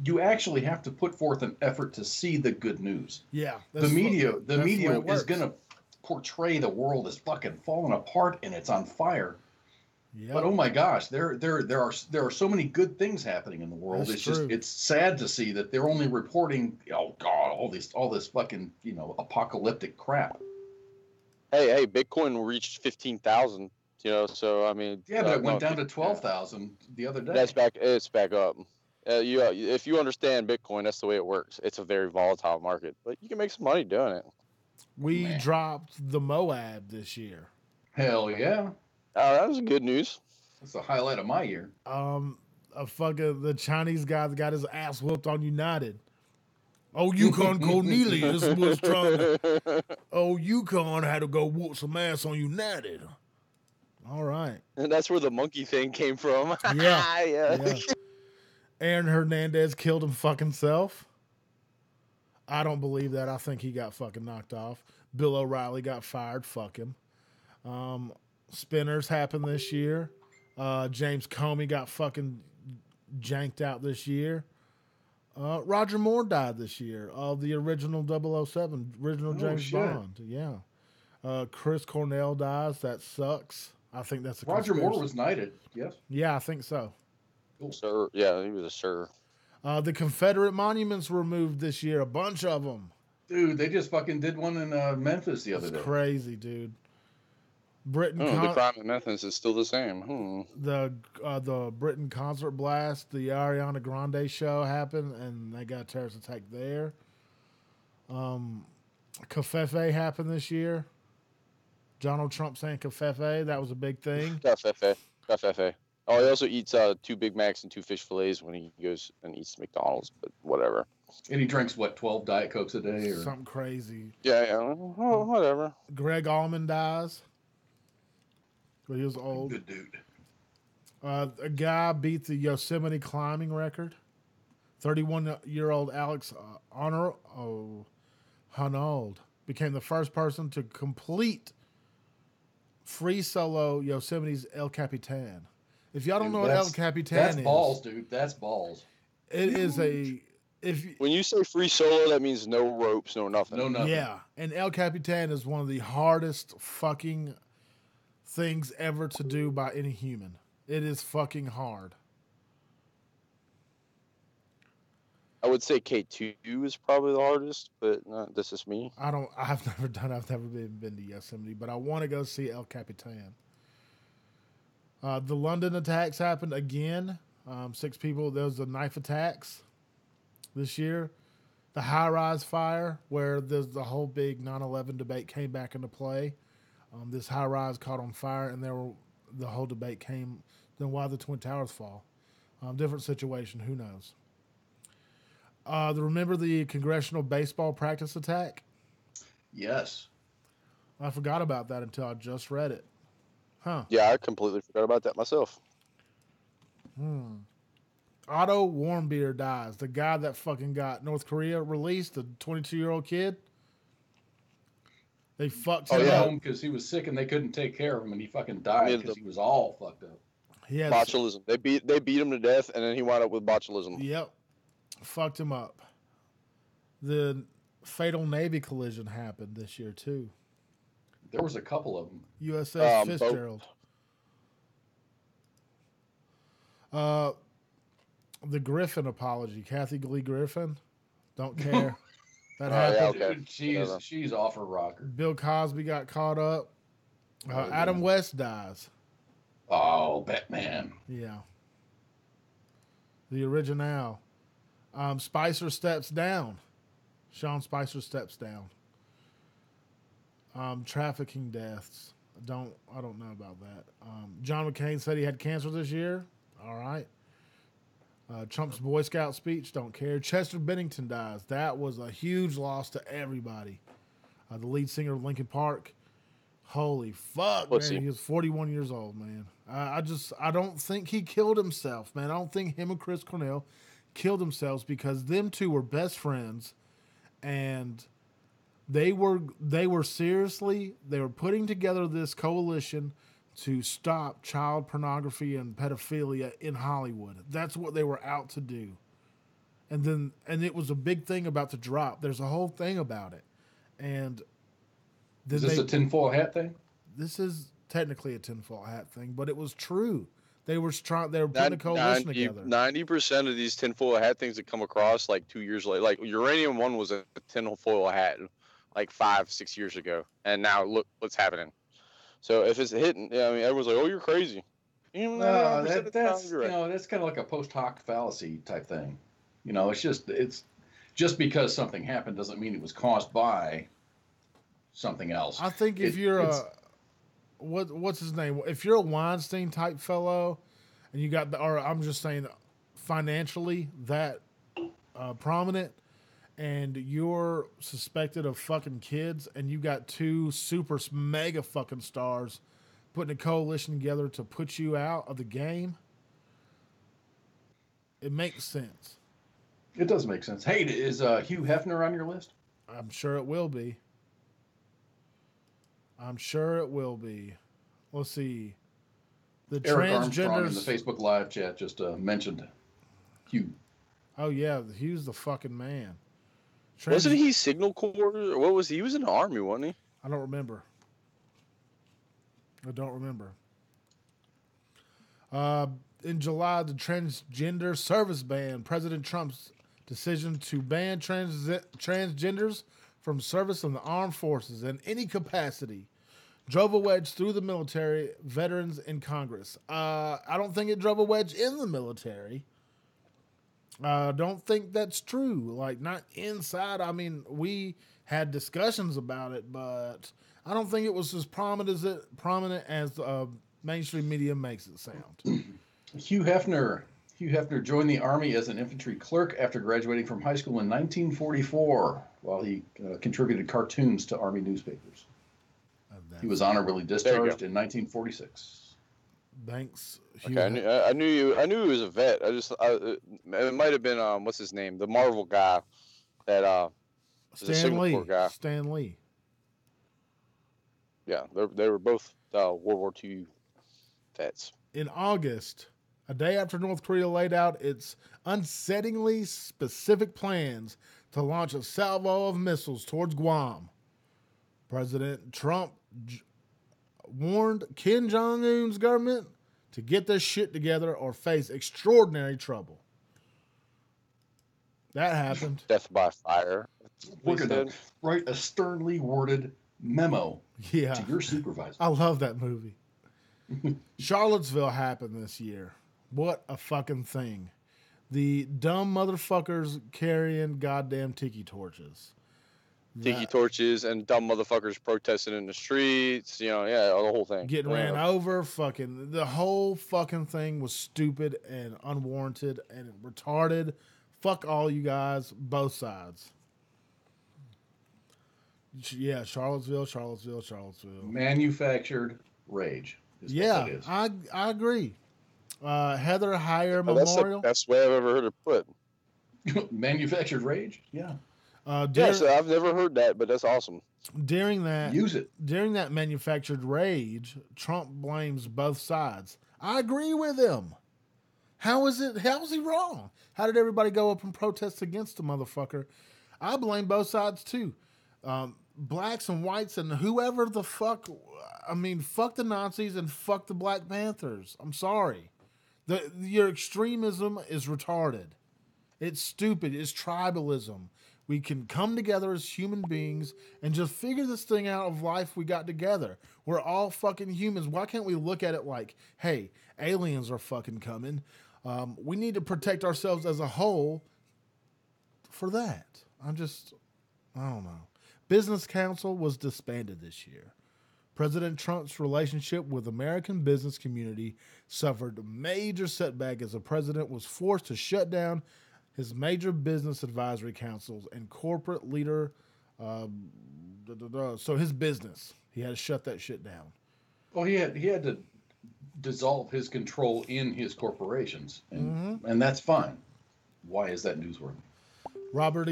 E: You actually have to put forth an effort to see the good news.
D: Yeah,
E: the media is going to portray the world as fucking falling apart and it's on fire. Yep. But oh my gosh, there are so many good things happening in the world.
D: That's true.
E: It's sad to see that they're only reporting, oh God, all this fucking apocalyptic crap.
C: Hey, Bitcoin reached 15,000. So I mean,
E: yeah, but it went down to 12,000 the other day.
C: It's back up. If you understand Bitcoin, that's the way it works. It's a very volatile market, but you can make some money doing it.
D: We dropped the Moab this year.
E: Hell yeah!
C: That was good news.
E: That's the highlight of my year.
D: The Chinese guy that got his ass whooped on United. Oh, Yukon Cornelius was trying to. Oh, Yukon had to go whoop some ass on United. All right.
C: And that's where the monkey thing came from.
D: Yeah. Aaron Hernandez killed him fucking self. I don't believe that. I think he got fucking knocked off. Bill O'Reilly got fired. Fuck him. Spinners happened this year. James Comey got fucking janked out this year. Roger Moore died this year. The original 007, original James Bond. Yeah. Chris Cornell dies. That sucks. I think that's a
E: Roger Moore was knighted. Yes.
D: Yeah, I think so.
C: Cool. Sir. Yeah, he was a sir.
D: The Confederate monuments were moved this year. A bunch of them.
E: Dude, they just fucking did one in Memphis the other day.
D: Crazy, dude.
C: The crime in Memphis is still the same.
D: The Britain concert blast, the Ariana Grande show happened, and they got a terrorist attack there. Covfefe happened this year. Donald Trump saying Covfefe, that was a big thing.
C: Covfefe. Oh, he also eats 2 Big Macs and 2 fish fillets when he goes and eats McDonald's, but whatever.
E: And he drinks, 12 Diet Cokes a day? Or
D: something crazy.
C: Yeah. Oh, whatever.
D: Greg Allman dies. But he was old.
E: Good dude.
D: A guy beat the Yosemite climbing record. 31-year-old Alex Honnold became the first person to complete free solo Yosemite's El Capitan. If y'all don't know what El Capitan is,
E: that's balls, dude. That's balls.
D: It is
C: when you say free solo, that means no ropes, no nothing.
E: No nothing.
D: Yeah, and El Capitan is one of the hardest fucking things ever to do by any human. It is fucking hard.
C: I would say K2 is probably the hardest, but this is me.
D: I've never been to Yosemite, but I want to go see El Capitan. The London attacks happened again. 6 people. There was the knife attacks this year. The high-rise fire, where there's the whole big 9/11 debate came back into play. This high-rise caught on fire, and the whole debate came. Then why the Twin Towers fall? Different situation. Who knows? Remember the congressional baseball practice attack?
E: Yes.
D: I forgot about that until I just read it. Huh.
C: Yeah, I completely forgot about that myself.
D: Otto Warmbier dies. The guy that fucking got North Korea released, the 22-year-old kid. They fucked him up
E: because he was sick and they couldn't take care of him, and he fucking died because he was all fucked up.
C: Botulism. They beat him to death, and then he wound up with botulism.
D: Yep. Fucked him up. The fatal Navy collision happened this year, too.
E: There was a couple of them.
D: USS Fitzgerald. The Griffin apology. Kathy Lee Griffin. Don't care. That happened.
E: Yeah, okay. She's off her rocker.
D: Bill Cosby got caught up. Adam West dies.
E: Oh, Batman.
D: Yeah. The original. Spicer steps down. Sean Spicer steps down. Trafficking deaths. I don't know about that. John McCain said he had cancer this year. All right. Trump's Boy Scout speech. Don't care. Chester Bennington dies. That was a huge loss to everybody. The lead singer of Linkin Park. Holy fuck,
C: Pussy.
D: man. He was 41 years old, man. I don't think he killed himself, man. I don't think him and Chris Cornell killed themselves because them two were best friends and they were seriously, they were putting together this coalition to stop child pornography and pedophilia in Hollywood. That's what they were out to do. And it was a big thing about to drop. There's a whole thing about it. And then
E: Is this a tinfoil hat thing?
D: This is technically a tinfoil hat thing, but it was true. They were putting a coalition together.
C: 90% of these tinfoil hat things that come across like 2 years later, like Uranium One was a tinfoil hat like 5-6 years ago, and now look what's happening. So if it's hitting, yeah, I mean, everyone's like, "Oh, you're crazy."
E: No, that's that's kind of like a post hoc fallacy type thing. It's just because something happened doesn't mean it was caused by something else.
D: I think if you're what's his name? If you're a Weinstein type fellow, and you got or I'm just saying, financially that prominent, and you're suspected of fucking kids, and you got two super mega fucking stars putting a coalition together to put you out of the game, it makes sense.
E: It does make sense. Hey, is Hugh Hefner on your list?
D: I'm sure it will be. I'm sure it will be. Let's see. The
E: Eric Armstrong in the
D: transgenders.
E: Facebook live chat just mentioned Hugh.
D: Oh yeah, he was the fucking man.
C: Wasn't he Signal Corps? Or what was he? He was in the Army, wasn't he?
D: I don't remember. In July, the transgender service ban. President Trump's decision to ban transgenders from service in the armed forces in any capacity drove a wedge through the military, veterans, and Congress. I don't think it drove a wedge in the military. I don't think that's true. Like, not inside. I mean, we had discussions about it, but I don't think it was as prominent as mainstream media makes it sound.
E: Hugh Hefner joined the Army as an infantry clerk after graduating from high school in 1944, while he contributed cartoons to Army newspapers. He was honorably discharged in 1946.
D: Thanks.
C: Okay, I knew he was a vet. It might have been what's his name, the Marvel guy that was a Singapore guy.
D: Stan Lee.
C: Yeah, they were both World War II vets.
D: In August, a day after North Korea laid out its unsettlingly specific plans to launch a salvo of missiles towards Guam, President Trump warned Kim Jong-un's government to get their shit together or face extraordinary trouble. That happened.
C: Death by fire.
E: We're going to write a sternly worded memo to your supervisor.
D: I love that movie. Charlottesville happened this year. What a fucking thing. The dumb motherfuckers carrying goddamn tiki torches.
C: Tiki torches and dumb motherfuckers protesting in the streets. The whole thing.
D: Getting ran over. Fucking the whole fucking thing was stupid and unwarranted and retarded. Fuck all you guys, both sides. Yeah, Charlottesville.
E: Manufactured rage.
D: Yeah, I agree. Heather Heyer Memorial.
C: That's the best way I've ever heard it put.
E: Manufactured rage? Yeah.
C: Yes, I've never heard that, but that's awesome.
D: During that,
E: use it.
D: During that manufactured rage, Trump blames both sides. I agree with him. How is he wrong? How did everybody go up and protest against the motherfucker? I blame both sides too. Blacks and whites and whoever the fuck. I mean, fuck the Nazis and fuck the Black Panthers. I'm sorry. Your extremism is retarded. It's stupid. It's tribalism. We can come together as human beings and just figure this thing out of life we got together. We're all fucking humans. Why can't we look at it like, hey, aliens are fucking coming. We need to protect ourselves as a whole for that. I don't know. Business Council was disbanded this year. President Trump's relationship with the American business community suffered a major setback as the president was forced to shut down his major business advisory councils and corporate leader So his business, he had to shut that shit down.
E: Well, he had to dissolve his control in his corporations, and that's fine. Why is that newsworthy?
D: Robert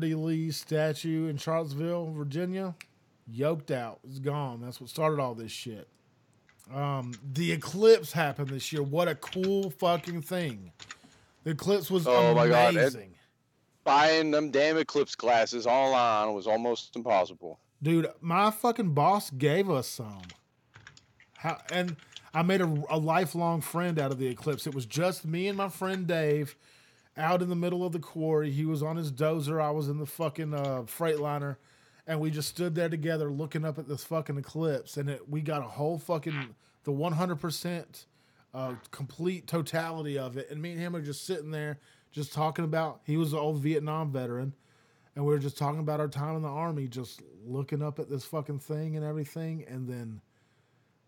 D: E. Lee statue in Charlottesville, Virginia, yoked out. It's gone. That's what started all this shit. The eclipse happened this year. What a cool fucking thing. The eclipse was amazing.
C: My God. Buying them damn eclipse glasses online was almost impossible.
D: Dude, my fucking boss gave us some. And I made a lifelong friend out of the eclipse. It was just me and my friend Dave out in the middle of the quarry. He was on his dozer. I was in the fucking Freightliner. And we just stood there together looking up at this fucking eclipse. And we got a whole fucking, the 100% complete totality of it. And me and him are just sitting there just talking about, he was an old Vietnam veteran. And we were just talking about our time in the Army, just looking up at this fucking thing and everything. And then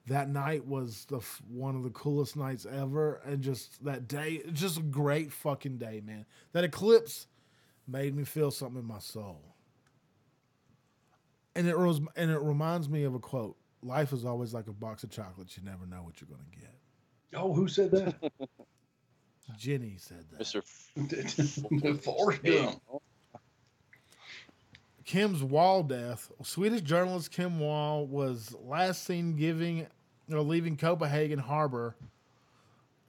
D: that night was one of the coolest nights ever. And just that day, just a great fucking day, man. That eclipse made me feel something in my soul. And it reminds me of a quote. Life is always like a box of chocolates. You never know what you're going to get.
E: Oh, who said that?
D: Jenny said that.
E: Mr. Forrest Gump.
D: Kim's Wall death. Swedish journalist Kim Wall was last seen leaving Copenhagen Harbor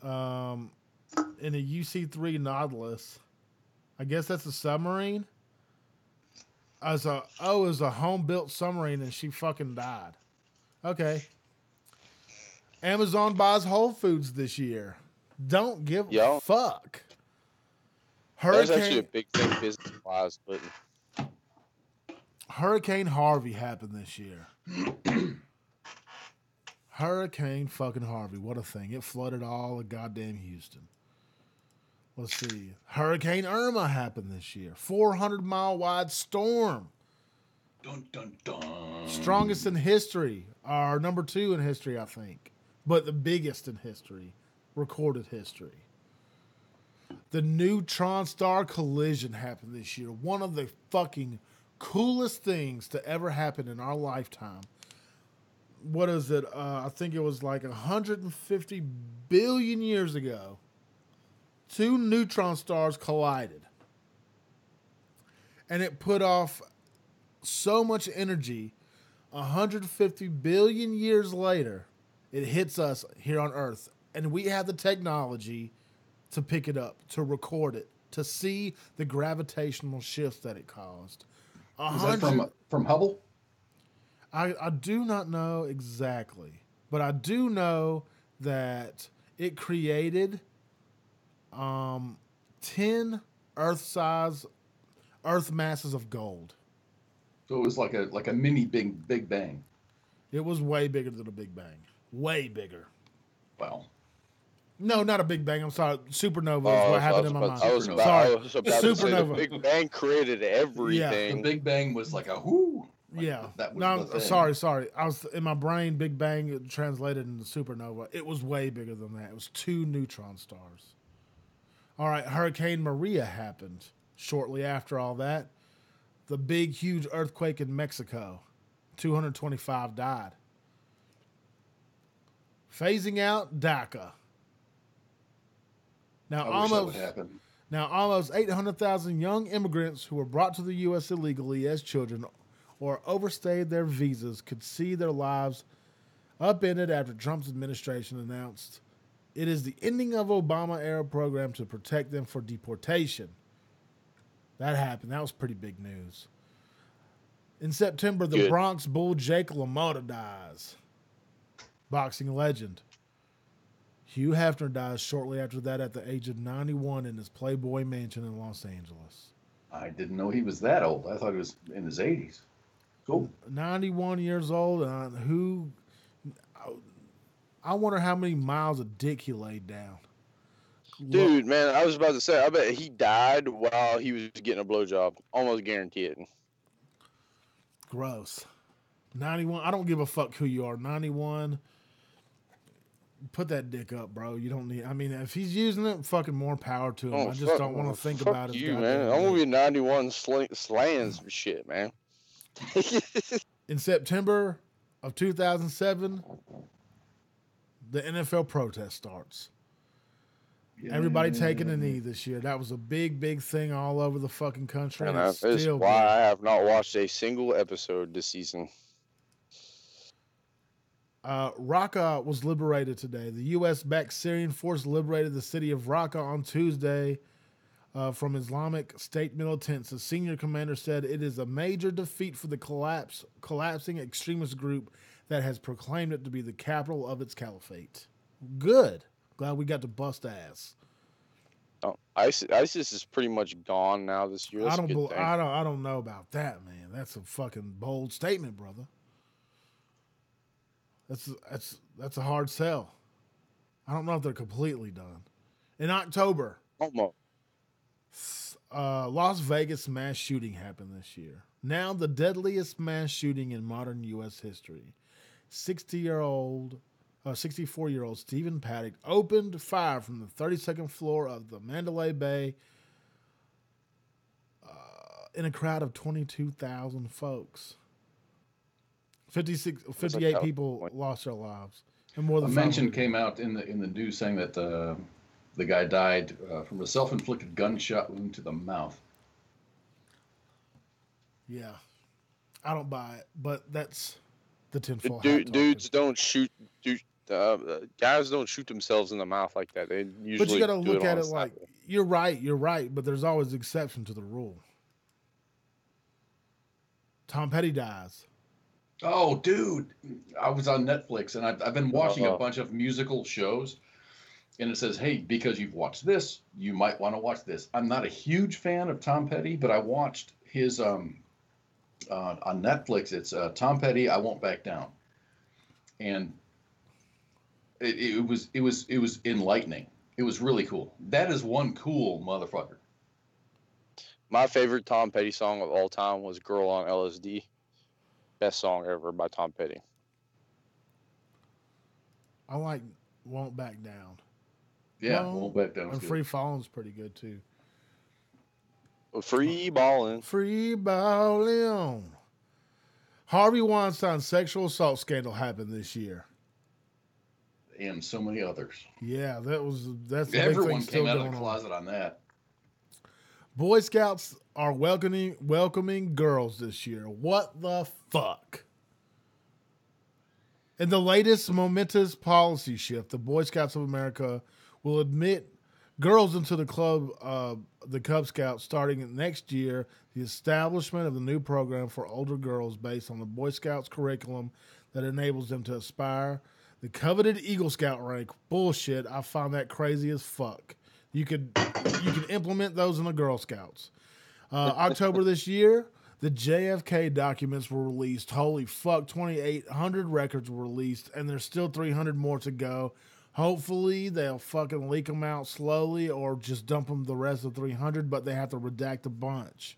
D: in a UC-3 Nautilus. I guess that's a submarine. It was a home-built submarine, and she fucking died. Okay. Amazon buys Whole Foods this year. Don't give a fuck.
C: That's actually a big thing business-wise, but...
D: Hurricane Harvey happened this year. Hurricane fucking Harvey. What a thing. It flooded all of goddamn Houston. Let's see. Hurricane Irma happened this year. 400-mile wide storm.
E: Dun, dun, dun.
D: Strongest in history. Or number 2 in history, I think. But the biggest in history. Recorded history. The neutron star collision happened this year. One of the fucking coolest things to ever happen in our lifetime. What is it? I think it was like 150 billion years ago. 2 neutron stars collided. And it put off so much energy. 150 billion years later, it hits us here on Earth. And we have the technology to pick it up, to record it, to see the gravitational shifts that it caused.
E: Is that from Hubble?
D: I do not know exactly, but I do know that it created 10 Earth masses of gold.
E: So it was like a mini Big Bang.
D: It was way bigger than a Big Bang. Way bigger.
E: Wow.
D: No, not a Big Bang. I'm sorry. Supernova is what happened in my mind.
C: I was about to say the Big Bang created everything.
E: Yeah. The Big Bang was like a whoo. Like
D: yeah.
E: That was
D: no, sorry. I was in my brain. Big Bang translated into supernova. It was way bigger than that. It was 2 neutron stars. All right. Hurricane Maria happened shortly after all that. The big, huge earthquake in Mexico. 225 died. Phasing out DACA. Now almost 800,000 young immigrants who were brought to the U.S. illegally as children or overstayed their visas could see their lives upended after Trump's administration announced it is the ending of Obama-era program to protect them for deportation. That happened. That was pretty big news. In September, the Bronx Bull Jake LaMotta dies. Boxing legend. Hugh Hefner dies shortly after that at the age of 91 in his Playboy mansion in Los Angeles.
E: I didn't know he was that old. I thought he was in his 80s. Cool.
D: 91 years old. I wonder how many miles of dick he laid down.
C: Dude, man, I was about to say, I bet he died while he was getting a blowjob. Almost guarantee it.
D: Gross. 91. I don't give a fuck who you are. 91. put that dick up, bro. You don't need. I mean, if he's using it, fucking more power to him.
C: Oh,
D: I just
C: fuck,
D: don't want to think
C: fuck
D: about his
C: you,
D: goddamn
C: man. I'm gonna
D: dick.
C: be 91 slaying some shit, man.
D: In September of 2007, the NFL protest starts. Everybody taking a knee this year. That was a big, big thing all over the fucking country.
C: And
D: And it's
C: that is
D: still
C: why
D: big.
C: I have not watched a single episode this season.
D: Raqqa was liberated today. The U.S.-backed Syrian force liberated the city of Raqqa on Tuesday from Islamic State militants. A senior commander said it is a major defeat for the collapsing extremist group that has proclaimed it to be the capital of its caliphate. Good. Glad we got to bust ass.
C: Oh, ISIS is pretty much gone now this year. That's
D: I
C: a good thing.
D: don't know about that, man. That's a fucking bold statement, brother. That's a hard sell. I don't know if they're completely done. In October,
C: Almost.
D: Las Vegas mass shooting happened this year. Now the deadliest mass shooting in modern U.S. history. 64-year-old Stephen Paddock opened fire from the 32nd floor of the Mandalay Bay in a crowd of 22,000 folks. 58 people lost their lives. And more than
E: A mention
D: 500
E: came out in the news saying that the guy died from a self-inflicted gunshot wound to the mouth.
D: Yeah. I don't buy it, but that's the tinfoil hat
C: Dudes
D: talking.
C: don't shoot. Guys don't shoot themselves in the mouth like that. They usually.
D: But you got to
C: do
D: look
C: it
D: at
C: on
D: it like,
C: Saturday.
D: you're right, but there's always exception to the rule. Tom Petty dies.
E: Oh, dude, I was on Netflix and I've been watching a bunch of musical shows, and it says, hey, because you've watched this, you might want to watch this. I'm not a huge fan of Tom Petty, but I watched his on Netflix. It's Tom Petty, I Won't Back Down, and it was enlightening. It was really cool. That is one cool motherfucker.
C: My favorite Tom Petty song of all time was "Girl on LSD." Best song ever by Tom Petty.
D: I like Won't Back Down.
E: Yeah, Won't Back Down.
D: And Free Falling's pretty good too.
C: Free balling.
D: Free balling. Harvey Weinstein's sexual assault scandal happened this year.
E: And so many others.
D: Yeah, that's the
E: everyone
D: big thing
E: came out
D: still
E: of the
D: going
E: closet on that.
D: Boy Scouts are welcoming girls this year. What the fuck? In the latest momentous policy shift, the Boy Scouts of America will admit girls into the club, the Cub Scouts, starting next year. The establishment of the new program for older girls based on the Boy Scouts curriculum that enables them to aspire. The coveted Eagle Scout rank, bullshit. I find that crazy as fuck. You can implement those in the Girl Scouts. October this year, the JFK documents were released. Holy fuck, 2,800 records were released, and there's still 300 more to go. Hopefully, they'll fucking leak them out slowly or just dump them the rest of 300, but they have to redact a bunch.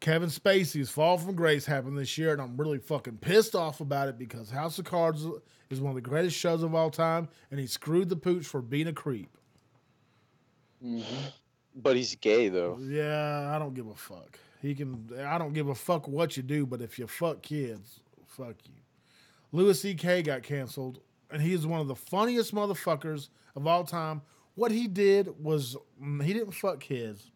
D: Kevin Spacey's Fall from Grace happened this year, and I'm really fucking pissed off about it because House of Cards is one of the greatest shows of all time, and he screwed the pooch for being a creep.
E: Mm-hmm.
C: But he's gay though.
D: Yeah, I don't give a fuck. I don't give a fuck what you do, but if you fuck kids, fuck you. Louis C.K. got canceled, and he is one of the funniest motherfuckers of all time. What he did was he didn't fuck kids.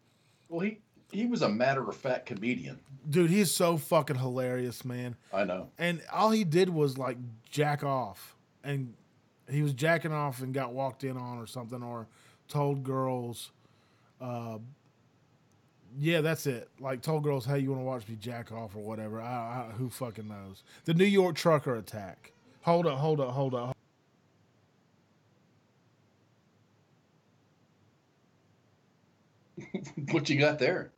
E: Well, he was a matter-of-fact comedian.
D: Dude, he's so fucking hilarious, man.
E: I know.
D: And all he did was like jack off, and he was jacking off and got walked in on or something, or told girls, yeah, that's it. Like told girls, hey, you want to watch me jack off or whatever. Who fucking knows? The New York trucker attack. Hold up.
E: What you got there?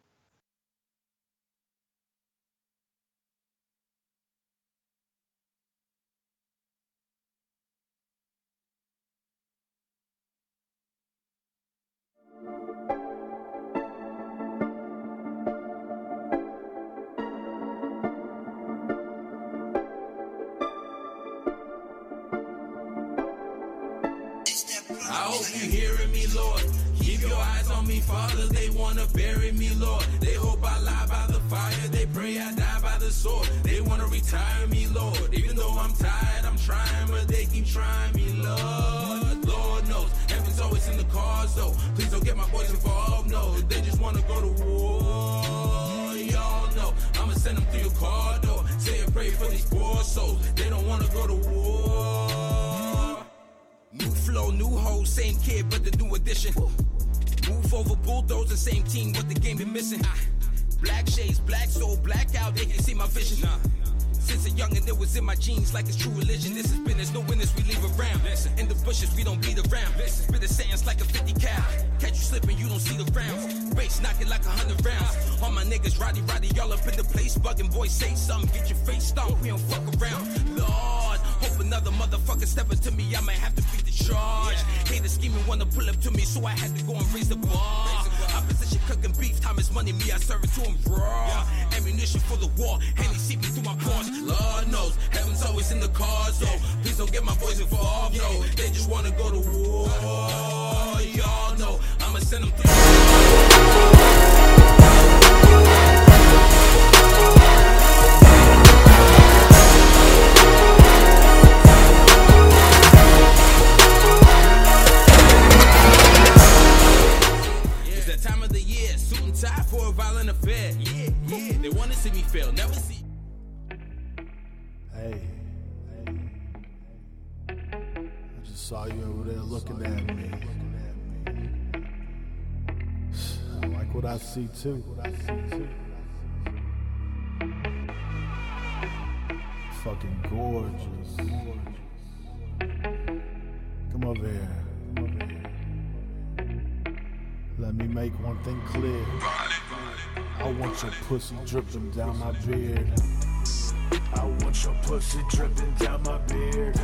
G: hope you hearing me, Lord. Keep your eyes on me, Father. They wanna bury me, Lord. They hope I lie by the fire. They pray I die by the sword. They wanna retire me, Lord. Even though I'm tired, I'm trying, but they keep trying me, Lord. Lord knows, heaven's always in the cars, though. Please don't get my boys involved, no. They just wanna go to war. Y'all know, I'ma send them through your car, though. Say and pray for these poor souls. They don't wanna go to war. New flow, new hoe, same kid, but the new addition. Move over bulldozer, same team, what the game been missing. Black shades, black soul, black out, they can see my vision. Since a youngin', it was in my genes like it's true religion. This is business, no winners, we leave around. Listen, in the bushes, we don't beat around. Listen, spit the sands like a 50 cal. Catch you slipping, you don't see the rounds. Bass knocking like 100 rounds. All my niggas roddy, y'all up in the place. Bugging, boys, say something, get your face stomped. We don't fuck around. Lord, hope another motherfucker step into me, I might have to beat the charge. Haters scheming, wanna pull up to me, so I had to go and raise the bar. Opposition cooking beef, time is money, me, I serve it to him raw. Ammunition for the war, and he see me through my pores. Lord knows, heaven's always in the cars, so please don't get my boys involved, no. They just wanna go to war. Y'all know, I'ma send them through. Time of the year, suit and tie for a violent affair. Yeah, yeah. They want to see me fail, never see.
D: Hey. I just saw you over there looking at me. I like what I see too. Fucking gorgeous. Come over here. Let me make one thing clear. I want your pussy dripping down my beard. I want your pussy dripping down my beard.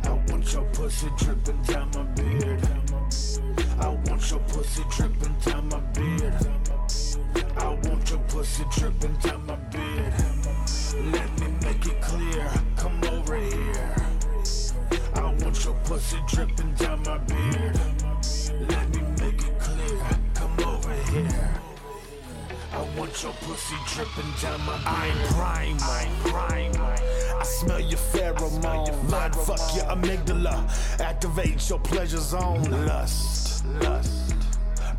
D: I want your pussy dripping down my beard. I want your pussy dripping down my beard. I want your pussy dripping down my beard. Let me make it clear. Come over here. I want your pussy dripping down my beard. Let me make it clear. Come over here. I want your pussy dripping down my beard. I'm primal. I smell your pheromone. Mind fuck your amygdala. Activate your pleasure zone. Lust.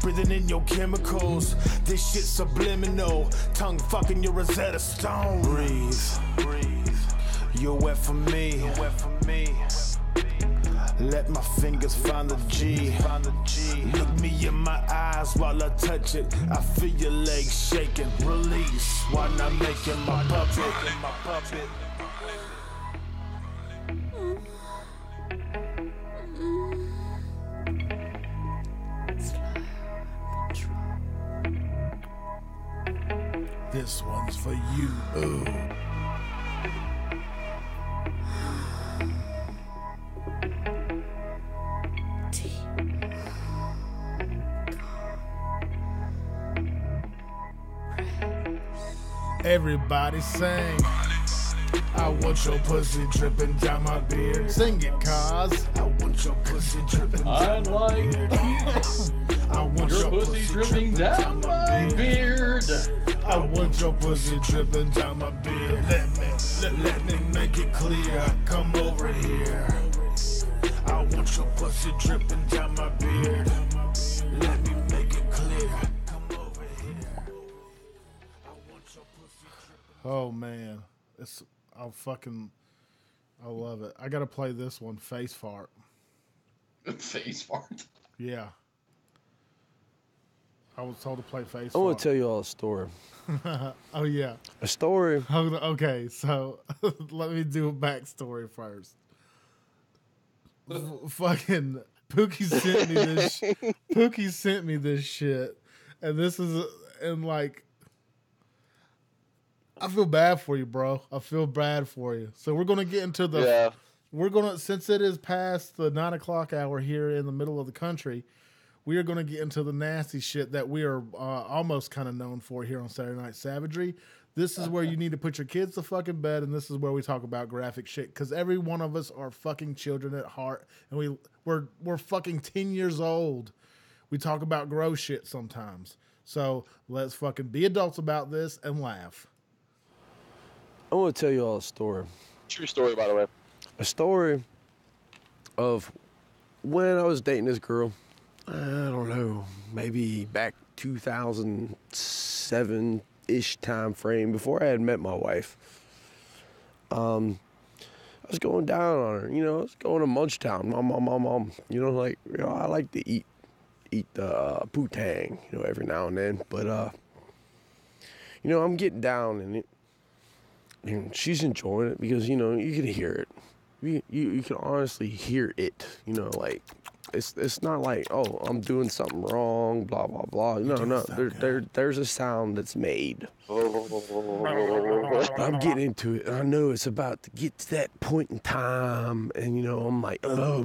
D: Breathing in your chemicals. This shit subliminal. Tongue fucking your Rosetta Stone. Breathe. You're wet for me. Let my fingers find the G. Look me in my eyes while I touch it. I feel your legs shaking. Release while I'm making my puppet. This one's for you. Ooh. Everybody sing. I want your pussy dripping down my beard. Sing it, cuz. I want your pussy dripping down my beard. I want your pussy dripping down my beard. I want your pussy dripping down my beard. Let me make it clear. Come over here. I want your pussy dripping down my beard. Let me make it clear. Oh man, I love it. I gotta play this one, Face Fart.
E: Face Fart?
D: Yeah. I was told to play Face
M: I
D: Fart.
M: want to tell you all a story.
D: Oh yeah.
M: A story.
D: Okay, so let me do a backstory first. Fucking Pookie sent me this. Pookie sent me this shit, and this is like. I feel bad for you, bro. I feel bad for you. So we're gonna get into the.
C: Yeah.
D: We're gonna, since it is past the 9 o'clock hour here in the middle of the country, we are gonna get into the nasty shit that we are almost kind of known for here on Saturday Night Savagery. This is where you need to put your kids to fucking bed, and this is where we talk about graphic shit. Because every one of us are fucking children at heart, and we're fucking 10 years old. We talk about gross shit sometimes. So let's fucking be adults about this and laugh.
M: I want to tell you all a story.
C: True story, by the way.
M: A story of when I was dating this girl. I don't know, maybe back 2007-ish time frame, before I had met my wife. I was going down on her, I was going to Munchtown, mom, I like to eat the poutang, every now and then, but I'm getting down in it, and she's enjoying it because, you can hear it. You can honestly hear it, it's not like, oh, I'm doing something wrong, blah, blah, blah. No. There's a sound that's made. I'm getting into it. I know it's about to get to that point in time. And, I'm like, and all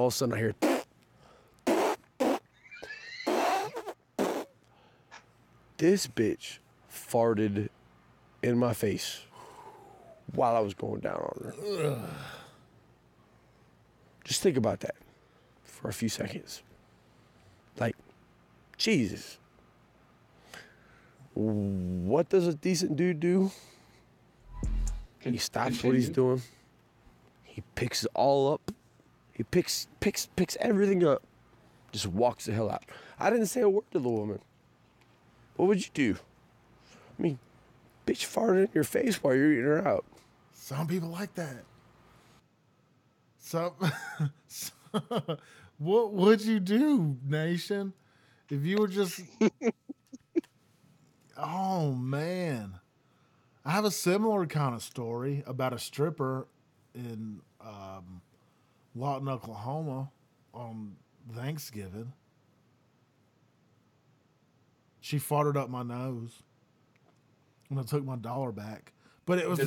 M: of a sudden I hear, this bitch farted in my face while I was going down on her. Just think about that for a few seconds. Like, Jesus. What does a decent dude do? He stops what he's doing. He picks it all up. He picks everything up. Just walks the hell out. I didn't say a word to the woman. What would you do? I mean, bitch farted in your face while you're eating her out.
D: Some people like that. What would you do, Nation? If you were just... Oh, man. I have a similar kind of story about a stripper in Lawton, Oklahoma on Thanksgiving. She farted up my nose when I took my dollar back. But it was...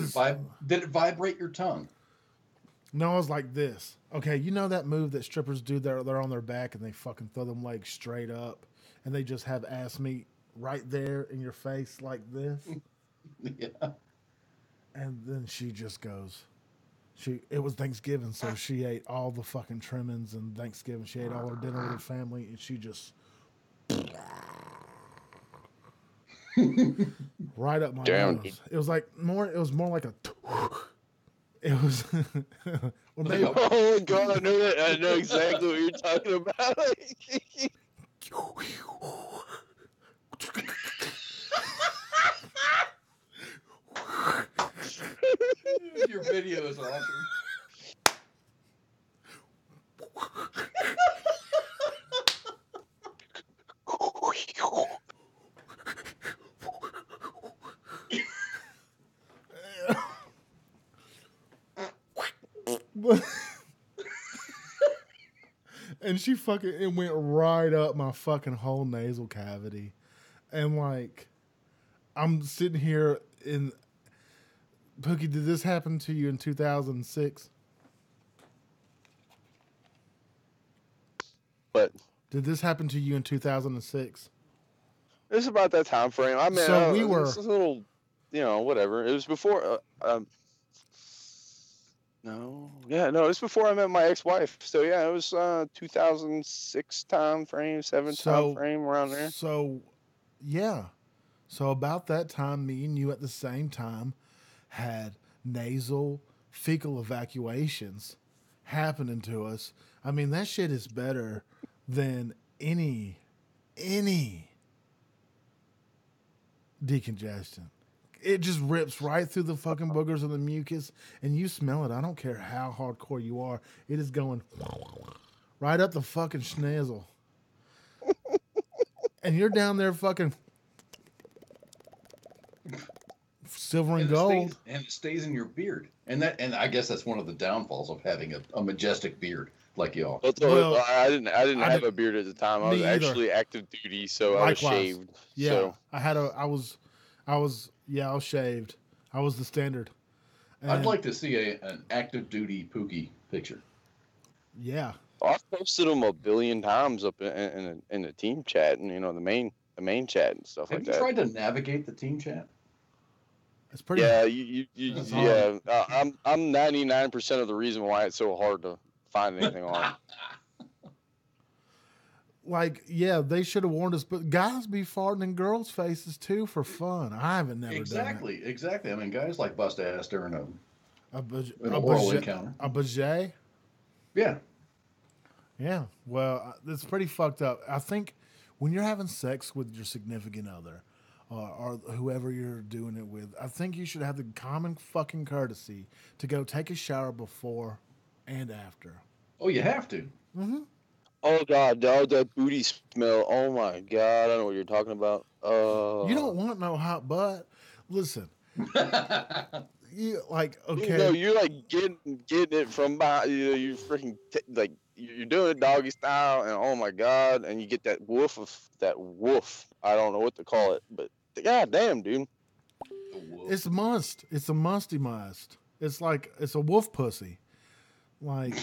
E: Did it vibrate your tongue?
D: No, I was like this. Okay, you know that move that strippers do? They're on their back and they fucking throw them legs straight up and they just have ass meat right there in your face like this.
E: Yeah.
D: And then she just goes, it was Thanksgiving, so she ate all the fucking trimmings and Thanksgiving. She ate all her dinner with her family and she just right up my nose. It was more like a it was well, maybe,
C: oh God, I know that. I know exactly what you're talking about.
E: Your video is awesome.
D: And she it went right up my fucking whole nasal cavity. And I'm sitting here in... Pookie, did this happen to you in 2006?
C: What?
D: Did this happen to you in 2006?
C: It's about that time frame. I mean,
D: so we were...
C: It's a little, whatever. It was before... No, it was before I met my ex-wife. So yeah, it was 2006 time frame, time frame, around there.
D: So, yeah. So about that time, me and you at the same time had nasal fecal evacuations happening to us. I mean, that shit is better than any decongestion. It just rips right through the fucking boogers and the mucus, and you smell it. I don't care how hardcore you are. It is going right up the fucking schnizzle. And you're down there fucking silver and gold.
E: And it stays in your beard. And I guess that's one of the downfalls of having a majestic beard like y'all.
C: Well, I didn't have a beard at the time. I was actually active duty, so I was shaved.
D: Yeah,
C: so.
D: I was shaved. I was the standard. And
E: I'd like to see an active duty Pookie picture.
D: Yeah.
C: I've posted them a billion times up in the team chat and the main the main chat and stuff
E: Have
C: like
E: you
C: that.
E: tried to navigate the team chat?
D: It's pretty.
C: Yeah,
D: That's
C: yeah. I'm 99% of the reason why it's so hard to find anything on.
D: Like, yeah, they should have warned us, but guys be farting in girls' faces too for fun. I haven't never
E: Exactly. I mean, guys like bust ass during
D: done it.
E: an oral encounter.
D: A bajet?
E: Yeah.
D: Yeah. Well, it's pretty fucked up. I think when you're having sex with your significant other or whoever you're doing it with, I think you should have the common fucking courtesy to go take a shower before and after.
E: Oh, you have to.
D: Mm-hmm.
C: Oh God, dog, that booty smell. Oh my God, I know what you're talking about.
D: You don't want no hot butt. Listen. You like okay?
C: You know, you're like getting it from behind. You freaking like you're doing it doggy style, and oh my God, and you get that woof of that woof. I don't know what to call it, but God damn, dude.
D: It's must. It's a musty must. It's like it's a wolf pussy. Like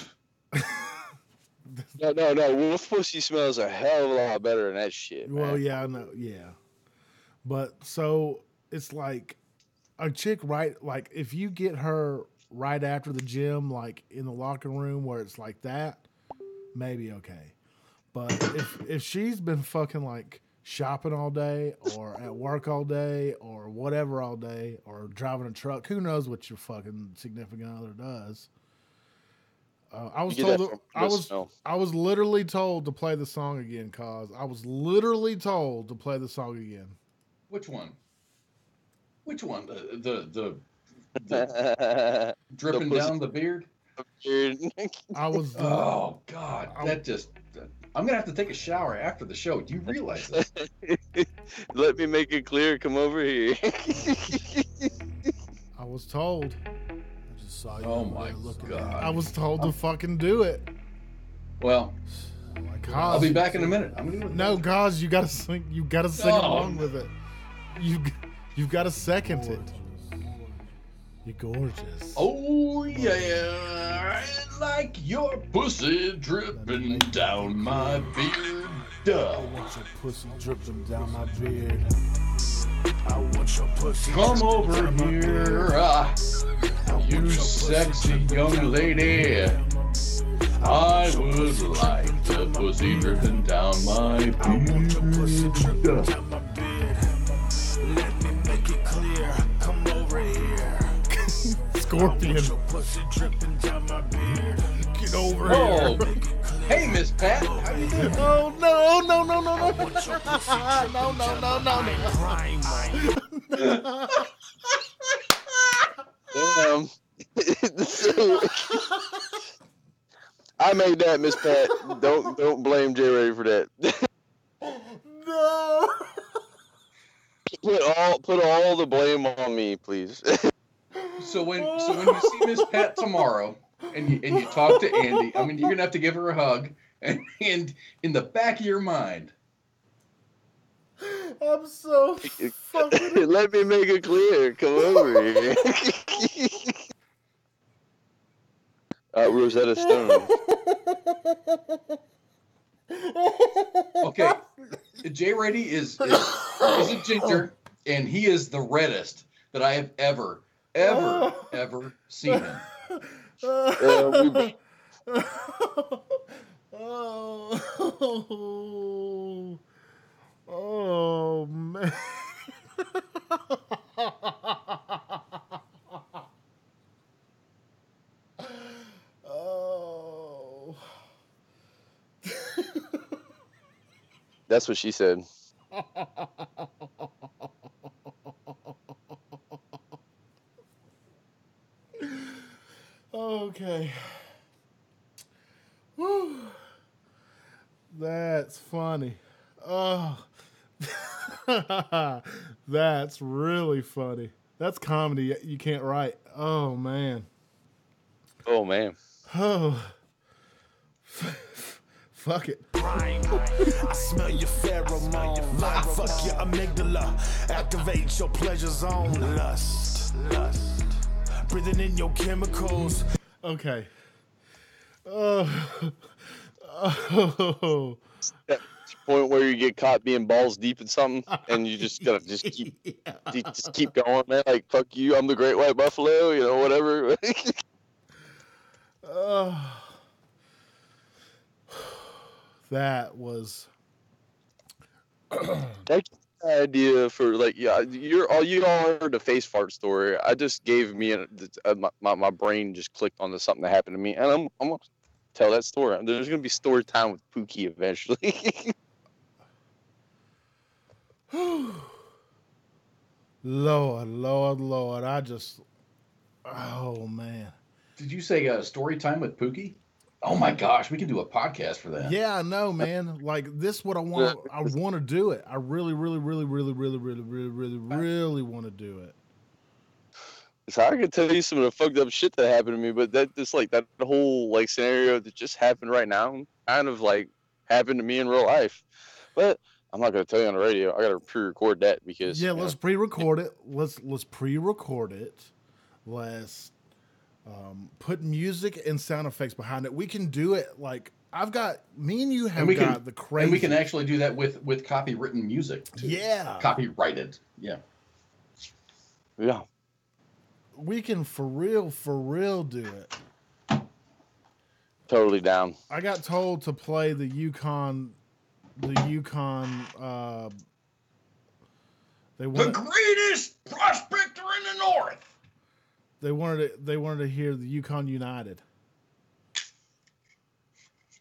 C: no. Wolf pussy smells a hell of a lot better than that shit. Man.
D: Well, yeah, I know, yeah. But so it's like a chick, right? Like if you get her right after the gym, like in the locker room where it's like that, maybe okay. But if she's been fucking like shopping all day or at work all day or whatever all day or driving a truck, who knows what your fucking significant other does. I was literally told to play the song again, cause I was literally told to play the song again.
E: Which one? The dripping down the beard?
D: I was.
E: Oh God, I'm gonna have to take a shower after the show. Do you realize that?
C: Let me make it clear. Come over here.
D: I was told. I just saw you.
E: Oh my God!
D: I was told to fucking do it.
E: Well, I'll be back in a minute. I'm gonna do it.
D: No, guys, you gotta sing. You gotta sing along with it. You've got to second it. You're gorgeous.
E: Oh yeah, I like your pussy dripping down my beard.
D: I want your pussy dripping down my beard.
J: I want your pussy.
E: Come over here, you sexy young lady. I would like the pussy dripping down my beard.
J: Let me make it clear. Come over here.
D: Scorpion. Get over here.
E: Hey, Miss Pat. How you doing?
D: Oh no!
C: Damn. I made that, Miss Pat. Don't blame Jay Ray for that.
D: No.
C: Put all the blame on me, please.
E: So when you see Miss Pat tomorrow and you talk to Andy, I mean you're gonna have to give her a hug and in the back of your mind.
D: I'm so fucking.
C: Let me make it clear. Come over here. Rosetta Stone.
E: Okay, Jay Reddy is a ginger, and he is the reddest that I have ever seen him.
D: Oh man. Oh.
C: That's what she said.
D: Okay. Whew. That's funny. Oh. That's really funny. That's comedy you can't write. Oh man.
C: Oh man.
D: Oh. Fuck it.
J: I smell your pheromone. Fuck your amygdala. Activate your pleasure zone. Lust. Breathing in your chemicals.
D: Okay.
C: point where you get caught being balls deep in something, and you just gotta just keep going, man. Like fuck you, I'm the great white buffalo, you know, whatever.
D: That was
C: That's the idea for like you all heard the face fart story. I just gave me my brain just clicked onto something that happened to me, and I'm gonna tell that story. There's gonna be story time with Pookie eventually.
D: Lord. Oh man.
E: Did you say story time with Pookie? Oh my gosh, we can do a podcast for that.
D: Yeah, I know, man. Like this, what I want. I want to do it. I really want to do it.
C: So I can tell you some of the fucked up shit that happened to me, but that just like that whole like scenario that just happened right now, kind of like happened to me in real life. But I'm not gonna tell you on the radio. I gotta pre-record that because
D: let's pre-record it. Let's pre-record it. Let's put music and sound effects behind it. We can do it like me and you have got the crazy.
E: And we can actually do that with copywritten music too.
D: Yeah.
E: Copyrighted. Yeah.
C: Yeah.
D: We can for real do it.
C: Totally down.
D: I got told to play the Yukon the
E: greatest prospector in the North.
D: They wanted to hear the Yukon United.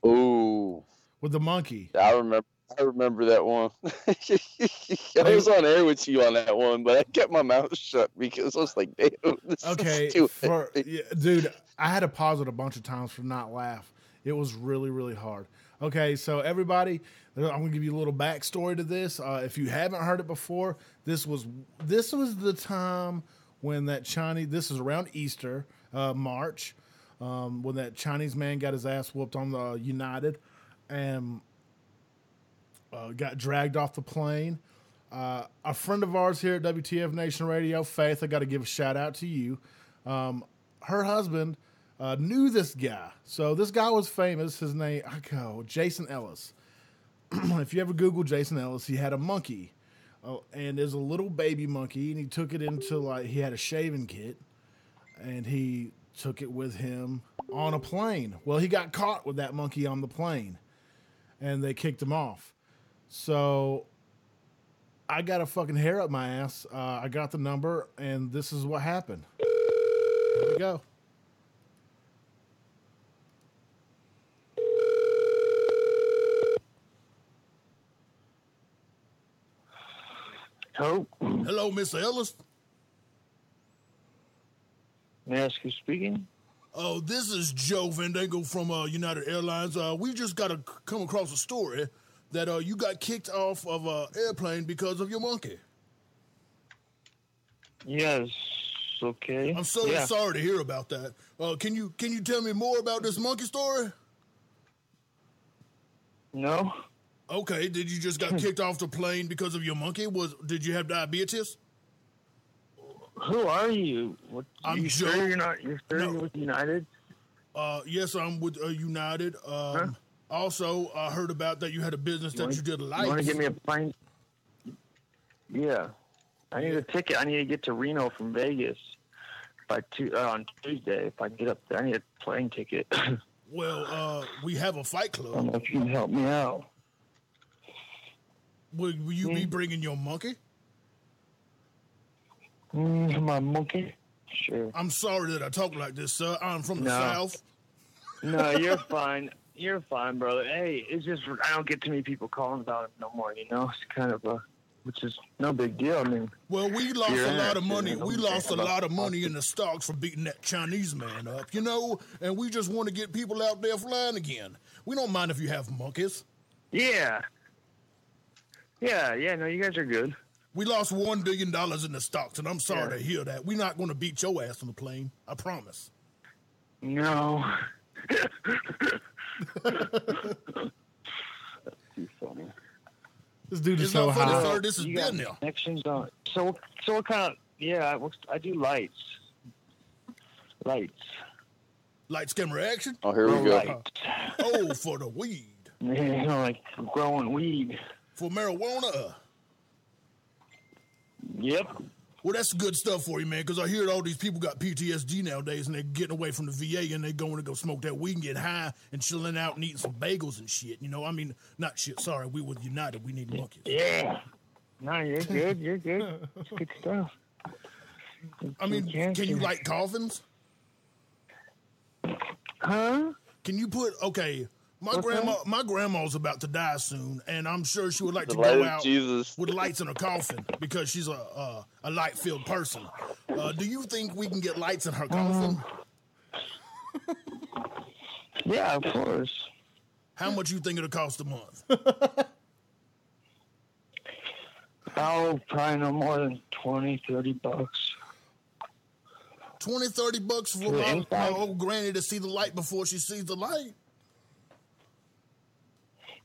C: Ooh.
D: With the monkey.
C: I remember that one. I was on air with you on that one, but I kept my mouth shut because I was like, damn, this is stupid.
D: Dude, I had to pause it a bunch of times for not laugh. It was really, really hard. Okay, so everybody, I'm going to give you a little backstory to this. If you haven't heard it before, this was the time when that Chinese, this is around Easter, March, when that Chinese man got his ass whooped on the United and got dragged off the plane. A friend of ours here at WTF Nation Radio, Faith, I got to give a shout out to you. Her husband knew this guy. So this guy was famous. His name, Jason Ellis. If you ever Google Jason Ellis, he had a monkey. And there's a little baby monkey, and he took it into, he had a shaving kit, and he took it with him on a plane. Well, he got caught with that monkey on the plane, and they kicked him off. So I got a fucking hair up my ass. I got the number, and this is what happened. Here we go. Hello, Mr. Ellis.
N: May I ask who's speaking?
D: Oh, this is Joe Vandango from United Airlines. We just got to come across a story that you got kicked off of an airplane because of your monkey.
N: Yes. Okay.
D: I'm so sorry to hear about that. Can you tell me more about this monkey story?
N: No.
D: Okay. Did you just got kicked off the plane because of your monkey? Did you have diabetes?
N: Who are you?
D: I'm Joe.
N: Sure you're with United?
D: Yes, I'm with United. Also, I heard about that you had a business you did lights.
N: You want to give me a plane? Yeah. I need a ticket. I need to get to Reno from Vegas on Tuesday. If I can get up there, I need a plane ticket.
D: Well, we have a fight club.
N: I don't know if you can help me out.
D: Will you be bringing your monkey?
N: My monkey? Sure.
D: I'm sorry that I talk like this, sir. I'm from the South.
N: No, you're fine. You're fine, brother. Hey, it's just I don't get too many people calling about it no more, you know? It's kind of which is no big deal. I mean,
D: well, we lost a lot of money. We lost a lot of money in the stocks for beating that Chinese man up, you know? And we just want to get people out there flying again. We don't mind if you have monkeys.
N: Yeah. Yeah, no, you guys are good.
D: We lost $1 billion in the stocks, and I'm sorry to hear that. We're not going to beat your ass on the plane. I promise.
N: No. That's too funny.
D: This dude is so high. Sir, this is
N: been there. Connections on. So what kind of? Yeah, I do lights. Lights,
D: camera, action.
C: Oh, here we go.
D: Oh, for the weed.
N: like growing weed.
O: For marijuana?
N: Yep.
O: Well, that's good stuff for you, man, because I hear all these people got PTSD nowadays, and they're getting away from the VA, and they're going to go smoke that weed and get high and chilling out and eating some bagels and shit. You know, I mean, not shit. Sorry, we were United. We need monkeys.
N: Yeah. No, you're good. You're good. It's good stuff.
O: I mean, can you light coffins?
N: Huh?
O: Can you put, okay, my grandma's about to die soon, and I'm sure she would like to
C: The light
O: go
C: of
O: out
C: Jesus.
O: with lights in her coffin because she's a light-filled person. Do you think we can get lights in her coffin?
N: Yeah, of course.
O: How much you think it'll cost a month?
N: Oh, probably no more than $20-$30.
O: 20-30 bucks for my old granny to see the light before she sees the light?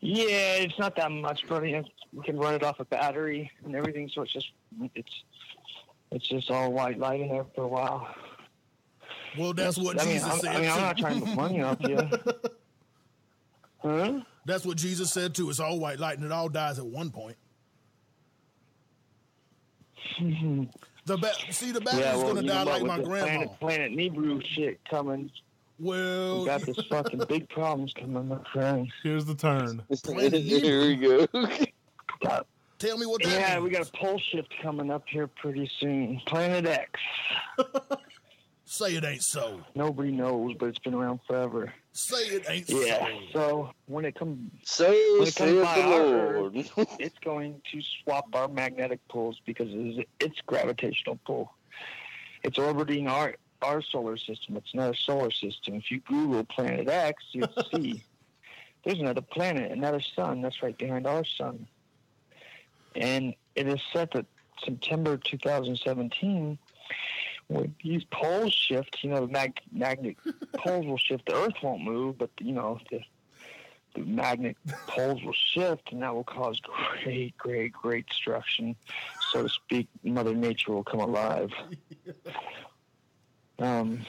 N: Yeah, it's not that much, but we can run it off a battery and everything, so it's just all white light in there for a while.
O: Well, that's what Jesus said.
N: I'm not trying to put money off you. Huh?
O: That's what Jesus said too. It's all white light, and it all dies at one point. The battery's gonna die like my grandma.
N: Planet Nebrew shit coming.
O: Well,
N: we got this fucking big problems coming, my friend.
D: Here's the turn.
C: Here we go.
O: Tell me what that
N: Yeah,
O: means.
N: we got a pole shift coming up here pretty soon. Planet X.
O: Say it ain't so.
N: Nobody knows, but it's been around forever.
O: Say it ain't
N: Yeah.
O: so.
N: So when it comes,
C: So
N: when it comes
C: saith
N: by
C: the
N: our
C: Lord.
N: Earth, it's going to swap our magnetic poles because it's gravitational pull. It's orbiting our solar system. It's not a solar system. If you Google Planet X, you'll see there's another planet, another sun that's right behind our sun. And it is set that September 2017, when these poles shift, the magnet poles will shift. The Earth won't move, but, the magnet poles will shift, and that will cause great destruction. So to speak, Mother Nature will come alive. And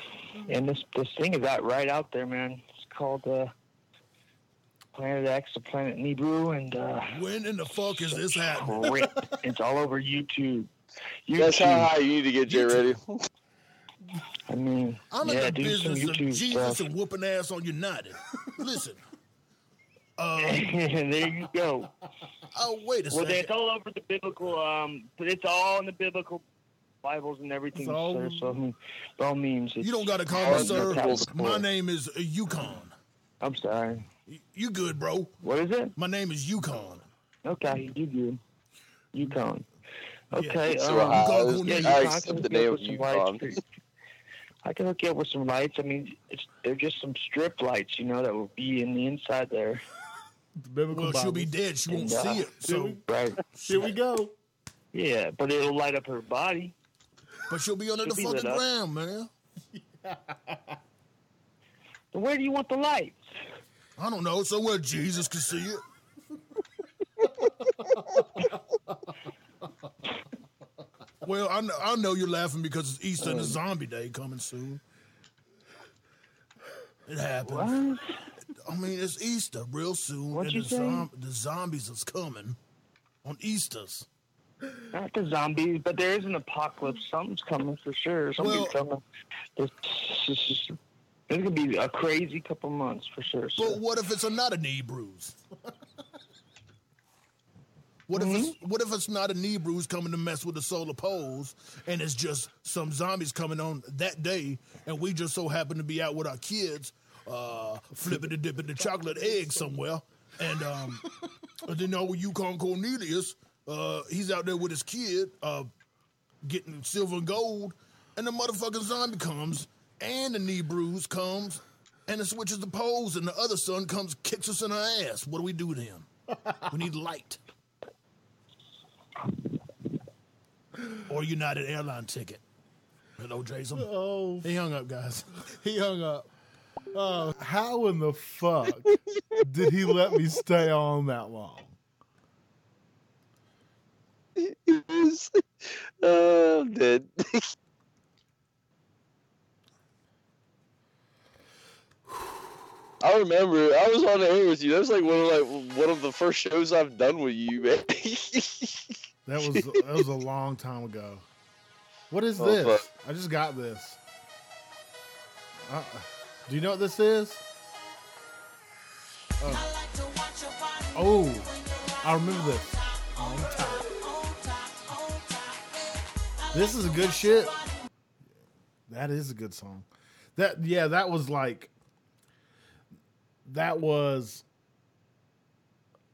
N: this thing is right out there, man. It's called Planet X, the Planet Nebrew, and
O: when in the fuck is this happening?
N: It's all over YouTube.
C: That's how high you need to get Jay ready.
N: I mean,
O: I'm in the
N: do some
O: business of
N: YouTube
O: Jesus
N: stuff.
O: and whooping ass on United. Listen.
N: There you go.
O: Oh, wait a
N: Well,
O: second.
N: it's all over the biblical. But it's all in the biblical Bibles and everything,
D: all-
N: sir. So I mean, by all means,
O: You don't got to call me sir. My name is Yukon.
N: I'm sorry.
O: You good, bro?
N: What is it?
O: My name is Yukon.
N: Okay, you good. Yukon. Okay.
C: So
O: I
C: accept the name of Yukon.
N: I can hook you up with some lights. I mean, they're just some strip lights, that will be in the inside there.
D: The biblical
O: Well, she'll be
D: Bibles.
O: dead. She won't see it. So,
N: Right.
D: Here we go.
N: Yeah, but it'll light up her body.
O: but she'll be under the
N: She'll be
O: fucking
N: lit up.
O: ground, man.
N: But where do you want the lights?
O: I don't know. Somewhere Jesus can see it. Well, I know you're laughing because it's Easter and the zombie day coming soon. It happens.
N: What?
O: I mean, it's Easter real soon,
N: What'd
O: and
N: you say?
O: the zombies is coming on Easter's.
N: Not the zombies, but there is an apocalypse. Something's coming for sure. Something's coming. There's going to be a crazy couple months for sure. So.
O: But what if it's not a knee bruise? What if it's not a knee bruise coming to mess with the solar poles, and it's just some zombies coming on that day, and we just so happen to be out with our kids, flipping and dipping the chocolate egg somewhere, and then Yukon Cornelius, he's out there with his kid, getting silver and gold, and the motherfucking zombie comes, and the knee bruise comes, and it switches the poles, and the other son comes, kicks us in our ass. What do we do then? We need light. Or United Airline ticket. Hello, Jason.
D: Oh,
O: He hung up, guys.
D: he hung up. Oh, how in the fuck did he let me stay on that long?
C: I'm dead. I remember I was on the air with you. That was like one of the first shows I've done with you, man.
D: That was a long time ago. What is
C: Oh,
D: this?
C: fuck.
D: I just got this. Do you know what this is? Oh, I remember this. On top. This is a good shit. That is a good song. That was like. That was.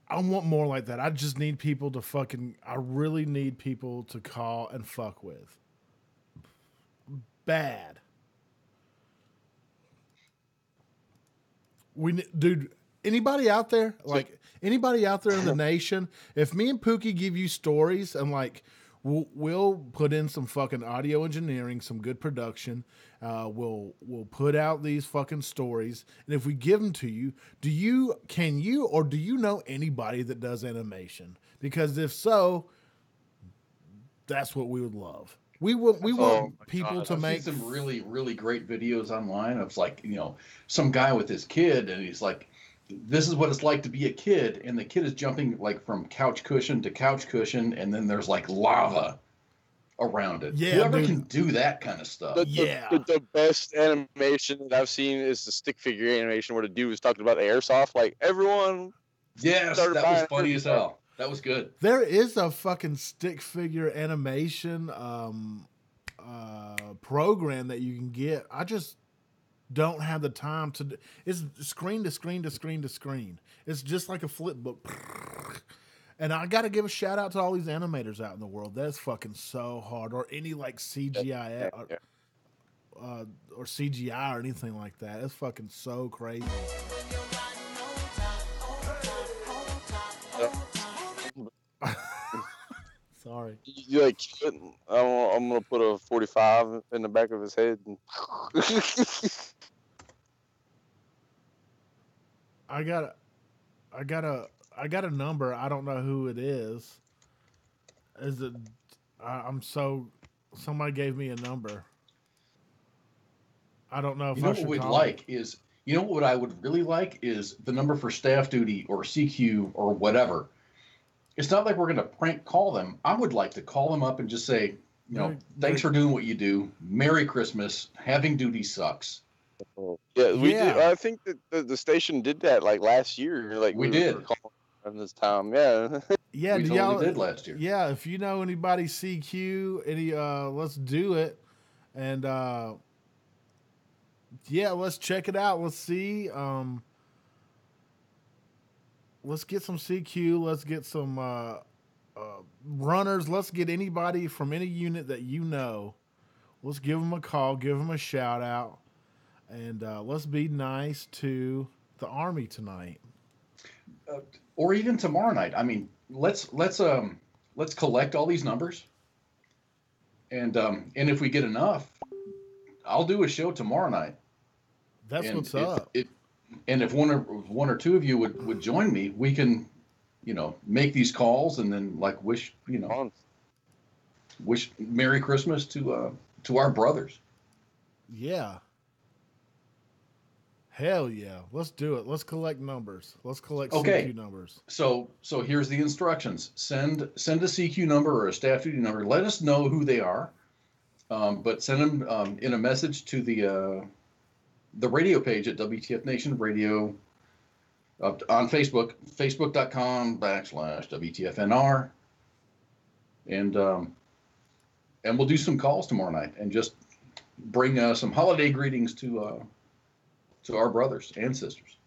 D: I want more like that. I just need people to fucking. I really need people to call and fuck with. Bad. Dude, anybody out there? Like, anybody out there in the nation? If me and Pookie give you stories and, like, we'll put in some fucking audio engineering, some good production. We'll put out these fucking stories. And if we give them to you, do you know anybody that does animation? Because if so, that's what we would love. We want people to make
E: some really, really great videos online. It's like, some guy with his kid, and he's like, this is what it's like to be a kid, and the kid is jumping like from couch cushion to couch cushion, and then there's like lava around it.
D: Yeah,
E: whoever
D: dude.
E: can do that kind of stuff.
C: The best animation that I've seen is the stick figure animation where the dude was talking about the airsoft. Like, everyone.
E: Yes, that was funny as hell. That was good.
D: There is a fucking stick figure animation program that you can get. I just don't have the time to. It's screen to screen to screen to screen. It's just like a flip book. And I got to give a shout out to all these animators out in the world. That's fucking so hard. Or any like CGI or CGI or anything like that. It's fucking so crazy. Sorry.
C: You like, I'm gonna put a 45 in the back of his head. And
D: I got a number. I don't know who it is. Is it? Somebody gave me a number. I don't know if I should call it.
E: What I would really like is the number for staff duty or CQ or whatever. It's not like we're going to prank call them. I would like to call them up and just say, thanks for doing what you do. Merry Christmas. Having duty sucks.
C: Yeah, we did. I think that the station did that like last year. Like
E: we did
C: in this time. Yeah.
D: Yeah,
E: we totally did last year.
D: Yeah, if you know anybody CQ, let's do it, and let's check it out. Let's see. Let's get some CQ. Let's get some runners. Let's get anybody from any unit that you know. Let's give them a call. Give them a shout out, and let's be nice to the Army tonight,
E: or even tomorrow night. I mean, let's collect all these numbers, and if we get enough, I'll do a show tomorrow night.
D: That's what's up.
E: And if one or two of you would join me, we can, make these calls and then like wish Merry Christmas to our brothers.
D: Yeah. Hell yeah. Let's do it. Let's collect numbers. Let's collect CQ numbers.
E: So here's the instructions. Send a CQ number or a staff duty number. Let us know who they are. But send them in a message to the radio page at WTF Nation Radio on Facebook, facebook.com/WTFNR. And we'll do some calls tomorrow night and just bring some holiday greetings to our brothers and sisters.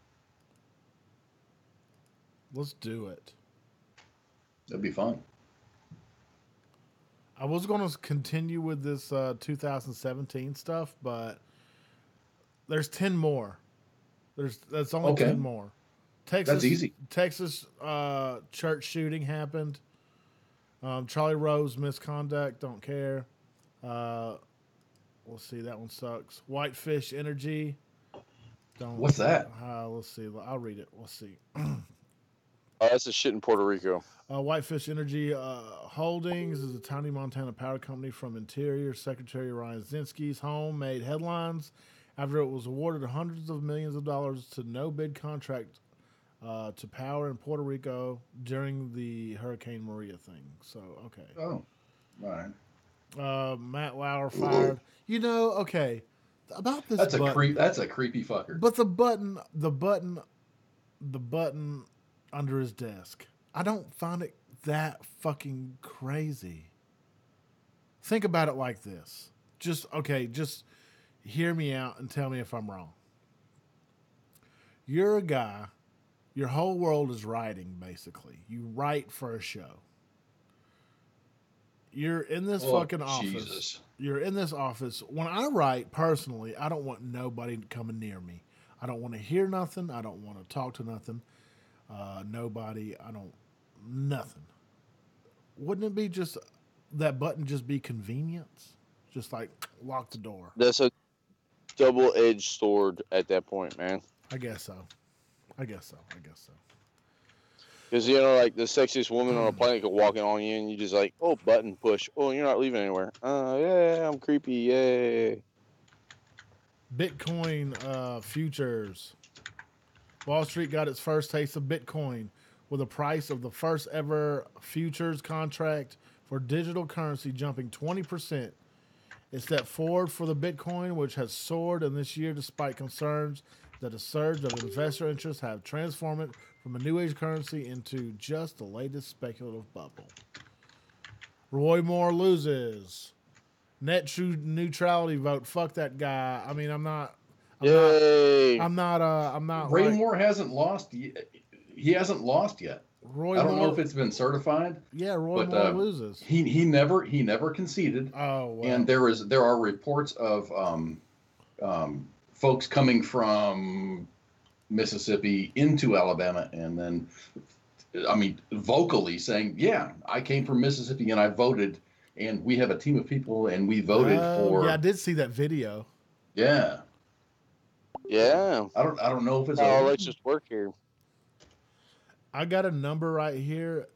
D: Let's do it.
E: That'd be fun.
D: I was going to continue with this 2017 stuff, but there's 10 more. That's only 10 more.
E: That's easy.
D: Texas church shooting happened. Charlie Rose misconduct. Don't care. Let's see. That one sucks. Whitefish Energy.
E: What's that?
D: Let's see. I'll read it. Let's see.
C: That's a shit in Puerto Rico.
D: Whitefish Energy Holdings is a tiny Montana power company from Interior Secretary Ryan Zinski's home. Made headlines after it was awarded hundreds of millions of dollars to no bid contract to power in Puerto Rico during the Hurricane Maria thing. So, okay.
E: Oh, all right.
D: Matt Lauer fired. You know, okay, about this.
E: That's
D: button,
E: That's a creepy fucker.
D: But the button under his desk. I don't find it that fucking crazy. Think about it like this. Just hear me out and tell me if I'm wrong. You're a guy. Your whole world is writing, basically. You write for a show. You're in this fucking office.
E: Jesus.
D: You're in this office. When I write, personally, I don't want nobody coming near me. I don't want to hear nothing. I don't want to talk to nothing. Nobody. Nothing. Wouldn't it be just, that button just be convenience? Just like, lock the door.
C: That's a double-edged sword at that point, man.
D: I guess so.
C: Because, like, the sexiest woman on the planet could walk in on you, and you just like, oh, button, push. Oh, you're not leaving anywhere. Yeah, I'm creepy. Yay.
D: Bitcoin futures. Wall Street got its first taste of Bitcoin with the price of the first ever futures contract for digital currency jumping 20%. It stepped forward for the Bitcoin, which has soared in this year despite concerns that a surge of investor interest have transformed it from a new age currency into just the latest speculative bubble. Roy Moore loses. Net true neutrality vote. Fuck that guy. I mean, I'm not.
E: Ray
D: Like,
E: Moore hasn't lost. He hasn't lost yet. I don't know if it's been certified.
D: Yeah, Roy Moore loses.
E: He never conceded.
D: Oh, wow.
E: And there are reports of folks coming from Mississippi into Alabama, and then, I mean, vocally saying, "Yeah, I came from Mississippi and I voted, and we have a team of people and we voted for."
D: Yeah, I did see that video.
E: Yeah.
C: Yeah.
E: I don't know if it's.
C: Let's just work here.
D: I got a number right here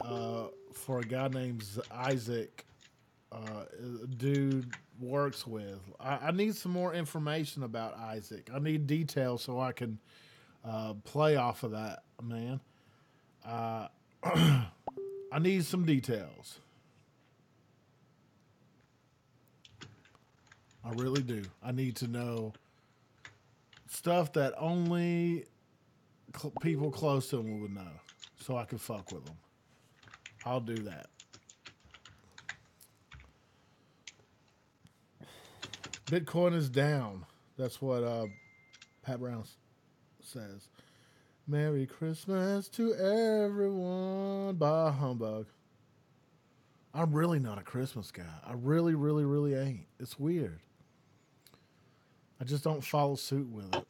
D: for a guy named Isaac. Dude works with. I need some more information about Isaac. I need details so I can play off of that, man. I need some details. I really do. I need to know stuff that only people close to him would know, so I can fuck with them. I'll do that. Bitcoin is down. That's what Pat Brown says. Merry Christmas to everyone. Bah humbug. I'm really not a Christmas guy. I really, really, really ain't. It's weird. I just don't follow suit with it.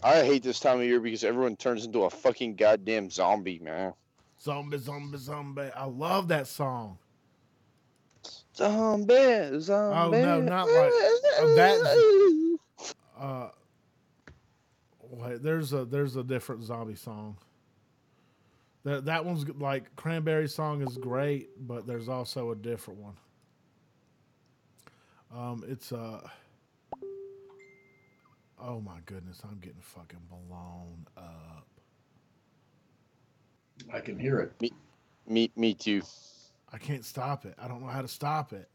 C: I hate this time of year because everyone turns into a fucking goddamn zombie, man.
D: Zombie, zombie, zombie. I love that song.
C: Zombie, zombie.
D: Oh, no, not like that. Wait, there's a different zombie song. That one's like Cranberry song is great, but there's also a different one. It's oh my goodness, I'm getting fucking blown up.
E: I can hear it.
C: Me too.
D: I can't stop it. I don't know how to stop it.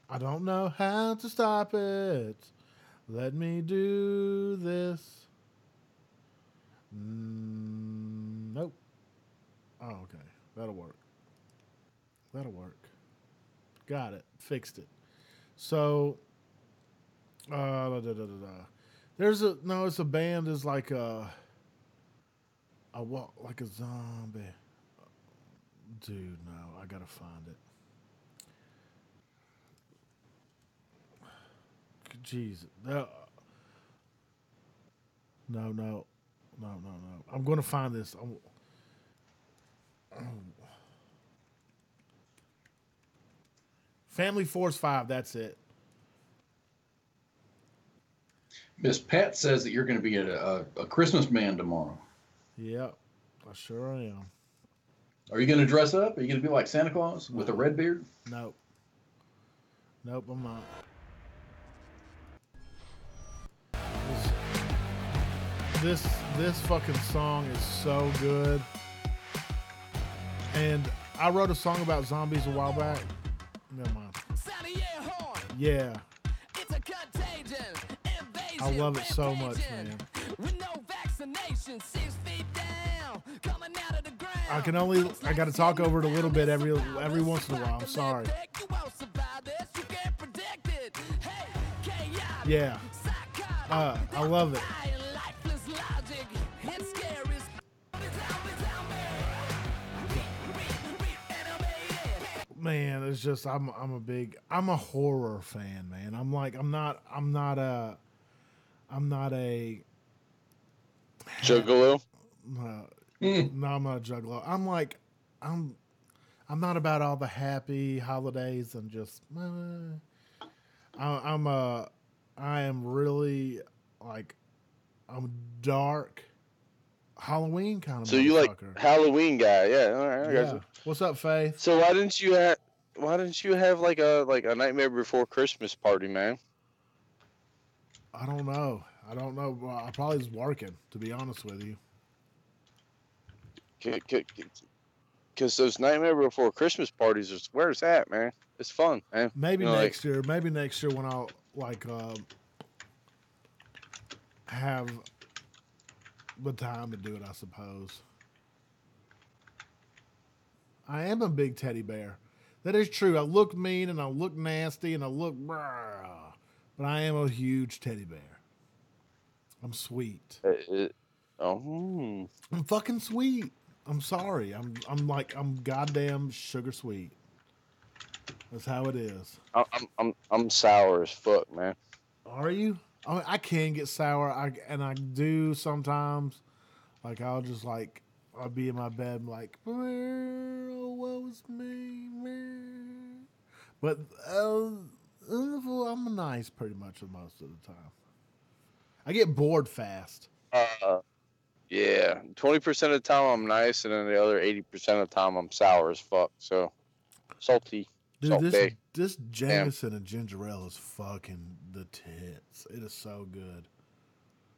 D: I don't know how to stop it. Let me do this. Nope. Oh, okay. That'll work. Got it. Fixed it. So, there's it's a band is like a walk like a zombie. Dude, no, I gotta find it. Jeez. No. I'm gonna find this. Family Force 5, that's it.
E: Miss Pat says that you're going to be a Christmas man tomorrow.
D: Yep, I sure am.
E: Are you going to dress up? Are you going to be like Santa Claus with a red beard?
D: No. Nope, I'm not. This fucking song is so good. And I wrote a song about zombies a while back. Never mind. Yeah. I love it so much, man. I gotta talk over it a little bit every once in a while. I'm sorry. Yeah. I love it. Man, it's just I'm a horror fan, man. I'm not a
C: Juggalo?
D: no, I'm not a juggalo. I'm not about all the happy holidays and just I am really like I'm dark Halloween kind of
C: So you like
D: motherfucker.
C: Halloween guy? Yeah. All right. I got
D: Yeah.
C: you.
D: What's up, Faith?
C: So why didn't you have like a Nightmare Before Christmas party, man?
D: I don't know. Well, I probably was working, to be honest with you.
C: Because those Nightmare Before Christmas parties is where it's at, man. It's fun, man.
D: Maybe next year. Maybe next year when I'll like have the time to do it, I suppose. I am a big teddy bear. That is true. I look mean and I look nasty and I look but I am a huge teddy bear. I'm sweet.
C: I'm
D: fucking sweet. I'm sorry. I'm goddamn sugar sweet. That's how it is.
C: I'm sour as fuck, man.
D: Are you? I can get sour. I do sometimes. Like I'll just like I'll be in my bed like, oh, what was me, man? But I'm nice pretty much most of the time. I get bored fast.
C: Yeah. 20% of the time I'm nice, and then the other 80% of the time I'm sour as fuck. So salty.
D: Dude, this Jameson and ginger ale is fucking the tits. It is so good.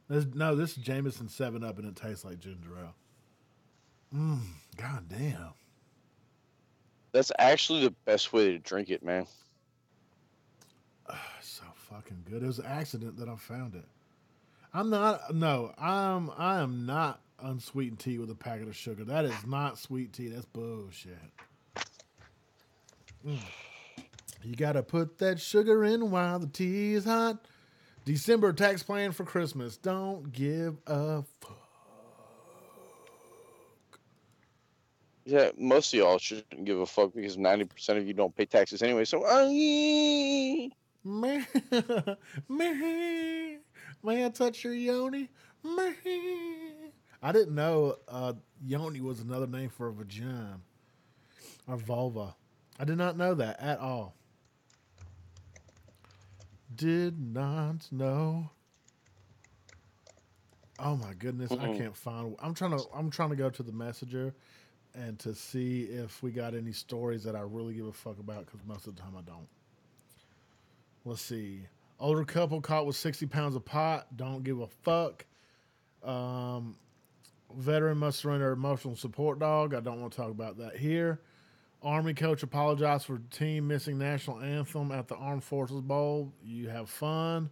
D: This is Jameson 7-Up and it tastes like ginger ale. God damn.
C: That's actually the best way to drink it, man.
D: So fucking good. It was an accident that I found it. I am not unsweetened tea with a packet of sugar. That is not sweet tea. That's bullshit. You gotta put that sugar in while the tea is hot. December tax plan for Christmas. Don't give a fuck.
C: Yeah, most of y'all shouldn't give a fuck because 90% of you don't pay taxes anyway. So,
D: may I touch your yoni? I didn't know yoni was another name for a vagina or vulva. I did not know that at all. Did not know. Oh my goodness, I can't find. I'm trying to go to the messenger and to see if we got any stories that I really give a fuck about, because most of the time I don't. Let's see. Older couple caught with 60 pounds of pot. Don't give a fuck. Veteran must surrender emotional support dog. I don't want to talk about that here. Army coach apologized for team missing national anthem at the Armed Forces Bowl. You have fun.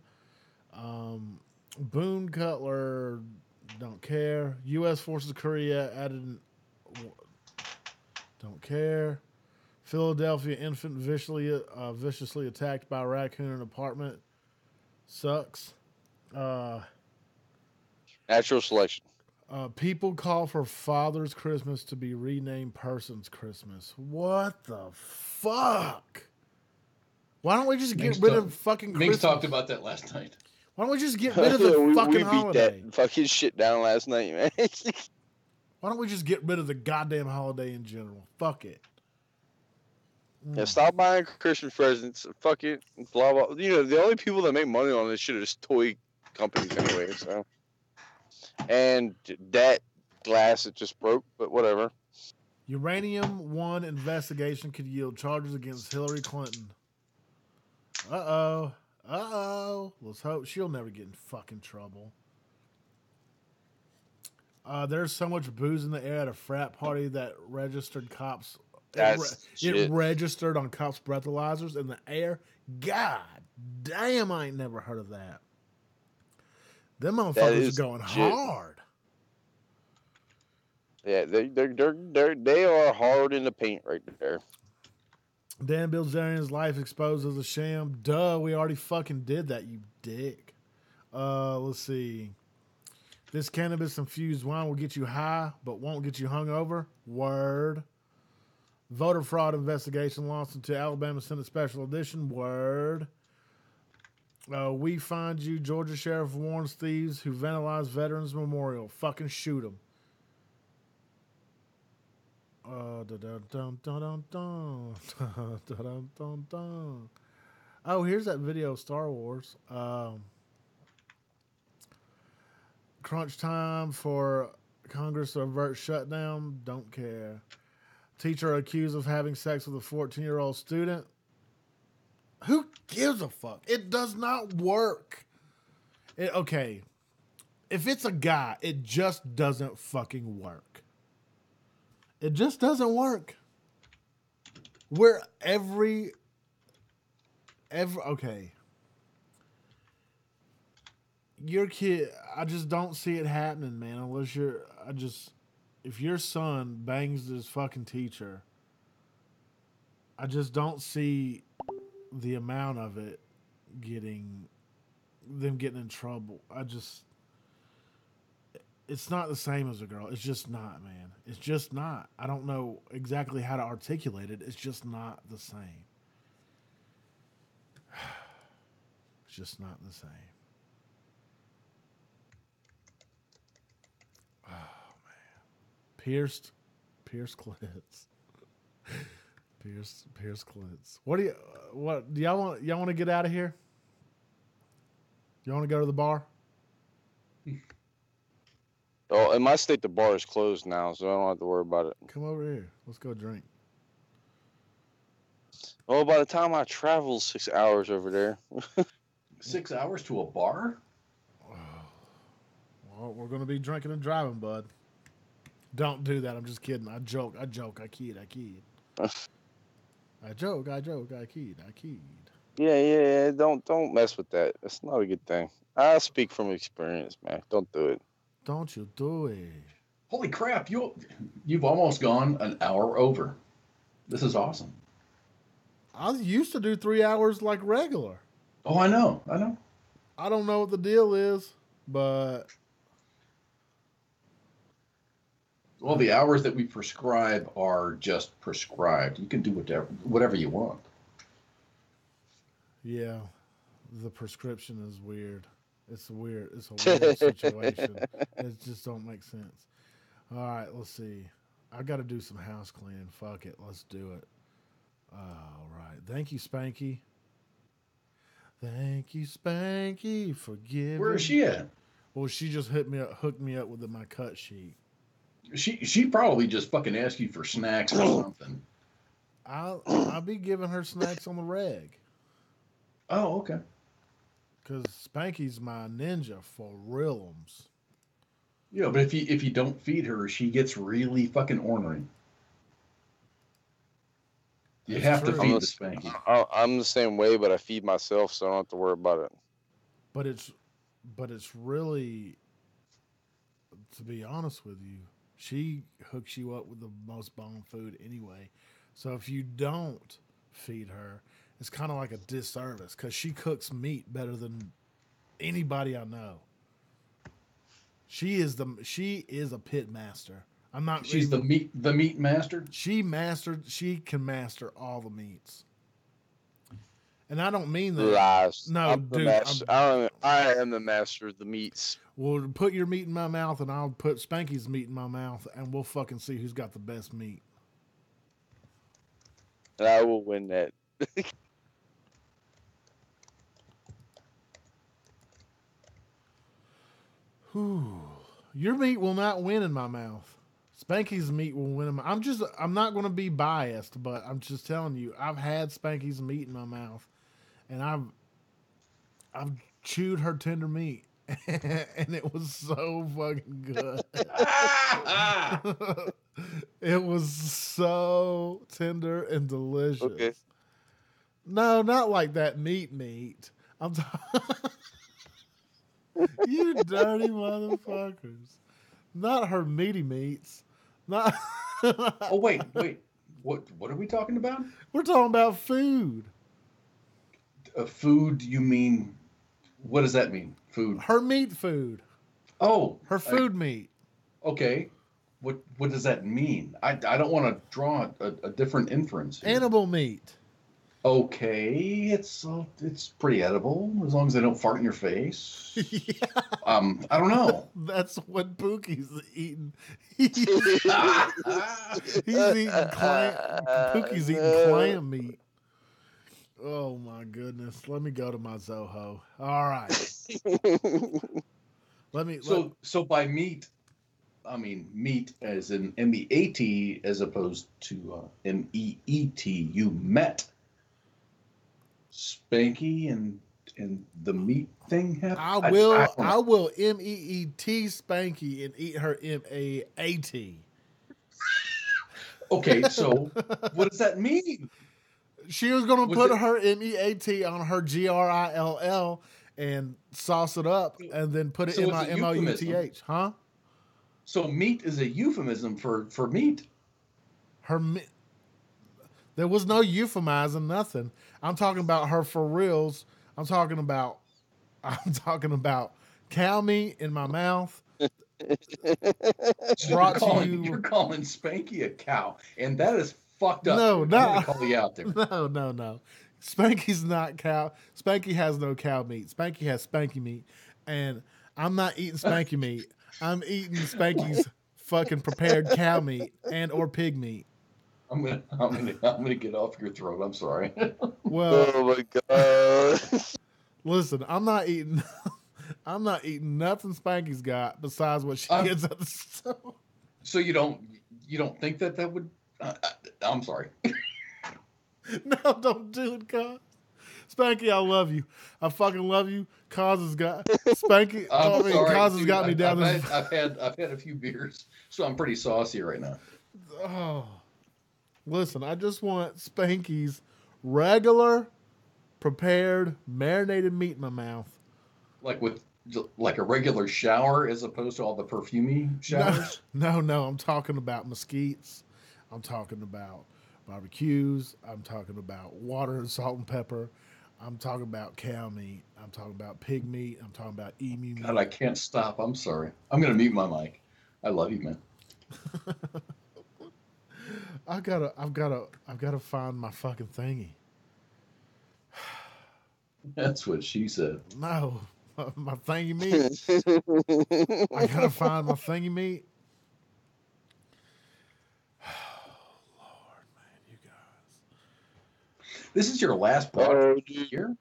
D: Boone Cutler, don't care. U.S. Forces Korea added, don't care. Philadelphia infant viciously attacked by a raccoon in an apartment. Sucks.
C: natural selection.
D: People call for Father's Christmas to be renamed Person's Christmas. What the fuck? Why don't we just get rid of fucking Christmas?
E: Minx talked about that last night.
D: Why don't we just get rid of the fucking holiday?
C: We beat that fucking shit down last night, man.
D: Why don't we just get rid of the goddamn holiday in general? Fuck it.
C: Yeah, stop buying Christmas presents. Fuck it. Blah, blah. You know, the only people that make money on this shit are just toy companies anyway, so. And that glass, it just broke, but whatever.
D: Uranium 1 investigation could yield charges against Hillary Clinton. Uh-oh. Let's hope she'll never get in fucking trouble. There's so much booze in the air at a frat party that registered cops. It registered on cops' breathalyzers in the air. God damn, I ain't never heard of that. Them motherfuckers are going hard.
C: Yeah, they are hard in the paint right there.
D: Dan Bilzerian's life exposed as a sham. Duh, we already fucking did that, you dick. Let's see. This cannabis-infused wine will get you high, but won't get you hungover. Word. Voter fraud investigation launched into Alabama Senate Special Edition. Word. We find you. Georgia Sheriff warns thieves who vandalize Veterans Memorial. Fucking shoot them. Oh, here's that video of Star Wars. Crunch time for Congress to avert shutdown. Don't care. Teacher accused of having sex with a 14-year-old student. Who gives a fuck? It does not work. Okay. If it's a guy, it just doesn't fucking work. It just doesn't work. Where every okay. Your kid, I just don't see it happening, man. Unless if your son bangs his fucking teacher, I just don't see the amount of it getting in trouble. It's not the same as a girl. It's just not, man. It's just not. I don't know exactly how to articulate it. It's just not the same. It's just not the same. Oh, man. Pierced clits. Pierced clits. What do y'all want to get out of here? You want to go to the bar?
C: Oh, in my state, the bar is closed now, so I don't have to worry about it.
D: Come over here. Let's go drink.
C: Well, by the time I travel 6 hours over there.
E: 6 hours to a bar?
D: Well, we're going to be drinking and driving, bud. Don't do that. I'm just kidding. I joke. I kid. I joke. I kid.
C: Yeah. Don't mess with that. That's not a good thing. I speak from experience, man. Don't do it.
D: Don't you do it.
E: Holy crap, you've almost gone an hour over. This is awesome.
D: I used to do 3 hours like regular.
E: Oh, I know.
D: I don't know what the deal is, but...
E: Well, the hours that we prescribe are just prescribed. You can do whatever you want.
D: Yeah, the prescription is weird. It's a weird situation. It just don't make sense. All right, let's see. I got to do some house cleaning. Fuck it. Let's do it. All right. Thank you, Spanky. Thank you, Spanky, for giving.
E: Where is she at?
D: Well, she just hooked me up with my cut sheet.
E: She probably just fucking asked you for snacks or something.
D: I'll be giving her snacks on the reg.
E: Oh, okay.
D: Because Spanky's my ninja for realms.
E: Yeah, but if you don't feed her, she gets really fucking ornery. You have to feed the Spanky.
C: I'm the same way, but I feed myself, so I don't have to worry about it.
D: But it's really, to be honest with you, she hooks you up with the most bomb food anyway. So if you don't feed her, it's kind of like a disservice because she cooks meat better than anybody I know. She is a pit master. I'm not.
E: She's the meat master.
D: She can master all the meats. And I don't mean that.
C: Lies.
D: No, dude.
C: I am the master of the meats.
D: Well, put your meat in my mouth, and I'll put Spanky's meat in my mouth, and we'll fucking see who's got the best meat.
C: And I will win that.
D: Whew. Your meat will not win in my mouth. Spanky's meat will win in my... I'm not going to be biased, but I'm just telling you, I've had Spanky's meat in my mouth, and I've chewed her tender meat, and it was so fucking good. It was so tender and delicious.
C: Okay.
D: No, not like that meat. I'm you dirty motherfuckers. Not her meaty meats. Not.
E: Oh wait. What are we talking about?
D: We're talking about food.
E: Food? You mean? What does that mean? Food?
D: Her meat food.
E: Oh,
D: her food meat.
E: Okay. What does that mean? I don't want to draw a different inference here.
D: Animal meat.
E: Okay, it's pretty edible as long as they don't fart in your face.
D: Yeah.
E: I don't know.
D: That's what Pookie's eating. He's eating clam. Pookie's eating clam meat. Oh my goodness! Let me go to my Zoho. All right.
E: So by meat, I mean meat as in MEAT as opposed to MEET. You met Spanky and the meat thing happened.
D: I will MEET Spanky and eat her MAAT.
E: Okay, so what does that mean?
D: She was going to put her MEAT on her GRILL and sauce it up and then put it in my MOUTH. Huh?
E: So meat is a euphemism for meat.
D: There was no euphemizing, nothing. I'm talking about her for reals. I'm talking about cow meat in my mouth.
E: You're calling Spanky a cow, and that is fucked up.
D: No,
E: I'm
D: not.
E: gonna call you out there.
D: No. Spanky's not cow. Spanky has no cow meat. Spanky has Spanky meat, and I'm not eating Spanky meat. I'm eating Spanky's fucking prepared cow meat and or pig meat.
E: I'm gonna get off your throat. I'm sorry.
D: Well,
C: oh my god.
D: Listen, I'm not eating nothing Spanky's got besides what she gets at the store.
E: So you don't think that would? I'm sorry.
D: No, don't do it, Cos. Spanky, I love you. I fucking love you. Cos has got Spanky. Cos has got me down this.
E: I've had a few beers, so I'm pretty saucy right now.
D: Oh, listen, I just want Spanky's regular, prepared, marinated meat in my mouth.
E: Like a regular shower as opposed to all the perfumey showers?
D: No, I'm talking about mesquites. I'm talking about barbecues. I'm talking about water and salt and pepper. I'm talking about cow meat. I'm talking about pig meat. I'm talking about emu meat.
E: God, I can't stop. I'm sorry. I'm going to mute my mic. I love you, man.
D: I've gotta find my fucking thingy.
E: That's what she said.
D: No, my thingy meat. I gotta find my thingy meat. Oh, Lord, man, you guys.
E: This is your last part here?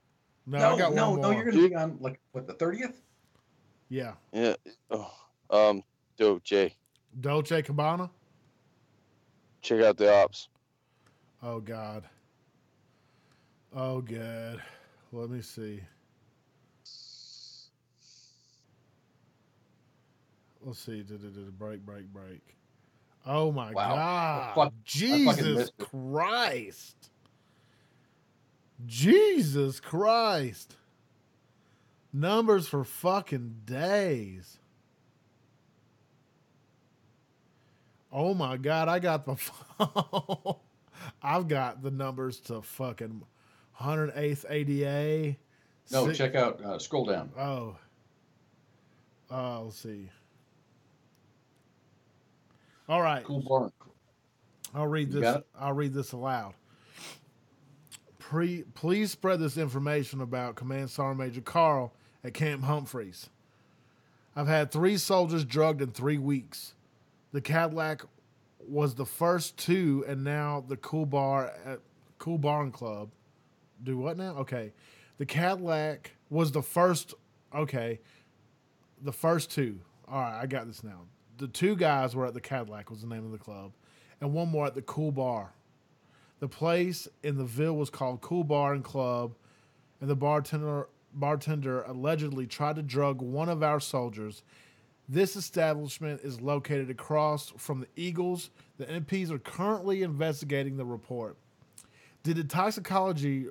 D: No, I got one more.
E: You're gonna be on the 30th?
D: Yeah.
C: Yeah. Dolce
D: Cabana.
C: Check out the ops.
D: Oh God. Oh God. Let me see. Let's see. Break. Oh my God. Jesus Christ. Jesus Christ. Numbers for fucking days. Oh my God, I got the I've got the numbers to fucking 108th ADA.
E: No, check out, scroll down.
D: Oh, let's see. All right.
E: Cool bar.
D: I'll read this aloud. Please spread this information about Command Sergeant Major Carl at Camp Humphreys. I've had 3 soldiers drugged in 3 weeks. The Cadillac was the first 2, and now the Cool Barn Club. Do what now? Okay. The Cadillac was the first. Okay. The first 2. All right, I got this now. The 2 guys were at the Cadillac, was the name of the club, and one more at the Cool Bar. The place in the Ville was called Cool Bar and Club, and the bartender allegedly tried to drug one of our soldiers. This establishment is located across from the Eagles. The MPs are currently investigating the report. Did the toxicology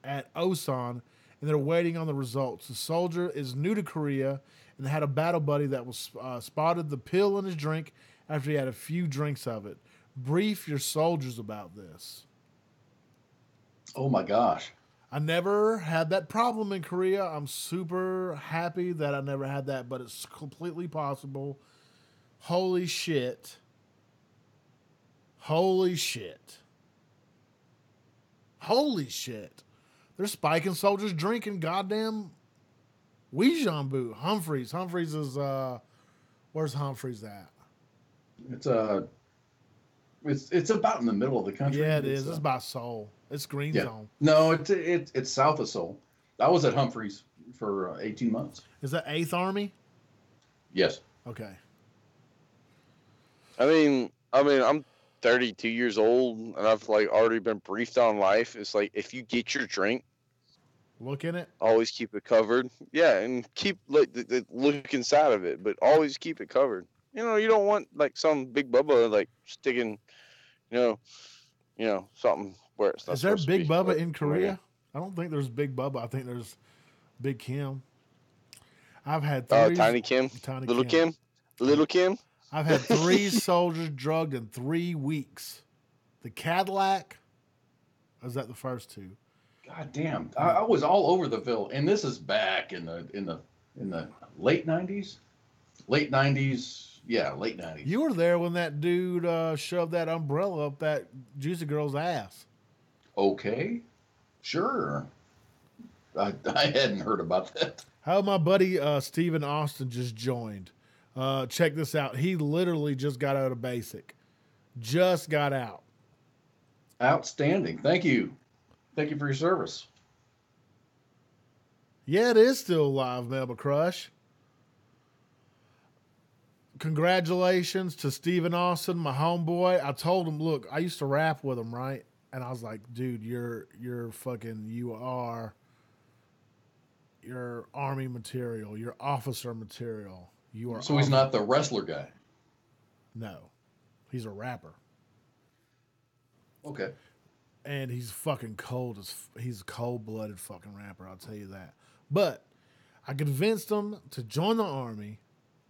D: at Osan, and they're waiting on the results. The soldier is new to Korea and had a battle buddy that was spotted the pill in his drink after he had a few drinks of it. Brief your soldiers about this.
E: Oh my gosh.
D: I never had that problem in Korea. I'm super happy that I never had that, but it's completely possible. Holy shit. Holy shit. Holy shit. They're spiking soldiers drinking goddamn Weejanbu. Humphreys. Humphreys is where's Humphreys at?
E: It's about in the middle of the country.
D: Yeah, it is. It's by Seoul. It's Green Zone.
E: No, it's south of Seoul. I was at Humphreys for 18 months.
D: Is that 8th Army?
E: Yes.
D: Okay.
C: I mean, I'm 32 years old and I've like already been briefed on life. It's like if you get your drink,
D: look in it.
C: Always keep it covered. Yeah, and keep like the look inside of it, but always keep it covered. You know, you don't want like some big bubba like sticking, you know, something where it's not.
D: Is there
C: supposed
D: Big
C: to be,
D: Bubba
C: but-
D: in Korea? I don't think there's Big Bubba. I think there's Big Kim. I've had three.
C: Tiny Kim, Little Kim, Little Kim.
D: I've had 3 soldiers drugged in 3 weeks. The Cadillac. Or is that the first 2?
E: God damn! I was all over the Ville, and this is back in the late '90s, late '90s. Yeah, late '90s.
D: You were there when that dude shoved that umbrella up that juicy girl's ass.
E: Okay, sure. I hadn't heard about that.
D: How my buddy Stephen Austin just joined. Check this out. He literally just got out of basic. Just got out.
E: Outstanding. Thank you. Thank you for your service.
D: Yeah, it is still live, Melba Crush. Congratulations to Stephen Austin, my homeboy. I told him, look, I used to rap with him, right? And I was like, dude, you're Army material. You're officer material. You are.
E: So he's not the wrestler guy.
D: No, he's a rapper.
E: Okay.
D: And he's fucking cold he's a cold-blooded fucking rapper, I'll tell you that. But I convinced him to join the Army.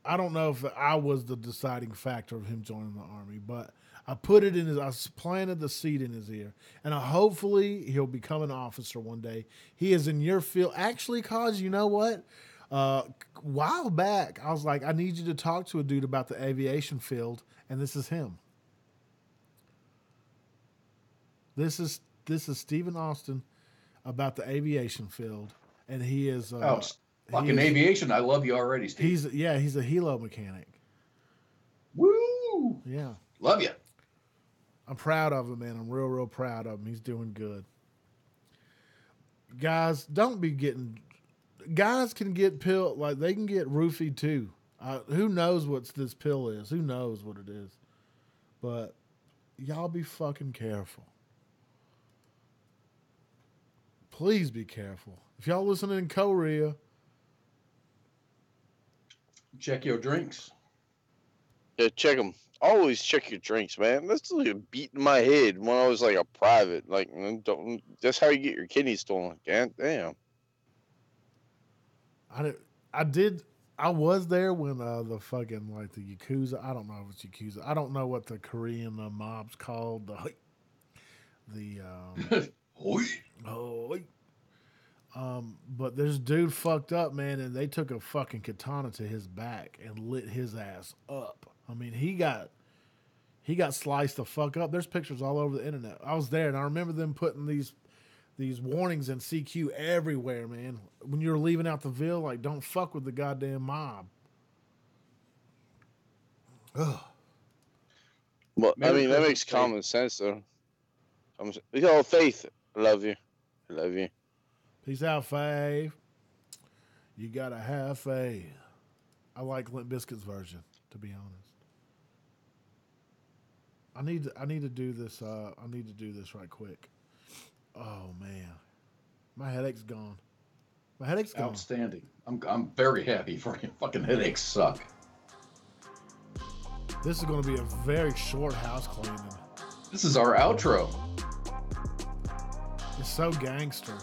D: I don't know if I was the deciding factor of him joining the Army, but I planted the seed in his ear. And hopefully he'll become an officer one day. He is in your field. Actually, cause you know what? A while back, I was like, I need you to talk to a dude about the aviation field, and this is him. This is Stephen Austin about the aviation field, and he is
E: fucking aviation. I love you already, Steve.
D: He's a helo mechanic.
E: Woo!
D: Yeah,
E: love you.
D: I'm proud of him, man. I'm real proud of him. He's doing good. Guys, don't be getting. Guys can get pill like they can get roofied too. Who knows what this pill is? Who knows what it is? But y'all be fucking careful. Please be careful. If y'all listening in Korea,
E: check your drinks.
C: Yeah, check them. Always check your drinks, man. That's like a beat in my head when I was like a private. Like, that's how you get your kidneys stolen. God damn.
D: I was there when the fucking like the Yakuza. I don't know if it's Yakuza. I don't know what the Korean mob's called. But this dude fucked up, man, and they took a fucking katana to his back and lit his ass up. I mean, he got sliced the fuck up. There's pictures all over the internet. I was there, and I remember them putting these warnings in CQ everywhere, man. When you're leaving out the Ville, like, don't fuck with the goddamn mob. Ugh.
C: Well, I mean, that makes common sense, though. Faith, I love you. I love you.
D: Peace out, Fave. You gotta have faith. I like Limp Bizkit's version, to be honest. I need to do this. I need to do this right quick. Oh man, my headache's gone. My headache's gone.
E: Outstanding. I'm very happy for you. Fucking headaches suck.
D: This is going to be a very short house cleaning.
E: This is our outro.
D: It's so gangster.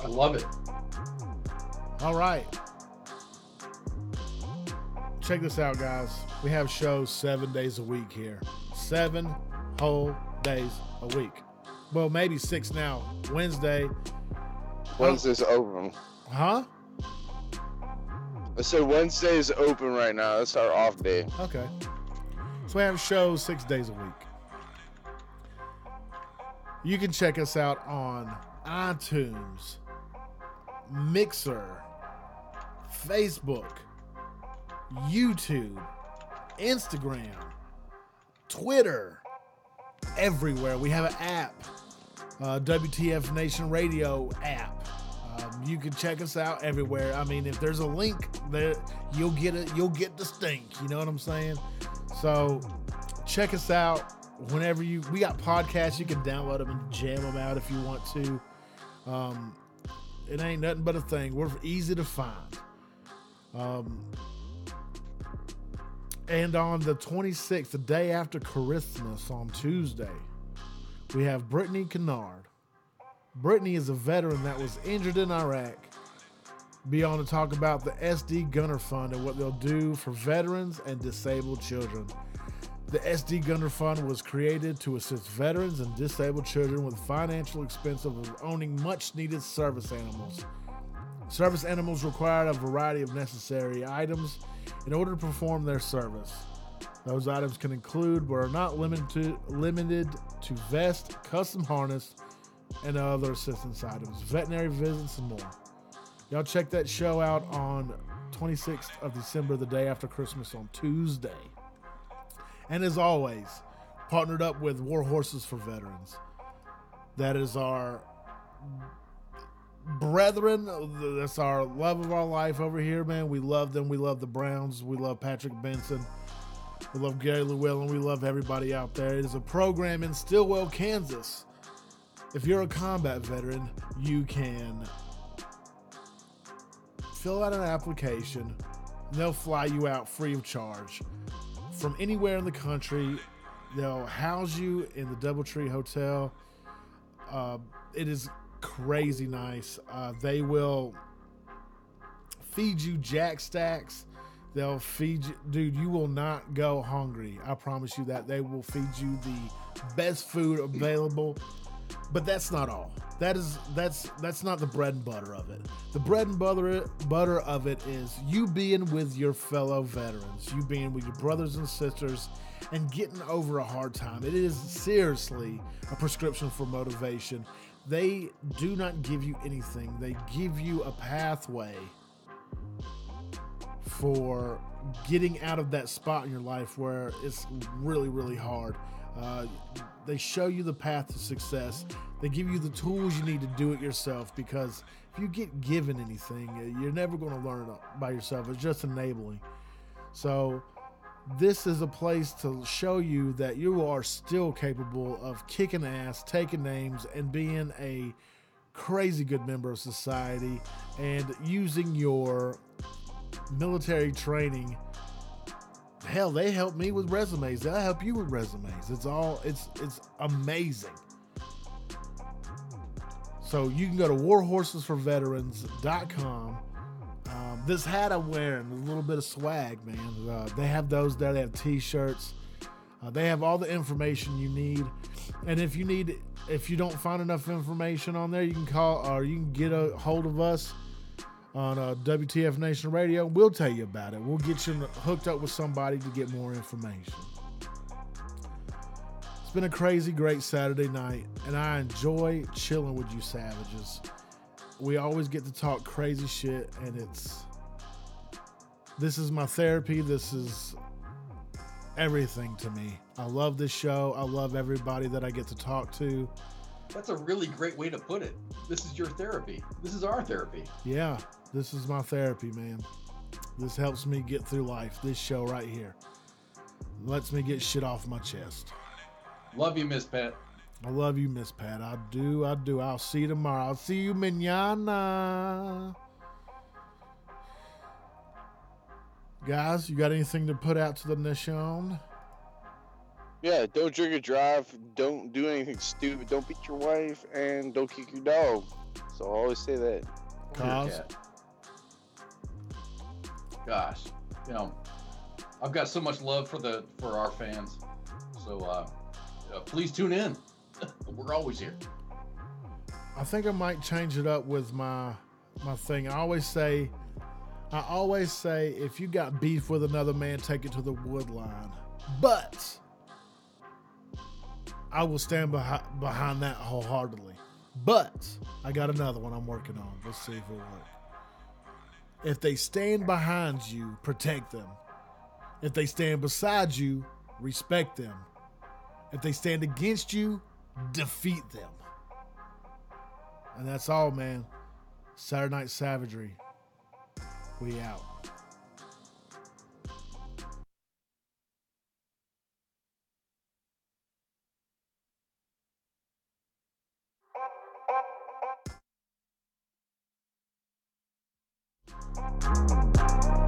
E: I love it.
D: All right. Check this out, guys. We have shows 7 days a week here. 7 whole days a week. Well, maybe 6 now. Wednesday.
C: Wednesday's open.
D: Huh?
C: I said Wednesday is open right now. That's our off day.
D: Okay. So we have shows 6 days a week. You can check us out on iTunes, Mixer, Facebook, YouTube, Instagram, Twitter, everywhere. We have an app, WTF Nation Radio app. You can check us out everywhere. I mean, if there's a link there, you'll get it. You'll get the stink. You know what I'm saying? So check us out whenever we got podcasts. You can download them and jam them out if you want to. It ain't nothing but a thing. We're easy to find. And on the 26th, the day after Christmas, on Tuesday, we have Brittany Kennard. Brittany is a veteran that was injured in Iraq. Be on to talk about the SD Gunner Fund and what they'll do for veterans and disabled children. The SD Gunner Fund was created to assist veterans and disabled children with financial expense of owning much-needed service animals. Service animals require a variety of necessary items in order to perform their service. Those items can include, but are not limited to vest, custom harness, and other assistance items, veterinary visits, and more. Y'all check that show out on 26th of December, the day after Christmas, on Tuesday. And as always, partnered up with War Horses for Veterans. That is our brethren. That's our love of our life over here, man. We love them. We love the Browns. We love Patrick Benson. We love Gary Llewellyn. We love everybody out there. It is a program in Stillwell, Kansas. If you're a combat veteran, you can fill out an application. And they'll fly you out free of charge from anywhere in the country. They'll house you in the Doubletree Hotel. It is crazy nice. They will feed you Jack Stacks. They'll feed you, dude, you will not go hungry. I promise you that. They will feed you the best food available. But that's not all. That's not the bread and butter of it. The bread and butter of it is you being with your fellow veterans, you being with your brothers and sisters, and getting over a hard time. It is seriously a prescription for motivation. They do not give you anything. They give you a pathway for getting out of that spot in your life where it's really, really hard. They show you the path to success. They give you the tools you need to do it yourself, because if you get given anything, you're never going to learn it by yourself. It's just enabling. So this is a place to show you that you are still capable of kicking ass, taking names, and being a crazy good member of society, and using your military training. Hell, they help me with resumes. They'll help you with resumes. It's amazing. So you can go to warhorsesforveterans.com. This hat I'm wearing, a little bit of swag, man. They have those there. They have t-shirts. They have all the information you need. And if you don't find enough information on there, you can call, or you can get a hold of us on WTF Nation Radio. We'll tell you about it. We'll get you hooked up with somebody to get more information. It's been a crazy, great Saturday night, and I enjoy chilling with you savages. We always get to talk crazy shit, and this is my therapy. This is everything to me. I love this show. I love everybody that I get to talk to.
E: That's a really great way to put it. This is your therapy. This is our therapy.
D: Yeah, this is my therapy, man. This helps me get through life. This show right here lets me get shit off my chest.
E: Love you, Miss Pat.
D: I love you, Miss Pat. I do. I'll see you tomorrow. I'll see you mañana. Guys, you got anything to put out to the nation?
C: Yeah, don't drink and drive. Don't do anything stupid. Don't beat your wife, and don't kick your dog. So I always say that.
D: Cause?
E: Gosh, I've got so much love for our fans. So please tune in. We're always here.
D: I think I might change it up with my thing. I always say, if you got beef with another man, take it to the wood line. But I will stand behind that wholeheartedly. But I got another one I'm working on. Let's see if it'll work. If they stand behind you, protect them. If they stand beside you, respect them. If they stand against you, defeat them. And that's all, man. Saturday Night Savagery. We out.
J: Thank you.